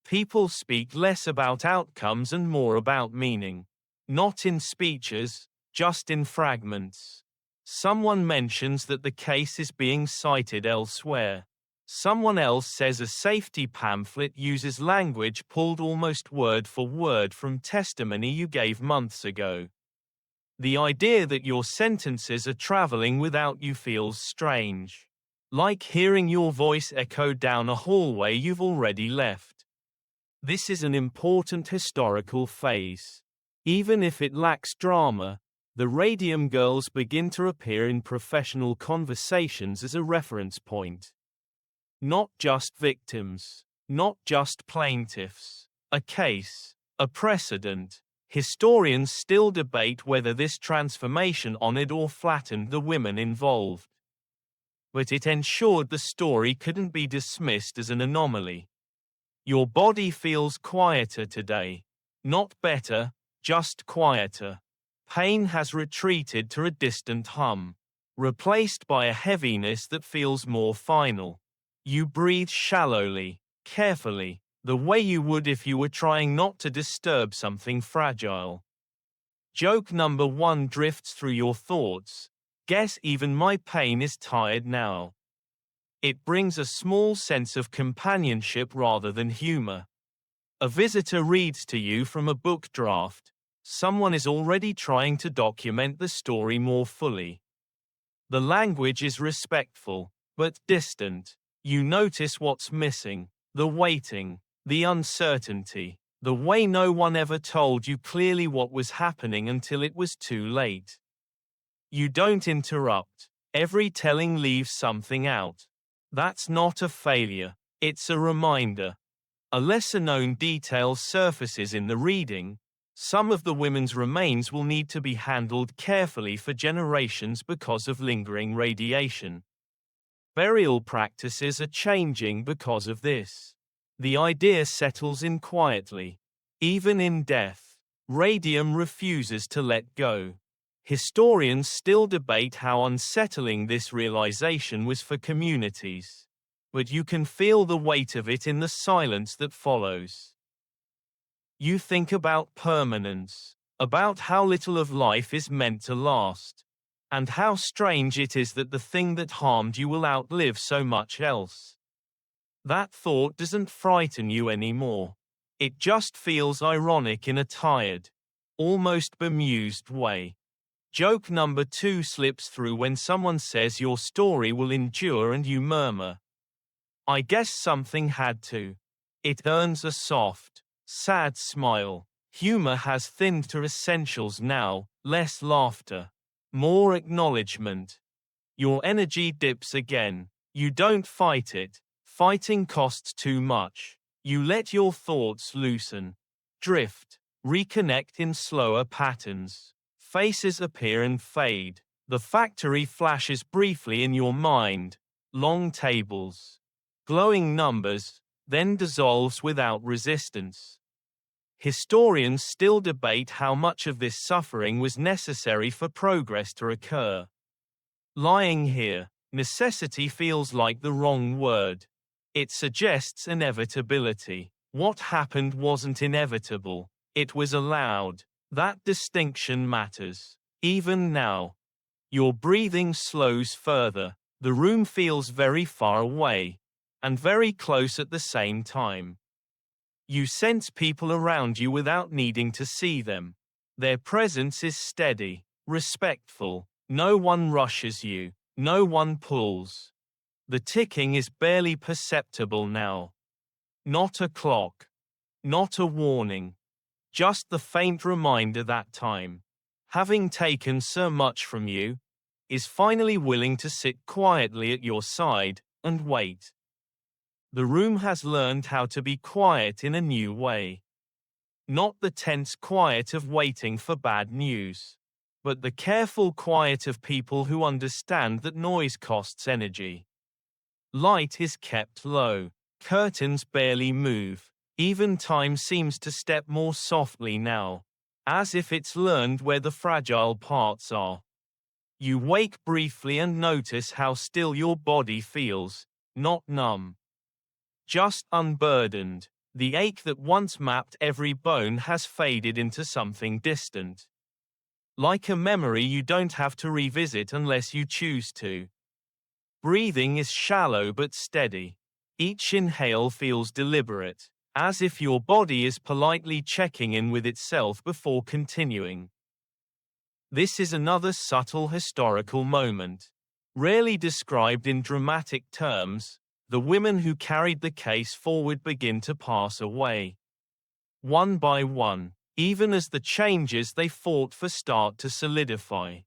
A: People speak less about outcomes and more about meaning. Not in speeches, just in fragments. Someone mentions that the case is being cited elsewhere. Someone else says a safety pamphlet uses language pulled almost word for word from testimony you gave months ago. The idea that your sentences are traveling without you feels strange. Like hearing your voice echo down a hallway you've already left. This is an important historical phase. Even if it lacks drama, the Radium Girls begin to appear in professional conversations as a reference point. Not just victims, not just plaintiffs. A case, a precedent. Historians still debate whether this transformation honored or flattened the women involved. But it ensured the story couldn't be dismissed as an anomaly. Your body feels quieter today. Not better, just quieter. Pain has retreated to a distant hum, replaced by a heaviness that feels more final. You breathe shallowly, carefully, the way you would if you were trying not to disturb something fragile. Joke number 1 drifts through your thoughts. Guess even my pain is tired now. It brings a small sense of companionship rather than humor. A visitor reads to you from a book draft. Someone is already trying to document the story more fully. The language is respectful, but distant. You notice what's missing, the waiting, the uncertainty, the way no one ever told you clearly what was happening until it was too late. You don't interrupt. Every telling leaves something out. That's not a failure, it's a reminder. A lesser-known detail surfaces in the reading. Some of the women's remains will need to be handled carefully for generations because of lingering radiation. Burial practices are changing because of this. The idea settles in quietly. Even in death, radium refuses to let go. Historians still debate how unsettling this realization was for communities. But you can feel the weight of it in the silence that follows. You think about permanence, about how little of life is meant to last. And how strange it is that the thing that harmed you will outlive so much else. That thought doesn't frighten you anymore. It just feels ironic in a tired, almost bemused way. Joke number 2 slips through when someone says your story will endure and you murmur, I guess something had to. It earns a soft, sad smile. Humor has thinned to essentials now, less laughter. More acknowledgement. Your energy dips again. You don't fight it. Fighting costs too much. You let your thoughts loosen. Drift. Reconnect in slower patterns. Faces appear and fade. The factory flashes briefly in your mind. Long tables. Glowing numbers, then dissolves without resistance. Historians still debate how much of this suffering was necessary for progress to occur. Lying here, necessity feels like the wrong word. It suggests inevitability. What happened wasn't inevitable, it was allowed. That distinction matters. Even now. Your breathing slows further. The room feels very far away. And very close at the same time. You sense people around you without needing to see them. Their presence is steady, respectful. No one rushes you. No one pulls. The ticking is barely perceptible now. Not a clock. Not a warning. Just the faint reminder that time, having taken so much from you, is finally willing to sit quietly at your side and wait. The room has learned how to be quiet in a new way. Not the tense quiet of waiting for bad news, but the careful quiet of people who understand that noise costs energy. Light is kept low, curtains barely move, even time seems to step more softly now, as if it's learned where the fragile parts are. You wake briefly and notice how still your body feels, not numb. Just unburdened. The ache that once mapped every bone has faded into something distant. Like a memory you don't have to revisit unless you choose to. Breathing is shallow but steady. Each inhale feels deliberate, as if your body is politely checking in with itself before continuing. This is another subtle historical moment. Rarely described in dramatic terms, the women who carried the case forward begin to pass away. One by one, even as the changes they fought for start to solidify.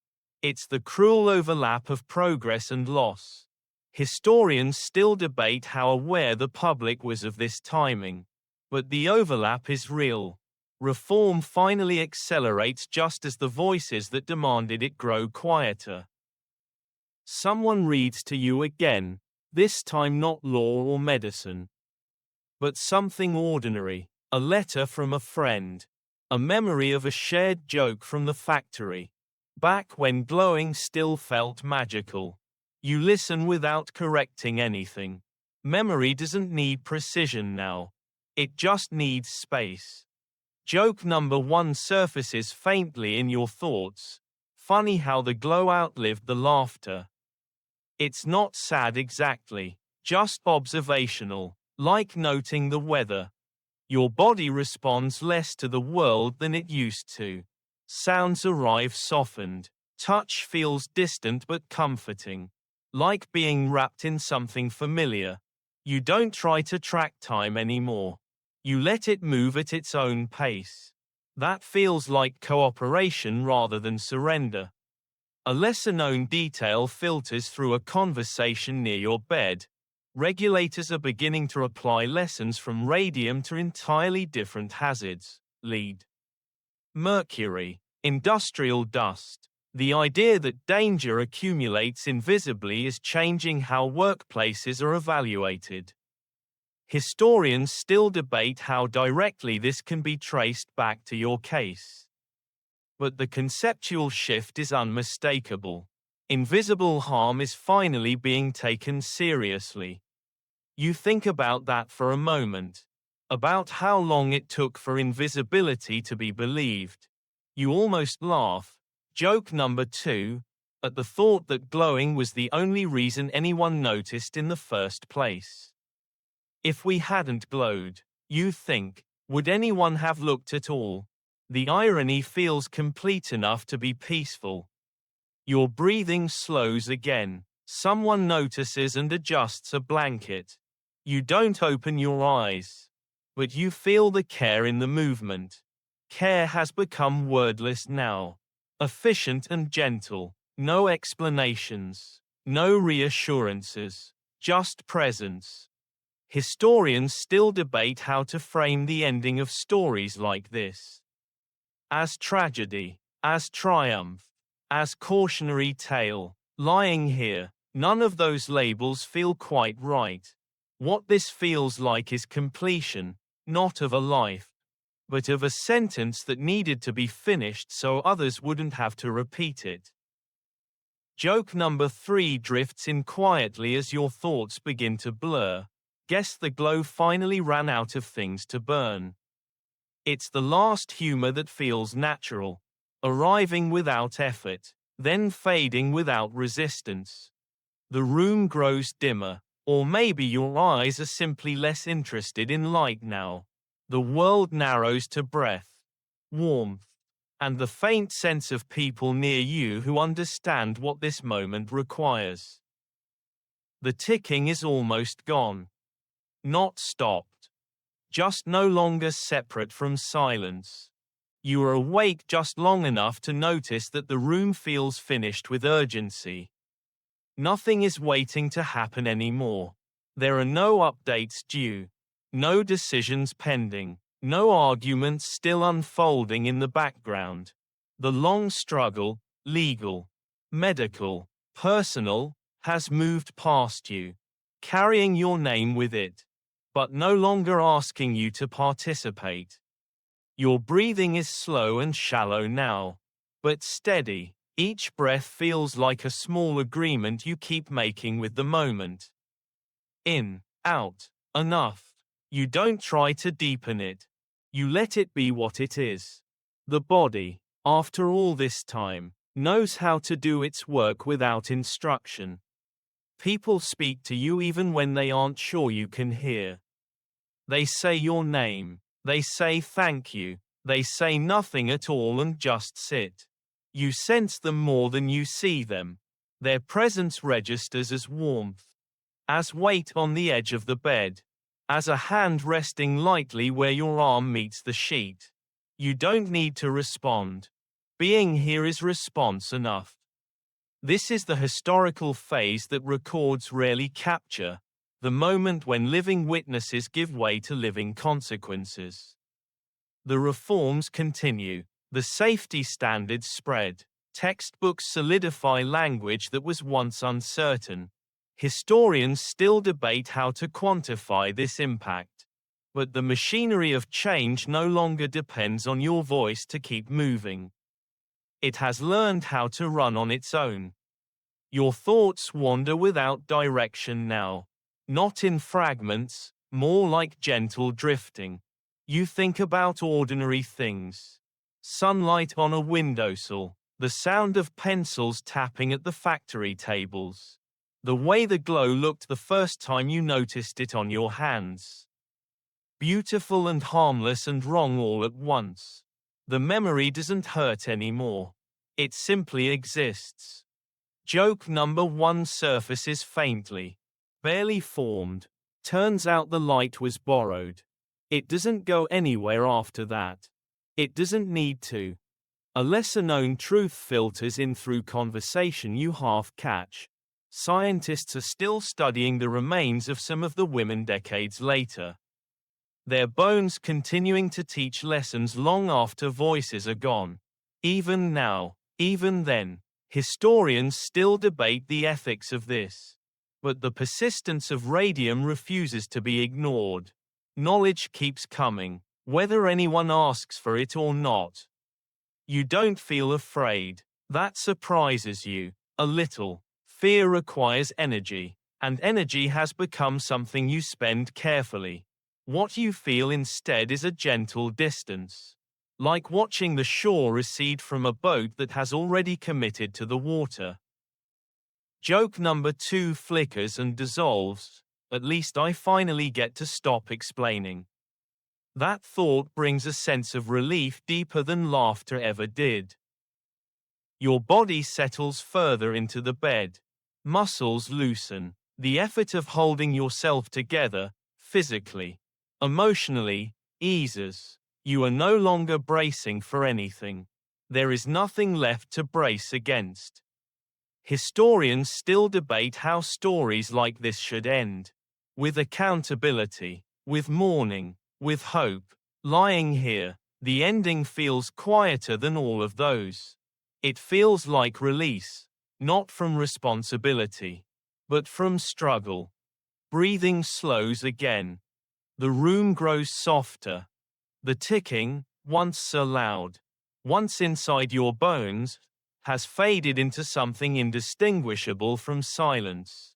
A: It's the cruel overlap of progress and loss. Historians still debate how aware the public was of this timing. But the overlap is real. Reform finally accelerates just as the voices that demanded it grow quieter. Someone reads to you again, this time not law or medicine, but something ordinary, a letter from a friend, a memory of a shared joke from the factory. Back when glowing still felt magical. You listen without correcting anything. Memory doesn't need precision now. It just needs space. Joke number 1 surfaces faintly in your thoughts. Funny how the glow outlived the laughter. It's not sad exactly, just observational, like noting the weather. Your body responds less to the world than it used to. Sounds arrive softened. Touch feels distant but comforting. Like being wrapped in something familiar. You don't try to track time anymore. You let it move at its own pace. That feels like cooperation rather than surrender. A lesser-known detail filters through a conversation near your bed. Regulators are beginning to apply lessons from radium to entirely different hazards. Lead, mercury, industrial dust. The idea that danger accumulates invisibly is changing how workplaces are evaluated. Historians still debate how directly this can be traced back to your case. But the conceptual shift is unmistakable. Invisible harm is finally being taken seriously. You think about that for a moment. About how long it took for invisibility to be believed. You almost laugh. Joke number 2, at the thought that glowing was the only reason anyone noticed in the first place. If we hadn't glowed, you think, would anyone have looked at all? The irony feels complete enough to be peaceful. Your breathing slows again. Someone notices and adjusts a blanket. You don't open your eyes. But you feel the care in the movement. Care has become wordless now. Efficient and gentle. No explanations. No reassurances. Just presence. Historians still debate how to frame the ending of stories like this. As tragedy, as triumph, as cautionary tale. Lying here, none of those labels feel quite right. What this feels like is completion, not of a life, but of a sentence that needed to be finished so others wouldn't have to repeat it. Joke number 3 drifts in quietly as your thoughts begin to blur. Guess the glow finally ran out of things to burn. It's the last humor that feels natural, arriving without effort, then fading without resistance. The room grows dimmer, or maybe your eyes are simply less interested in light now. The world narrows to breath, warmth, and the faint sense of people near you who understand what this moment requires. The ticking is almost gone. Not stopped. Just no longer separate from silence. You are awake just long enough to notice that the room feels finished with urgency. Nothing is waiting to happen anymore. There are no updates due. No decisions pending. No arguments still unfolding in the background. The long struggle, legal, medical, personal, has moved past you, carrying your name with it, but no longer asking you to participate. Your breathing is slow and shallow now, but steady. Each breath feels like a small agreement you keep making with the moment. In, out, enough. You don't try to deepen it. You let it be what it is. The body, after all this time, knows how to do its work without instruction. People speak to you even when they aren't sure you can hear. They say your name. They say thank you. They say nothing at all and just sit. You sense them more than you see them. Their presence registers as warmth, as weight on the edge of the bed, as a hand resting lightly where your arm meets the sheet. You don't need to respond. Being here is response enough. This is the historical phase that records rarely capture, the moment when living witnesses give way to living consequences. The reforms continue. The safety standards spread. Textbooks solidify language that was once uncertain. Historians still debate how to quantify this impact. But the machinery of change no longer depends on your voice to keep moving. It has learned how to run on its own. Your thoughts wander without direction now. Not in fragments, more like gentle drifting. You think about ordinary things. Sunlight on a windowsill, the sound of pencils tapping at the factory tables. The way the glow looked the first time you noticed it on your hands. Beautiful and harmless and wrong all at once. The memory doesn't hurt anymore. It simply exists. Joke number 1 surfaces faintly. Barely formed. Turns out the light was borrowed. It doesn't go anywhere after that. It doesn't need to. A lesser-known truth filters in through conversation you half catch. Scientists are still studying the remains of some of the women decades later. Their bones continuing to teach lessons long after voices are gone. Even now, even then, historians still debate the ethics of this. But the persistence of radium refuses to be ignored. Knowledge keeps coming, whether anyone asks for it or not. You don't feel afraid. That surprises you. A little. Fear requires energy, and energy has become something you spend carefully. What you feel instead is a gentle distance. Like watching the shore recede from a boat that has already committed to the water. Joke number 2 flickers and dissolves. At least I finally get to stop explaining. That thought brings a sense of relief deeper than laughter ever did. Your body settles further into the bed. Muscles loosen. The effort of holding yourself together, physically, emotionally, eases. You are no longer bracing for anything. There is nothing left to brace against. Historians still debate how stories like this should end. With accountability, with mourning, with hope. Lying here, the ending feels quieter than all of those. It feels like release, not from responsibility, but from struggle. Breathing slows again. The room grows softer. The ticking, once so loud, once inside your bones, has faded into something indistinguishable from silence.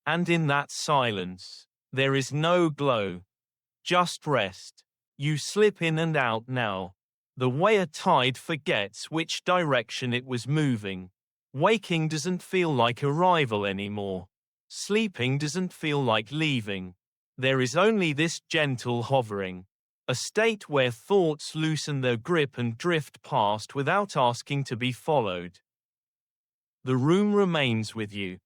A: And in that silence, there is no glow. Just rest. You slip in and out now. The way a tide forgets which direction it was moving. Waking doesn't feel like arrival anymore. Sleeping doesn't feel like leaving. There is only this gentle hovering. A state where thoughts loosen their grip and drift past without asking to be followed. The room remains with you.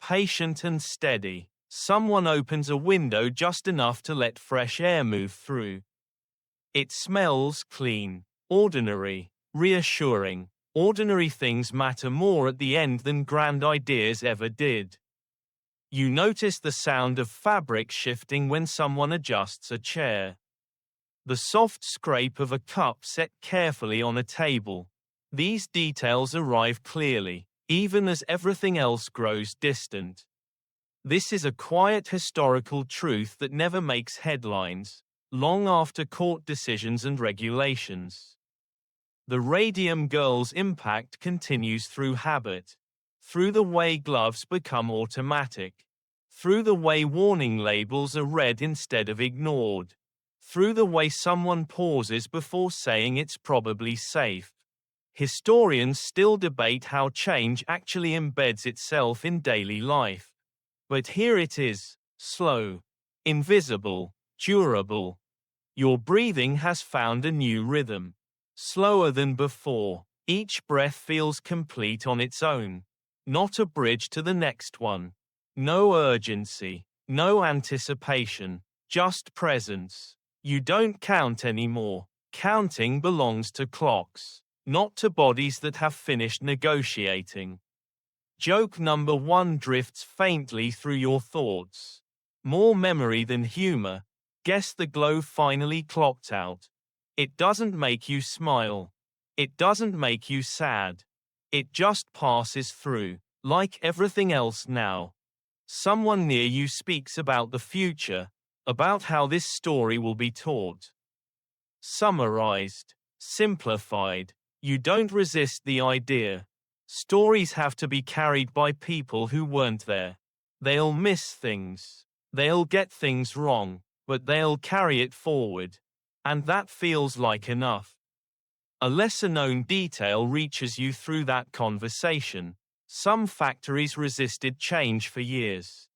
A: Patient and steady. Someone opens a window just enough to let fresh air move through. It smells clean, ordinary, reassuring. Ordinary things matter more at the end than grand ideas ever did. You notice the sound of fabric shifting when someone adjusts a chair. The soft scrape of a cup set carefully on a table. These details arrive clearly, even as everything else grows distant. This is a quiet historical truth that never makes headlines, long after court decisions and regulations. The Radium Girls' impact continues through habit, through the way gloves become automatic, through the way warning labels are read instead of ignored, through the way someone pauses before saying it's probably safe. Historians still debate how change actually embeds itself in daily life. But here it is, slow, invisible, durable. Your breathing has found a new rhythm. Slower than before, each breath feels complete on its own. Not a bridge to the next one. No urgency, no anticipation, just presence. You don't count anymore. Counting belongs to clocks, not to bodies that have finished negotiating. Joke number 1 drifts faintly through your thoughts. More memory than humor. Guess the glow finally clocked out. It doesn't make you smile. It doesn't make you sad. It just passes through, like everything else now. Someone near you speaks about the future, about how this story will be taught. Summarized, simplified. You don't resist the idea. Stories have to be carried by people who weren't there. They'll miss things. They'll get things wrong, but they'll carry it forward. And that feels like enough. A lesser-known detail reaches you through that conversation. Some factories resisted change for years.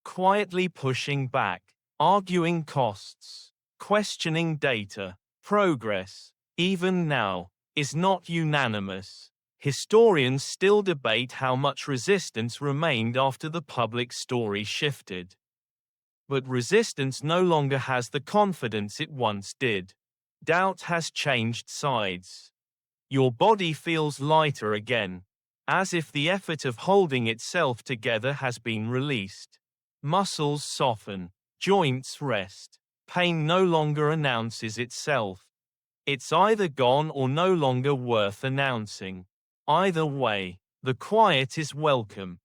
A: Quietly pushing back, arguing costs, questioning data, progress, even now, is not unanimous. Historians still debate how much resistance remained after the public story shifted. But resistance no longer has the confidence it once did. Doubt has changed sides. Your body feels lighter again, as if the effort of holding itself together has been released. Muscles soften, joints rest. Pain no longer announces itself. It's either gone or no longer worth announcing. Either way, the quiet is welcome.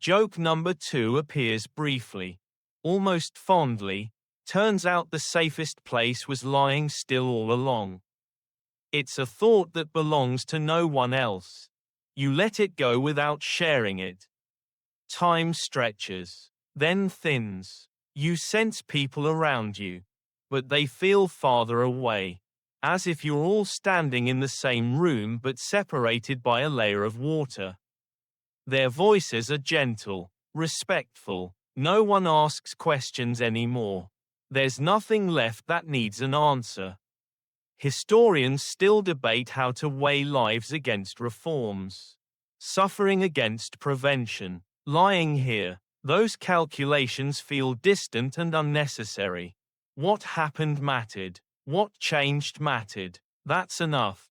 A: Joke number 2 appears briefly, almost fondly. Turns out the safest place was lying still all along. It's a thought that belongs to no one else. You let it go without sharing it. Time stretches, then thins. You sense people around you, but they feel farther away, as if you're all standing in the same room but separated by a layer of water. Their voices are gentle, respectful. No one asks questions anymore. There's nothing left that needs an answer. Historians still debate how to weigh lives against reforms, suffering against prevention. Lying here, those calculations feel distant and unnecessary. What happened mattered. What changed mattered. That's enough.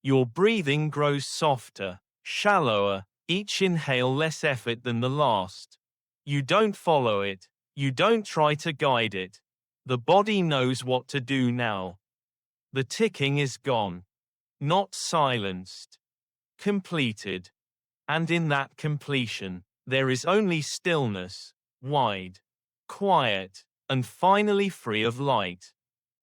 A: Your breathing grows softer, shallower, each inhale less effort than the last. You don't follow it. You don't try to guide it. The body knows what to do now. The ticking is gone. Not silenced. Completed. And in that completion, there is only stillness, wide, quiet, and finally free of light.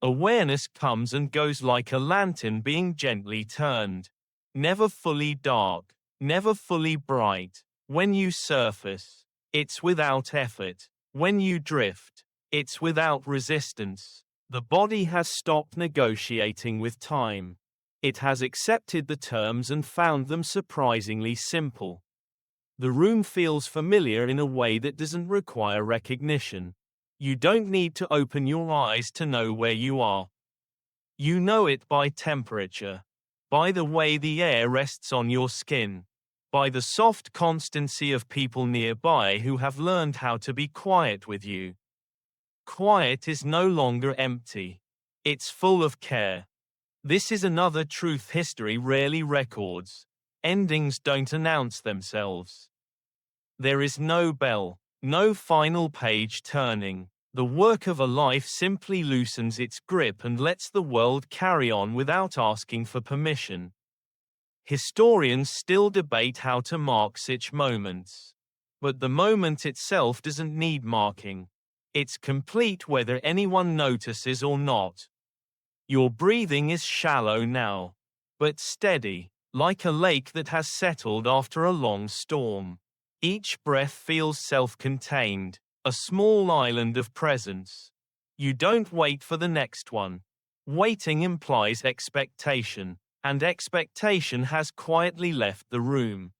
A: Awareness comes and goes like a lantern being gently turned. Never fully dark, never fully bright. When you surface, it's without effort. When you drift, it's without resistance. The body has stopped negotiating with time. It has accepted the terms and found them surprisingly simple. The room feels familiar in a way that doesn't require recognition. You don't need to open your eyes to know where you are. You know it by temperature, by the way the air rests on your skin, by the soft constancy of people nearby who have learned how to be quiet with you. Quiet is no longer empty. It's full of care. This is another truth history rarely records. Endings don't announce themselves. There is no bell, no final page turning. The work of a life simply loosens its grip and lets the world carry on without asking for permission. Historians still debate how to mark such moments. But the moment itself doesn't need marking. It's complete whether anyone notices or not. Your breathing is shallow now, but steady, like a lake that has settled after a long storm. Each breath feels self-contained, a small island of presence. You don't wait for the next one. Waiting implies expectation, and expectation has quietly left the room.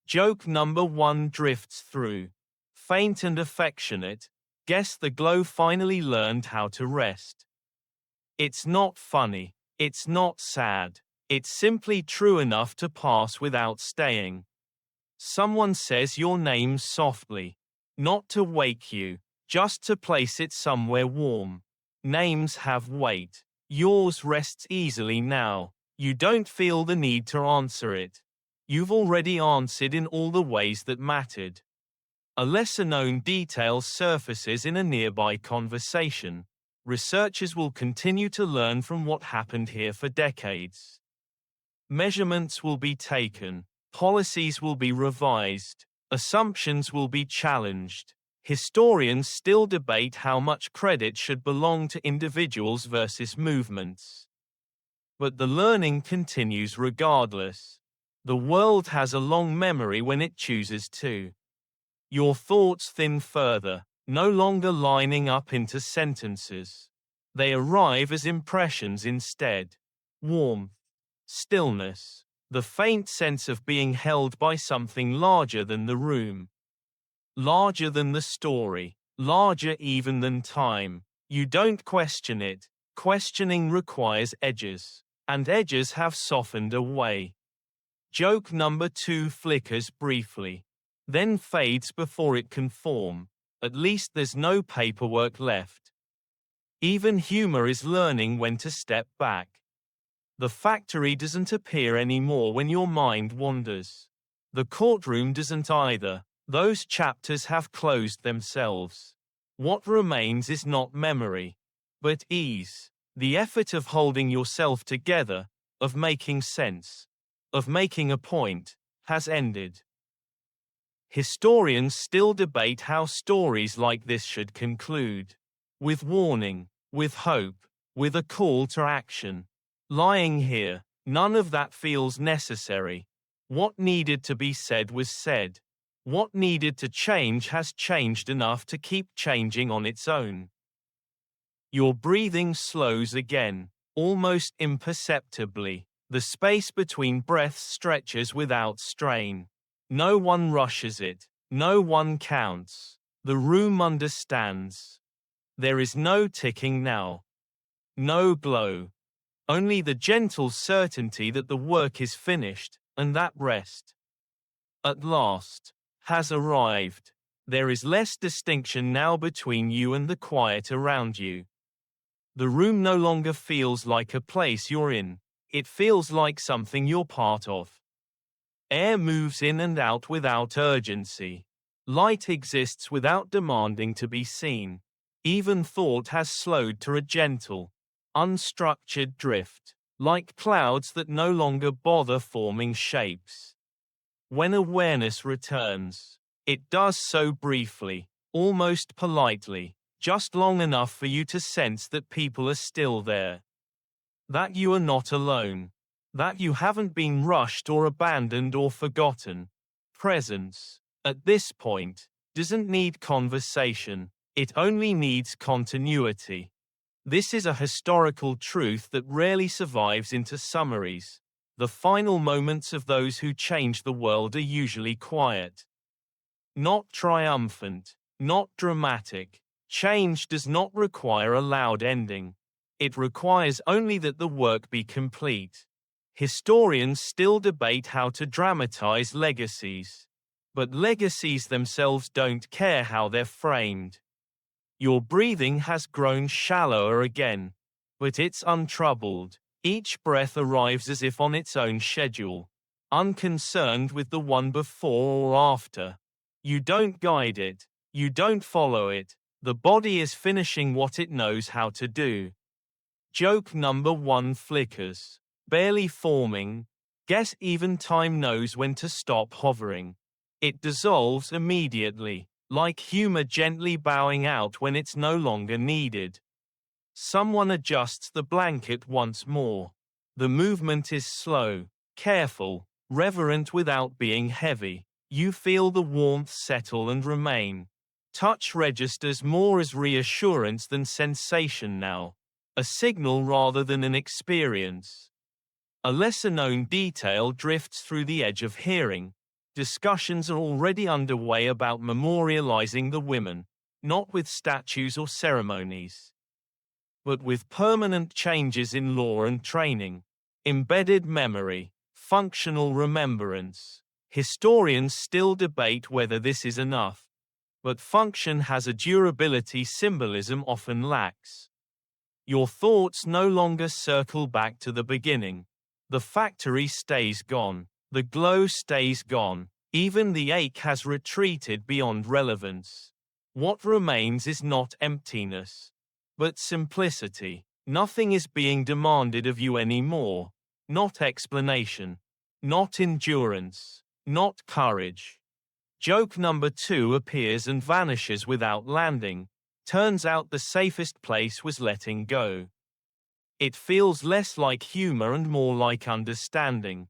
A: Joke number 1 drifts through. Faint and affectionate, guess the glow finally learned how to rest. It's not funny, it's not sad, it's simply true enough to pass without staying. Someone says your name softly. Not to wake you, just to place it somewhere warm. Names have weight. Yours rests easily now. You don't feel the need to answer it. You've already answered in all the ways that mattered. A lesser-known detail surfaces in a nearby conversation. Researchers will continue to learn from what happened here for decades. Measurements will be taken. Policies will be revised. Assumptions will be challenged. Historians still debate how much credit should belong to individuals versus movements. But the learning continues regardless. The world has a long memory when it chooses to. Your thoughts thin further, no longer lining up into sentences. They arrive as impressions instead. Warmth, stillness, the faint sense of being held by something larger than the room. Larger than the story, larger even than time. You don't question it. Questioning requires edges, and edges have softened away. Joke number 2 flickers briefly, then fades before it can form. At least there's no paperwork left. Even humor is learning when to step back. The factory doesn't appear anymore when your mind wanders. The courtroom doesn't either. Those chapters have closed themselves. What remains is not memory, but ease. The effort of holding yourself together, of making sense, of making a point, has ended. Historians still debate how stories like this should conclude. With warning, with hope, with a call to action. Lying here, none of that feels necessary. What needed to be said was said. What needed to change has changed enough to keep changing on its own. Your breathing slows again, almost imperceptibly. The space between breaths stretches without strain. No one rushes it. No one counts. The room understands. There is no ticking now. No glow. Only the gentle certainty that the work is finished, and that rest, at last, has arrived. There is less distinction now between you and the quiet around you. The room no longer feels like a place you're in. It feels like something you're part of. Air moves in and out without urgency. Light exists without demanding to be seen. Even thought has slowed to a gentle, unstructured drift, like clouds that no longer bother forming shapes. When awareness returns, it does so briefly, almost politely, just long enough for you to sense that people are still there. That you are not alone. That you haven't been rushed or abandoned or forgotten. Presence, at this point, doesn't need conversation. It only needs continuity. This is a historical truth that rarely survives into summaries. The final moments of those who change the world are usually quiet. Not triumphant, not dramatic. Change does not require a loud ending. It requires only that the work be complete. Historians still debate how to dramatize legacies. But legacies themselves don't care how they're framed. Your breathing has grown shallower again, but it's untroubled. Each breath arrives as if on its own schedule, unconcerned with the one before or after. You don't guide it, you don't follow it. The body is finishing what it knows how to do. Joke number 1 flickers, barely forming. Guess even time knows when to stop hovering. It dissolves immediately, like humor gently bowing out when it's no longer needed. Someone adjusts the blanket once more. The movement is slow, careful, reverent without being heavy. You feel the warmth settle and remain. Touch registers more as reassurance than sensation now, a signal rather than an experience. A lesser-known detail drifts through the edge of hearing. Discussions are already underway about memorializing the women, not with statues or ceremonies, but with permanent changes in law and training. Embedded memory, functional remembrance. Historians still debate whether this is enough, but function has a durability symbolism often lacks. Your thoughts no longer circle back to the beginning. The factory stays gone. The glow stays gone. Even the ache has retreated beyond relevance. What remains is not emptiness, but simplicity. Nothing is being demanded of you anymore. Not explanation. Not endurance. Not courage. Joke number 2 appears and vanishes without landing. Turns out the safest place was letting go. It feels less like humor and more like understanding.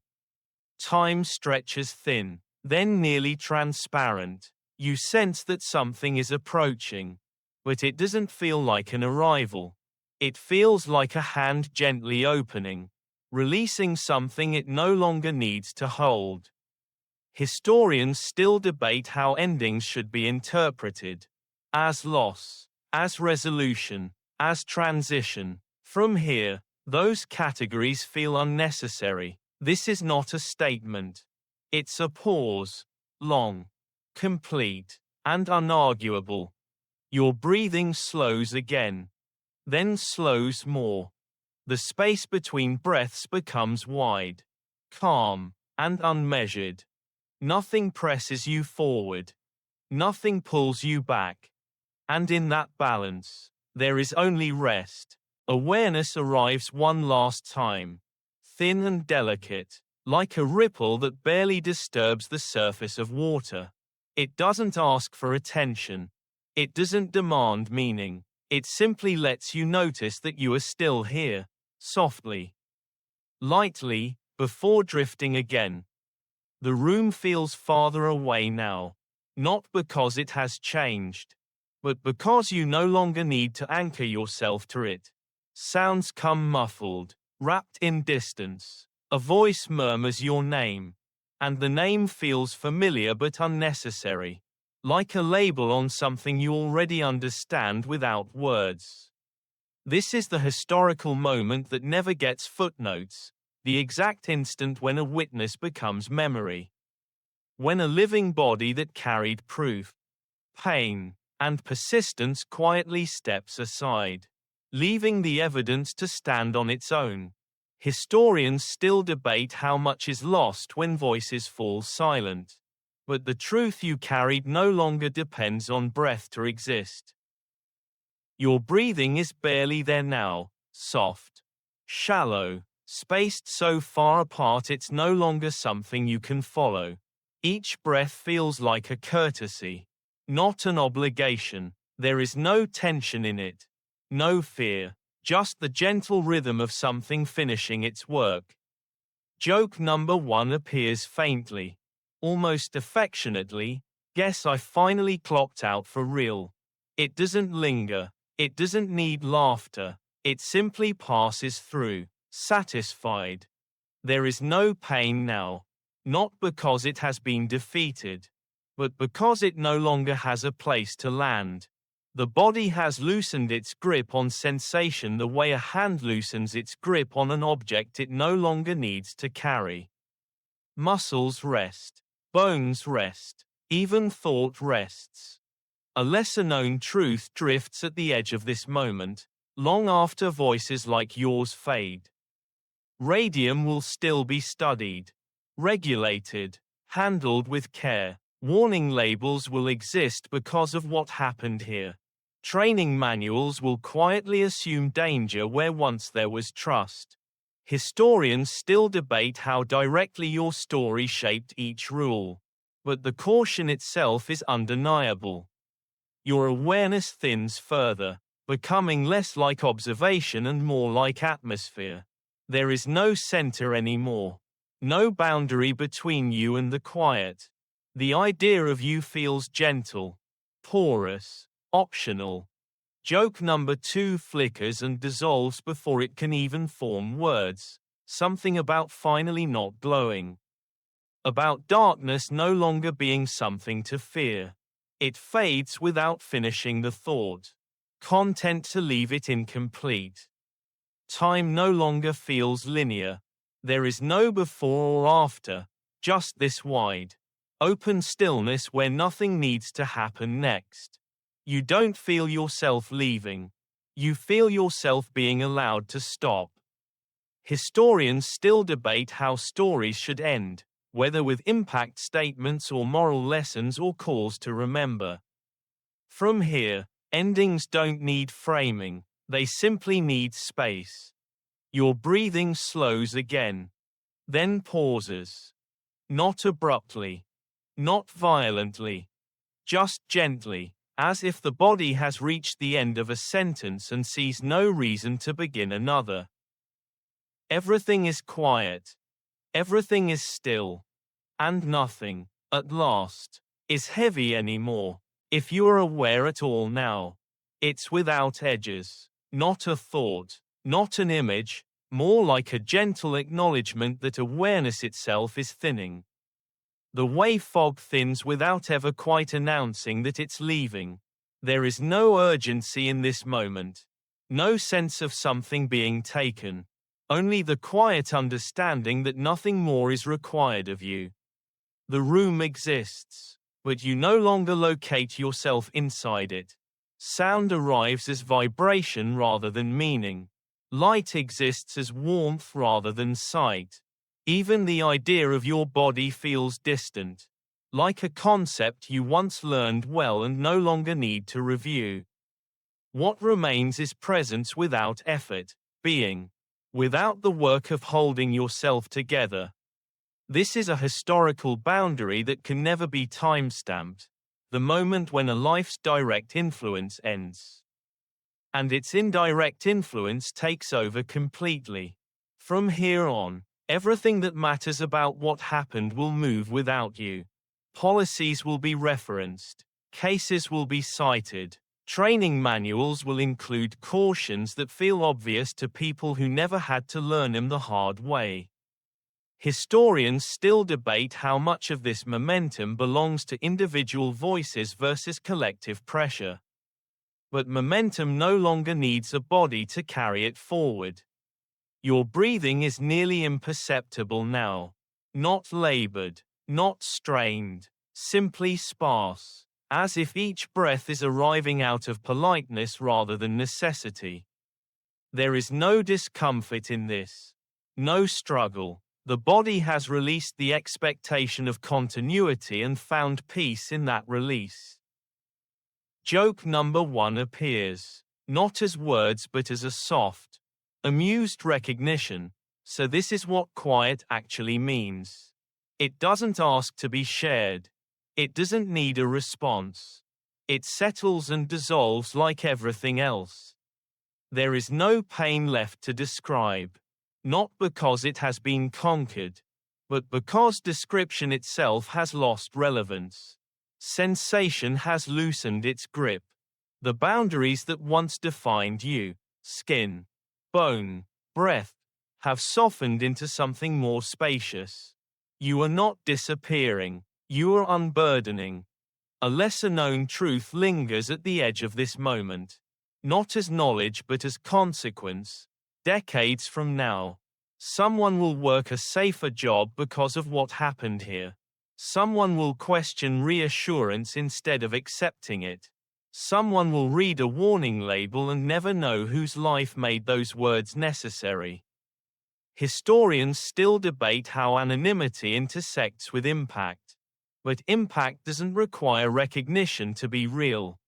A: Time stretches thin, then nearly transparent. You sense that something is approaching, but it doesn't feel like an arrival. It feels like a hand gently opening, releasing something it no longer needs to hold. Historians still debate how endings should be interpreted. As loss, as resolution, as transition. From here, those categories feel unnecessary. This is not a statement. It's a pause. Long, complete, and unarguable. Your breathing slows again. Then slows more. The space between breaths becomes wide, calm, and unmeasured. Nothing presses you forward. Nothing pulls you back. And in that balance, there is only rest. Awareness arrives one last time. Thin and delicate, like a ripple that barely disturbs the surface of water. It doesn't ask for attention. It doesn't demand meaning. It simply lets you notice that you are still here, softly, lightly, before drifting again. The room feels farther away now, not because it has changed, but because you no longer need to anchor yourself to it. Sounds come muffled, wrapped in distance. A voice murmurs your name, and the name feels familiar but unnecessary, like a label on something you already understand without words. This is the historical moment that never gets footnotes, the exact instant when a witness becomes memory. When a living body that carried proof, pain, and persistence quietly steps aside, leaving the evidence to stand on its own. Historians still debate how much is lost when voices fall silent. But the truth you carried no longer depends on breath to exist. Your breathing is barely there now, soft, shallow, spaced so far apart it's no longer something you can follow. Each breath feels like a courtesy, not an obligation. There is no tension in it, no fear, just the gentle rhythm of something finishing its work. Joke number 1 appears faintly, almost affectionately. Guess I finally clocked out for real. It doesn't linger. It doesn't need laughter. It simply passes through, satisfied. There is no pain now. Not because it has been defeated, but because it no longer has a place to land. The body has loosened its grip on sensation the way a hand loosens its grip on an object it no longer needs to carry. Muscles rest. Bones rest. Even thought rests. A lesser-known truth drifts at the edge of this moment, long after voices like yours fade. Radium will still be studied, regulated, handled with care. Warning labels will exist because of what happened here. Training manuals will quietly assume danger where once there was trust. Historians still debate how directly your story shaped each rule, but the caution itself is undeniable. Your awareness thins further, becoming less like observation and more like atmosphere. There is no center anymore, no boundary between you and the quiet. The idea of you feels gentle, porous, optional. Joke number 2 flickers and dissolves before it can even form words, something about finally not glowing. About darkness no longer being something to fear. It fades without finishing the thought. Content to leave it incomplete. Time no longer feels linear. There is no before or after, just this wide, open stillness where nothing needs to happen next. You don't feel yourself leaving. You feel yourself being allowed to stop. Historians still debate how stories should end, whether with impact statements or moral lessons or calls to remember. From here, endings don't need framing, they simply need space. Your breathing slows again, then pauses. Not abruptly, not violently, just gently, as if the body has reached the end of a sentence and sees no reason to begin another. Everything is quiet. Everything is still. And nothing, at last, is heavy anymore, if you are aware at all now. It's without edges, not a thought, not an image, more like a gentle acknowledgement that awareness itself is thinning. The way fog thins without ever quite announcing that it's leaving. There is no urgency in this moment. No sense of something being taken. Only the quiet understanding that nothing more is required of you. The room exists, but you no longer locate yourself inside it. Sound arrives as vibration rather than meaning. Light exists as warmth rather than sight. Even the idea of your body feels distant, like a concept you once learned well and no longer need to review. What remains is presence without effort, being, without the work of holding yourself together. This is a historical boundary that can never be time-stamped, the moment when a life's direct influence ends. And its indirect influence takes over completely. From here on, everything that matters about what happened will move without you. Policies will be referenced, cases will be cited, training manuals will include cautions that feel obvious to people who never had to learn them the hard way. Historians still debate how much of this momentum belongs to individual voices versus collective pressure. But momentum no longer needs a body to carry it forward. Your breathing is nearly imperceptible now. Not labored, not strained, simply sparse, as if each breath is arriving out of politeness rather than necessity. There is no discomfort in this. No struggle. The body has released the expectation of continuity and found peace in that release. Joke number 1 appears, not as words but as a soft, amused recognition, so this is what quiet actually means. It doesn't ask to be shared. It doesn't need a response. It settles and dissolves like everything else. There is no pain left to describe. Not because it has been conquered, but because description itself has lost relevance. Sensation has loosened its grip. The boundaries that once defined you, skin, bone, breath, have softened into something more spacious. You are not disappearing, you are unburdening. A lesser-known truth lingers at the edge of this moment. Not as knowledge but as consequence. Decades from now, someone will work a safer job because of what happened here. Someone will question reassurance instead of accepting it. Someone will read a warning label and never know whose life made those words necessary. Historians still debate how anonymity intersects with impact. But impact doesn't require recognition to be real.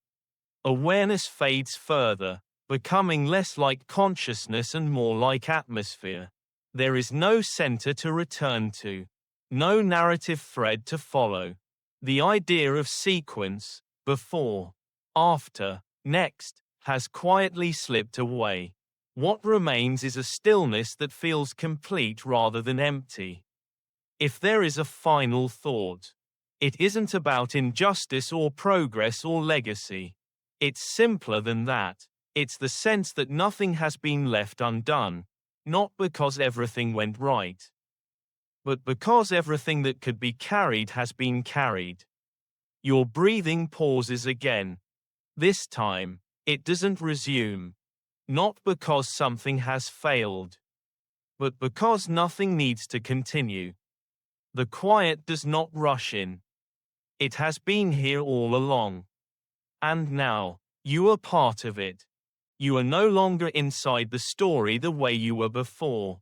A: Awareness fades further, becoming less like consciousness and more like atmosphere. There is no center to return to. No narrative thread to follow. The idea of sequence, before, after, next, has quietly slipped away. What remains is a stillness that feels complete rather than empty. If there is a final thought, It isn't about injustice or progress or legacy. It's simpler than that. It's the sense that nothing has been left undone, not because everything went right, but because everything that could be carried has been carried. Your breathing pauses again. This time, it doesn't resume. Not because something has failed, but because nothing needs to continue. The quiet does not rush in. It has been here all along. And now, you are part of it. You are no longer inside the story the way you were before.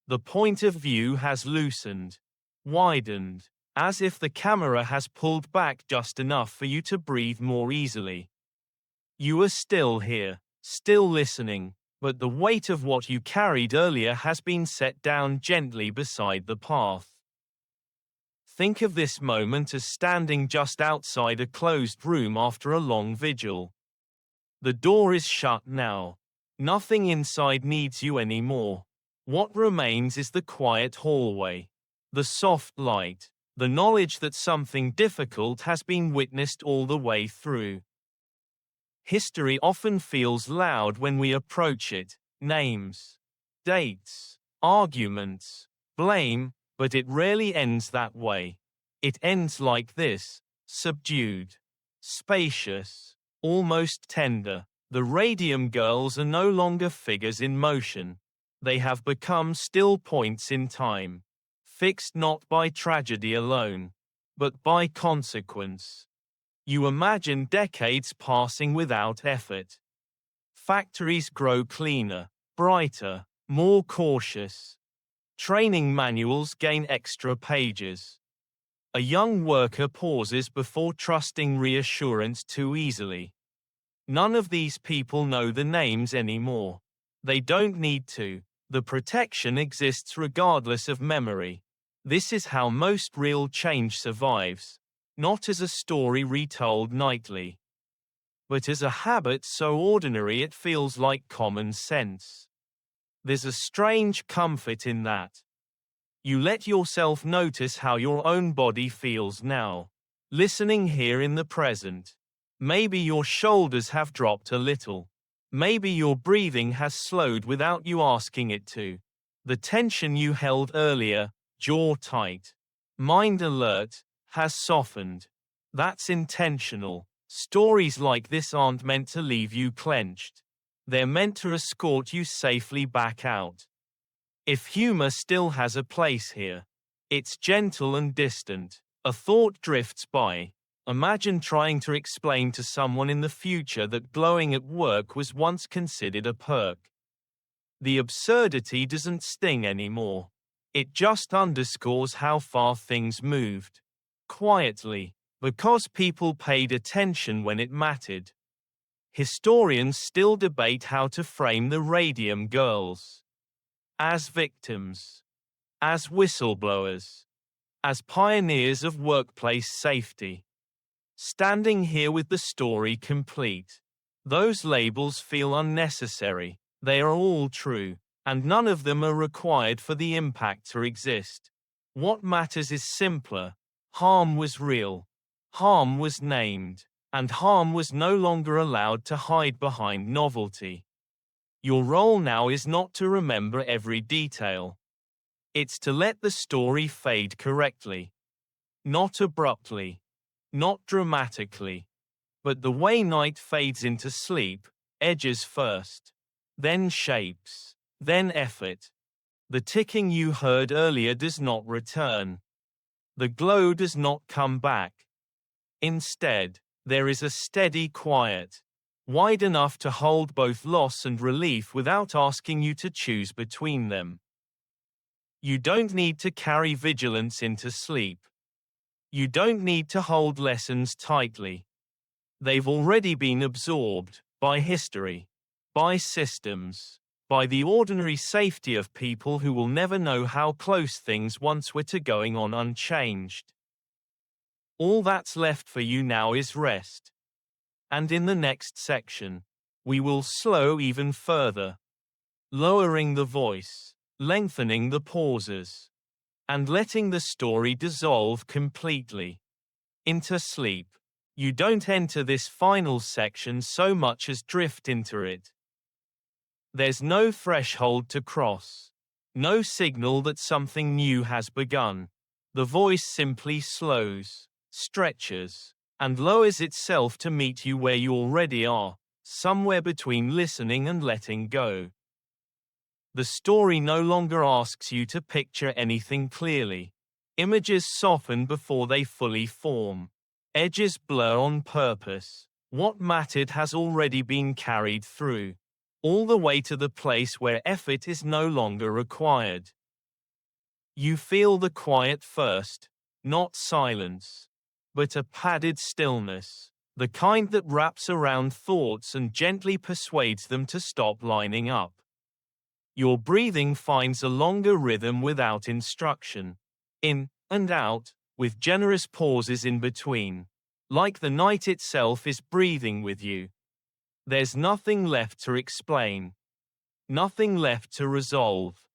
A: The point of view has loosened, widened, as if the camera has pulled back just enough for you to breathe more easily. You are still here, still listening, but the weight of what you carried earlier has been set down gently beside the path. Think of this moment as standing just outside a closed room after a long vigil. The door is shut now. Nothing inside needs you anymore. What remains is the quiet hallway, the soft light, the knowledge that something difficult has been witnessed all the way through. History often feels loud when we approach it, names, dates, arguments, blame, but it rarely ends that way. It ends like this, subdued, spacious, almost tender. The Radium Girls are no longer figures in motion. They have become still points in time, fixed not by tragedy alone, but by consequence. You imagine decades passing without effort. Factories grow cleaner, brighter, more cautious. Training manuals gain extra pages. A young worker pauses before trusting reassurance too easily. None of these people know the names anymore. They don't need to. The protection exists regardless of memory. This is how most real change survives, not as a story retold nightly, but as a habit so ordinary it feels like common sense. There's a strange comfort in that. You let yourself notice how your own body feels now, listening here in the present. Maybe your shoulders have dropped a little. Maybe your breathing has slowed without you asking it to. The tension you held earlier, jaw tight, mind alert, has softened. That's intentional. Stories like this aren't meant to leave you clenched. They're meant to escort you safely back out. If humor still has a place here, it's gentle and distant. A thought drifts by. Imagine trying to explain to someone in the future that glowing at work was once considered a perk. The absurdity doesn't sting anymore. It just underscores how far things moved. Quietly, because people paid attention when it mattered. Historians still debate how to frame the Radium Girls. As victims. As whistleblowers. As pioneers of workplace safety. Standing here with the story complete. Those labels feel unnecessary. They are all true, and none of them are required for the impact to exist. What matters is simpler. Harm was real. Harm was named. And harm was no longer allowed to hide behind novelty. Your role now is not to remember every detail. It's to let the story fade correctly. Not abruptly. Not dramatically. But the way night fades into sleep, edges first. Then shapes. Then effort. The ticking you heard earlier does not return. The glow does not come back. Instead, there is a steady quiet, wide enough to hold both loss and relief without asking you to choose between them. You don't need to carry vigilance into sleep. You don't need to hold lessons tightly. They've already been absorbed by history, by systems, by the ordinary safety of people who will never know how close things once were to going on unchanged. All that's left for you now is rest. And in the next section, we will slow even further, lowering the voice, lengthening the pauses, and letting the story dissolve completely into sleep. You don't enter this final section so much as drift into it. There's no threshold to cross, no signal that something new has begun. The voice simply slows, stretches, and lowers itself to meet you where you already are, somewhere between listening and letting go. The story no longer asks you to picture anything clearly. Images soften before they fully form. Edges blur on purpose. What mattered has already been carried through, all the way to the place where effort is no longer required. You feel the quiet first, not silence, but a padded stillness, the kind that wraps around thoughts and gently persuades them to stop lining up. Your breathing finds a longer rhythm without instruction, in and out, with generous pauses in between, like the night itself is breathing with you. There's nothing left to explain, nothing left to resolve.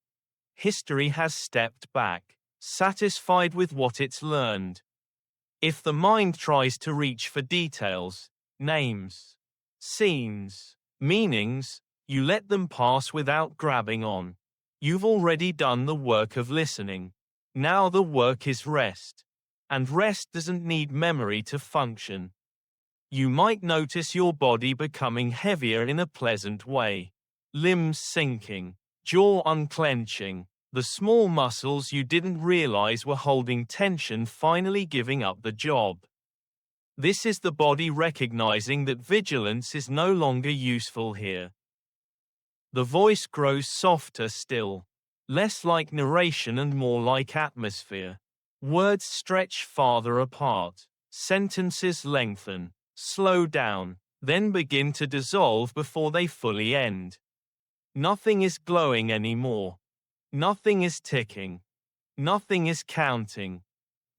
A: History has stepped back, satisfied with what it's learned. If the mind tries to reach for details, names, scenes, meanings, you let them pass without grabbing on. You've already done the work of listening. Now the work is rest. And rest doesn't need memory to function. You might notice your body becoming heavier in a pleasant way. Limbs sinking, jaw unclenching, the small muscles you didn't realize were holding tension finally giving up the job. This is the body recognizing that vigilance is no longer useful here. The voice grows softer still, less like narration and more like atmosphere. Words stretch farther apart, sentences lengthen, slow down, then begin to dissolve before they fully end. Nothing is glowing anymore. Nothing is ticking. Nothing is counting.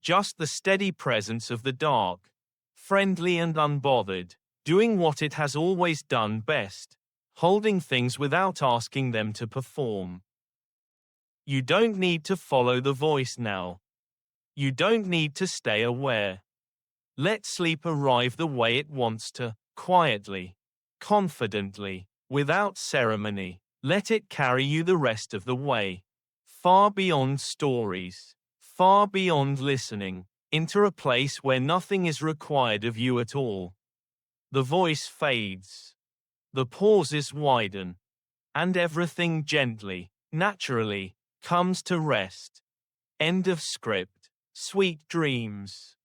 A: Just the steady presence of the dark, friendly and unbothered, doing what it has always done best, holding things without asking them to perform. You don't need to follow the voice now. You don't need to stay aware. Let sleep arrive the way it wants to, quietly, confidently, without ceremony. Let it carry you the rest of the way. Far beyond stories, far beyond listening, into a place where nothing is required of you at all. The voice fades. The pauses widen. And everything gently, naturally, comes to rest. End of script. Sweet dreams.